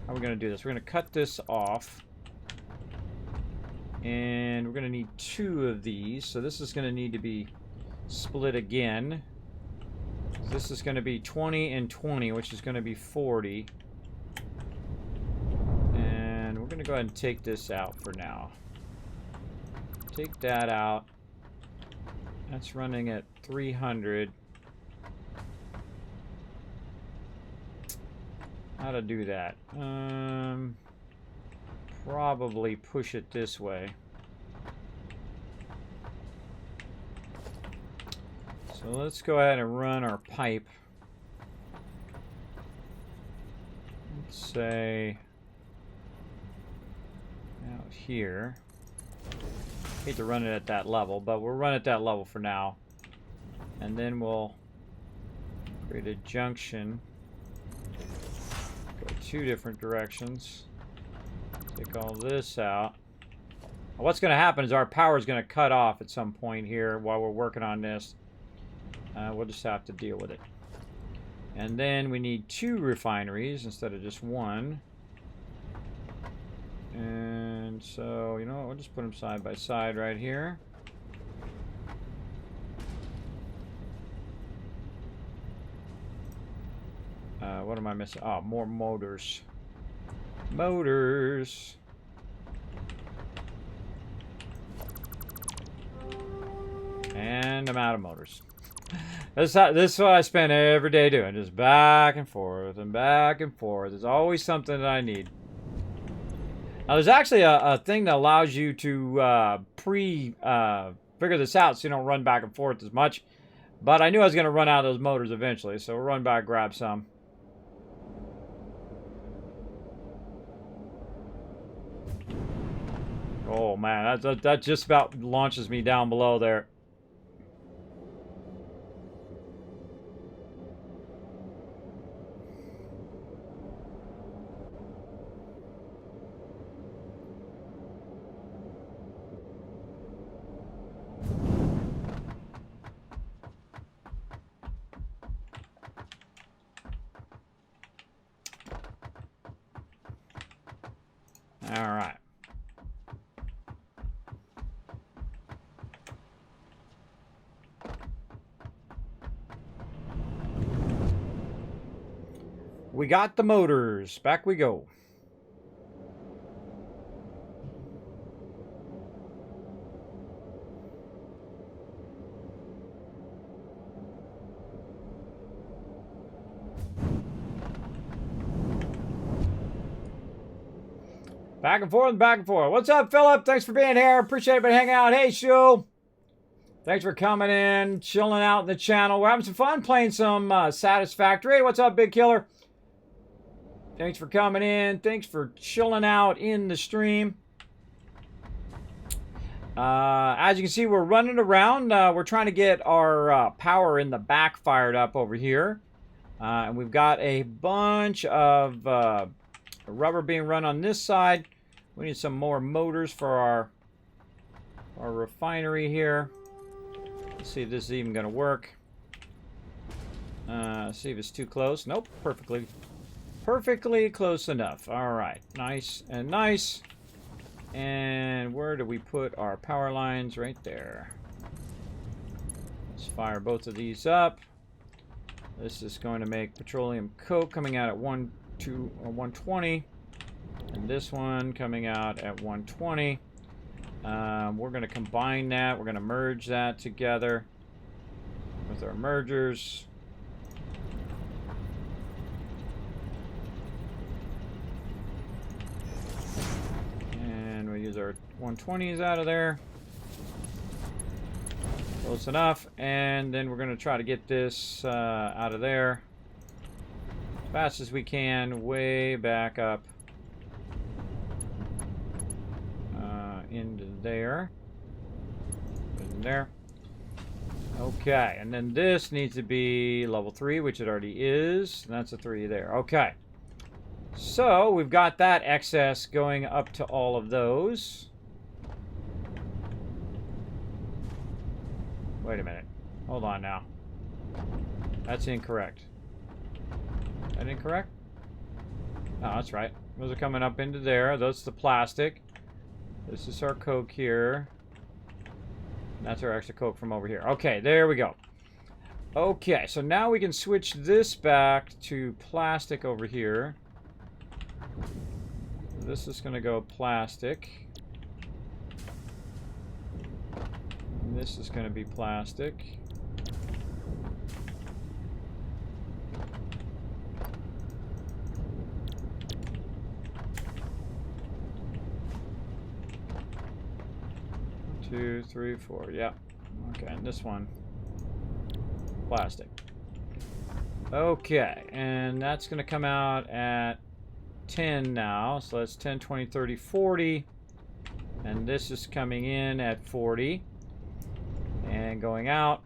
how are we going to do this? We're going to cut this off. And we're going to need 2 of these. So this is going to need to be split again. This is going to be 20 and 20, which is going to be 40. And we're going to go ahead and take this out for now. Take that out. That's running at 300. How to do that? Probably push it this way. So let's go ahead and run our pipe. Let's say out here. Hate to run it at that level, but we'll run at that level for now. And then we'll create a junction. Go 2 different directions. Take all this out. What's going to happen is our power is going to cut off at some point here while we're working on this. We'll just have to deal with it. And then we need 2 refineries instead of just 1. And so, you know what, we'll just put them side by side right here. What am I missing? Oh, more motors. Motors. And I'm out of motors. This is what I spend every day doing. Just back and forth and back and forth. There's always something that I need. Now, there's actually a thing that allows you to figure this out so you don't run back and forth as much. But I knew I was going to run out of those motors eventually, so we'll run back, grab some. Oh, man, that just about launches me down below there. All right. We got the motors. Back we go. Back and forth, back and forth. What's up, Philip? Thanks for being here. Appreciate everybody hanging out. Hey, Shu. Thanks for coming in, chilling out in the channel. We're having some fun playing some Satisfactory. Hey, what's up, Big Killer? Thanks for coming in. Thanks for chilling out in the stream. As you can see, we're running around. We're trying to get our power in the back fired up over here. And we've got a bunch of rubber being run on this side. We need some more motors for our refinery here. Let's see if this is even going to work. See if it's too close. Nope, perfectly close enough. All right, nice and nice. And where do we put our power lines? Right there. Let's fire both of these up. This is going to make petroleum coke coming out at 120. And this one coming out at 120. We're going to combine that. We're going to merge that together with our mergers. And we'll use our 120s out of there. Close enough. And then we're going to try to get this out of there as fast as we can, way back up into there. In there. Okay, and then this needs to be level 3, which it already is. That's a 3 there. Okay. So, we've got that excess going up to all of those. Wait a minute. Hold on now. That's incorrect. Is that incorrect? Oh, that's right. Those are coming up into there. That's the plastic. This is our coke here. And that's our extra coke from over here. Okay, there we go. Okay, so now we can switch this back to plastic over here. This is going to go plastic. And this is going to be plastic. Two, three, four. Yeah. Okay, and this one, plastic. Okay, and that's going to come out at 10 now. So that's 10, 20, 30, 40. And this is coming in at 40. And going out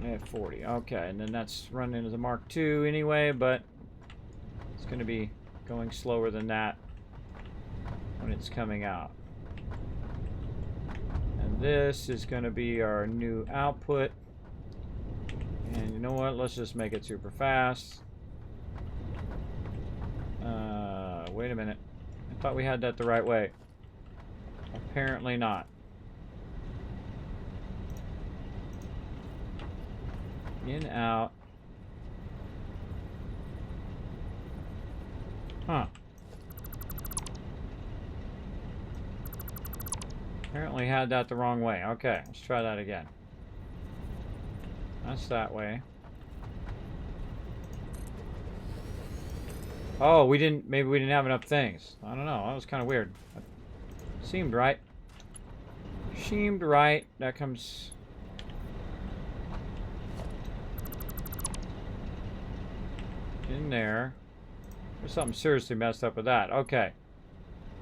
at 40. Okay, and then that's running as a Mark II anyway, but it's going to be going slower than that when it's coming out. And this is going to be our new output. And you know what? Let's just make it super fast. Wait a minute. I thought we had that the right way. Apparently not. In, out. Huh. Apparently had that the wrong way. Okay, let's try that again. That's that way. Oh, we didn't, maybe we didn't have enough things. I don't know, that was kind of weird. Seemed right. Seemed right. That comes... in there. There's something seriously messed up with that. Okay.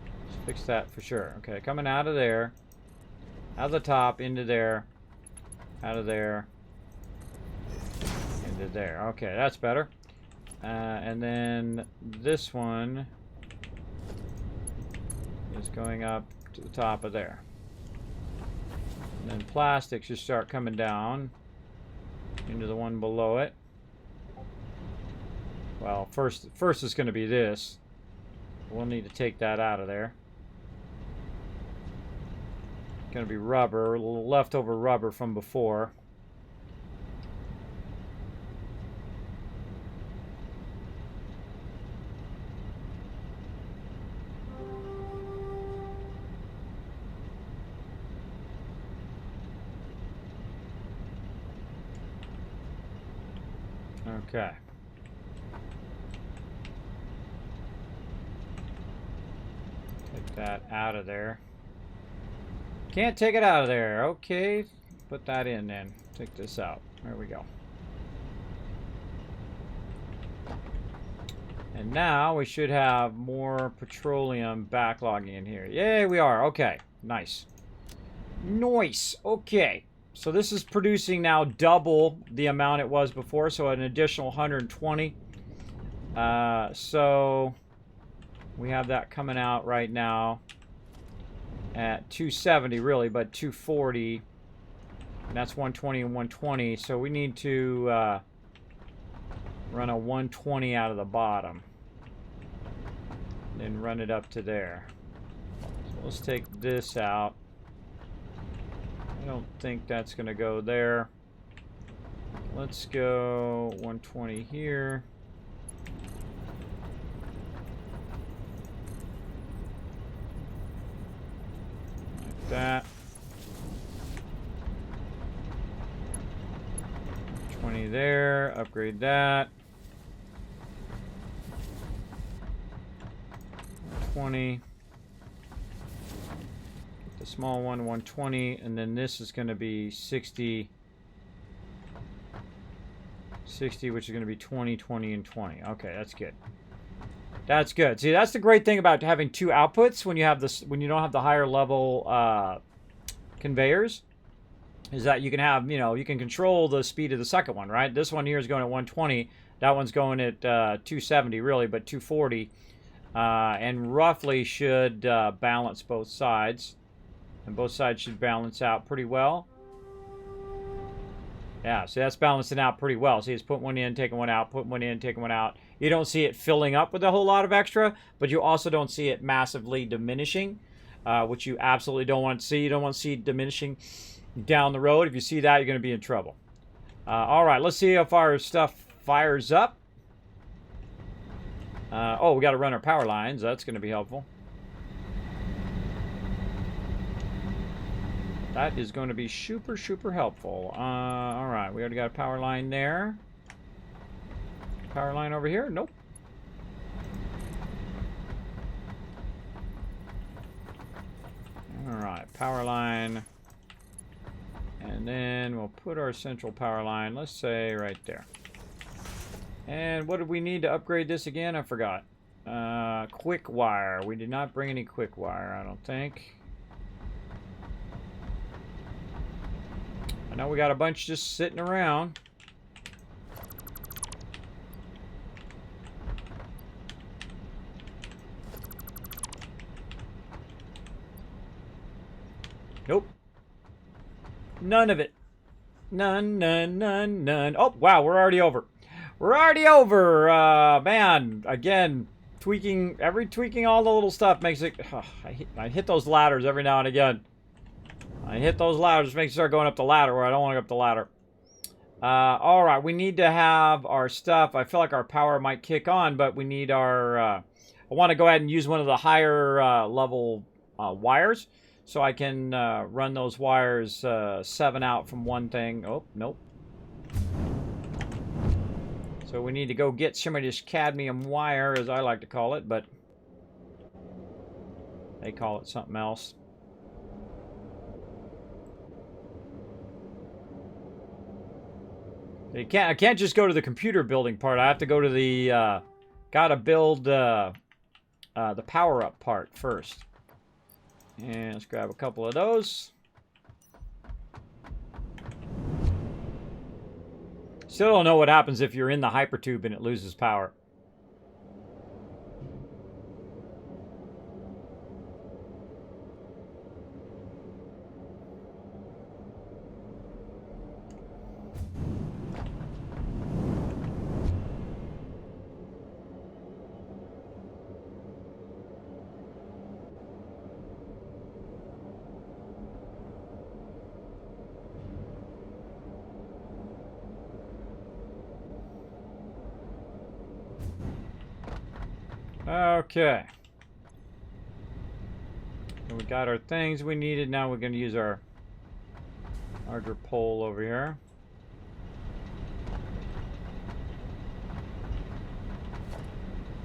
Let's fix that for sure. Okay, coming out of there. Out of the top, into there. Out of there. Into there. Okay, that's better. And then this one is going up to the top of there. And then plastic should start coming down into the one below it. Well, first is going to be this. We'll need to take that out of there. It's going to be rubber, a little leftover rubber from before. Okay. Take that out of there. Can't take it out of there. Okay. Put that in then. Take this out. There we go. And now we should have more petroleum backlogging in here. Yay, we are. Okay. Nice. Nice. Okay. So this is producing now double the amount it was before, so an additional 120. So we have that coming out right now at 270 really, but 240. And that's 120 and 120. So we need to run a 120 out of the bottom. Then run it up to there. So let's take this out. I don't think that's going to go there. Let's go 120 here. Like that. 20 there. Upgrade that. 20. The small one, 120, and then this is going to be 60, which is going to be 20, 20, and 20. Okay, that's good. That's good. See, that's the great thing about having two outputs when you have this, when you don't have the higher level conveyors, is that you can have, you know, you can control the speed of the second one, right? This one here is going at 120. That one's going at 270, really, but 240, and roughly should balance both sides. And both sides should balance out pretty well. Yeah, so that's balancing out pretty well. See, it's putting one in, taking one out, putting one in, taking one out. You don't see it filling up with a whole lot of extra, but you also don't see it massively diminishing, which you absolutely don't want to see. You don't want to see it diminishing down the road. If you see that, you're going to be in trouble. All right, let's see if our stuff fires up. Oh, we got to run our power lines. That's going to be helpful. That is going to be super, super helpful. All right, we already got a power line there. Power line over here? Nope. All right, power line. And then we'll put our central power line, let's say right there. And what did we need to upgrade this again? I forgot. Quick wire. We did not bring any quick wire, I don't think. I know we got a bunch just sitting around. Nope. None of it. None, none, none, none. Oh, wow, we're already over. We're already over. Man, again, tweaking all the little stuff makes it... I hit those ladders every now and again. I hit those ladders, makes me start going up the ladder where I don't want to go up the ladder. Alright, we need to have our stuff. I feel like our power might kick on, but we need our I want to go ahead and use one of the higher level wires, so I can run those wires 7 out from one thing. Oh, nope. So we need to go get some of this cadmium wire, as I like to call it, but they call it something else. I can't just go to the computer building part. I have to go to the gotta build the power-up part first. And let's grab a couple of those. Still don't know what happens if you're in the hypertube and it loses power. Okay. So we got our things we needed. Now we're going to use our larger pole over here.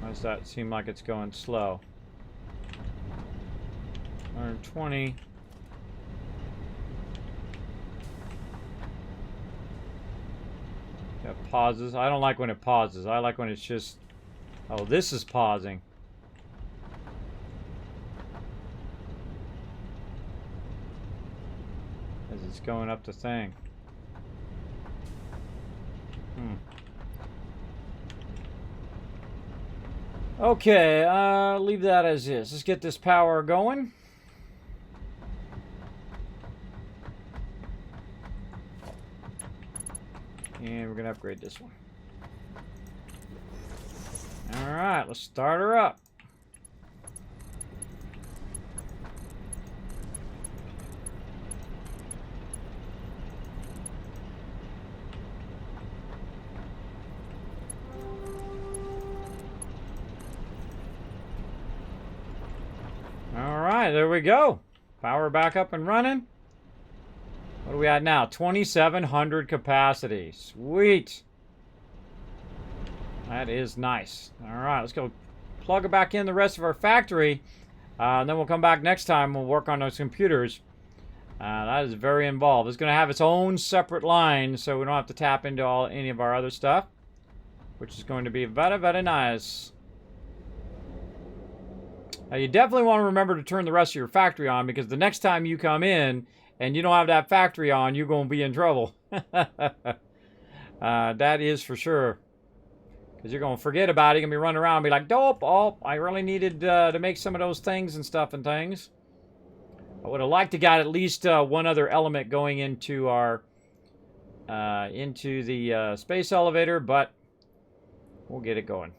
Why does that seem like it's going slow? 120. It pauses. I don't like when it pauses. I like when it's just... Oh, this is pausing. As it's going up the thing. Okay, leave that as is. Let's get this power going. And we're going to upgrade this one. Alright, let's start her up. Alright, there we go. Power back up and running. What are we at now? 2,700 capacity. Sweet. That is nice. Alright, let's go plug it back in the rest of our factory. And then we'll come back next time. We'll work on those computers. That is very involved. It's going to have its own separate line, so we don't have to tap into any of our other stuff. Which is going to be very, very nice. Now, you definitely want to remember to turn the rest of your factory on, because the next time you come in and you don't have that factory on, you're going to be in trouble. That is for sure. Because you're going to forget about it. You're going to be running around and be like, dope, oh, I really needed to make some of those things and stuff and things. I would have liked to got at least one other element going into our into the space elevator, but we'll get it going.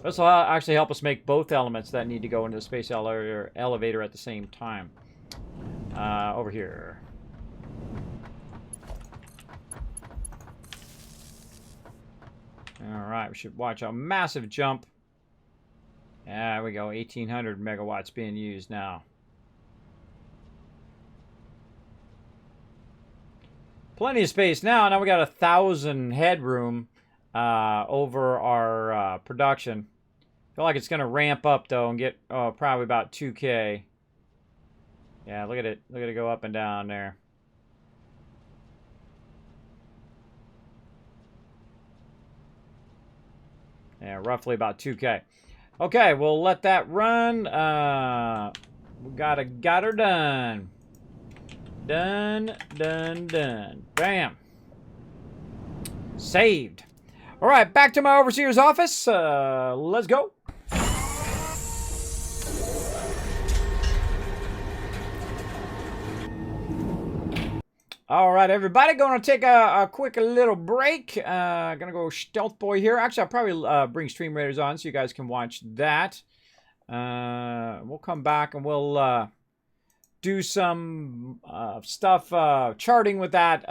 This will actually help us make both elements that need to go into the space elevator at the same time. Over here. Alright, we should watch a massive jump. There we go, 1,800 megawatts being used now. Plenty of space now. Now we got 1,000 headroom over our production. I feel like it's going to ramp up, though, and get probably about 2K. Yeah, look at it. Look at it go up and down there. Yeah, roughly about 2K. Okay, we'll let that run. We got her done. Done, done, done. Bam. Saved. All right, back to my overseer's office. Let's go. All right, everybody, going to take a quick little break. Going to go Stealth Boy here. Actually, I'll probably bring Stream Raiders on so you guys can watch that. We'll come back and we'll do some stuff charting with that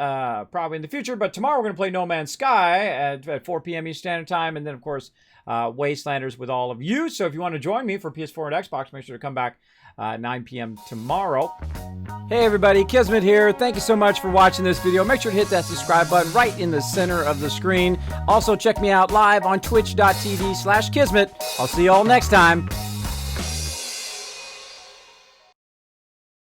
probably in the future. But tomorrow we're going to play No Man's Sky at 4 p.m. Eastern Standard Time. And then, of course, Wastelanders with all of you. So if you want to join me for PS4 and Xbox, make sure to come back 9 p.m. tomorrow. Hey everybody, Kismet here. Thank you so much for watching this video. Make sure to hit that subscribe button right in the center of the screen. Also check me out live on twitch.tv/Kismet. I'll see you all next time.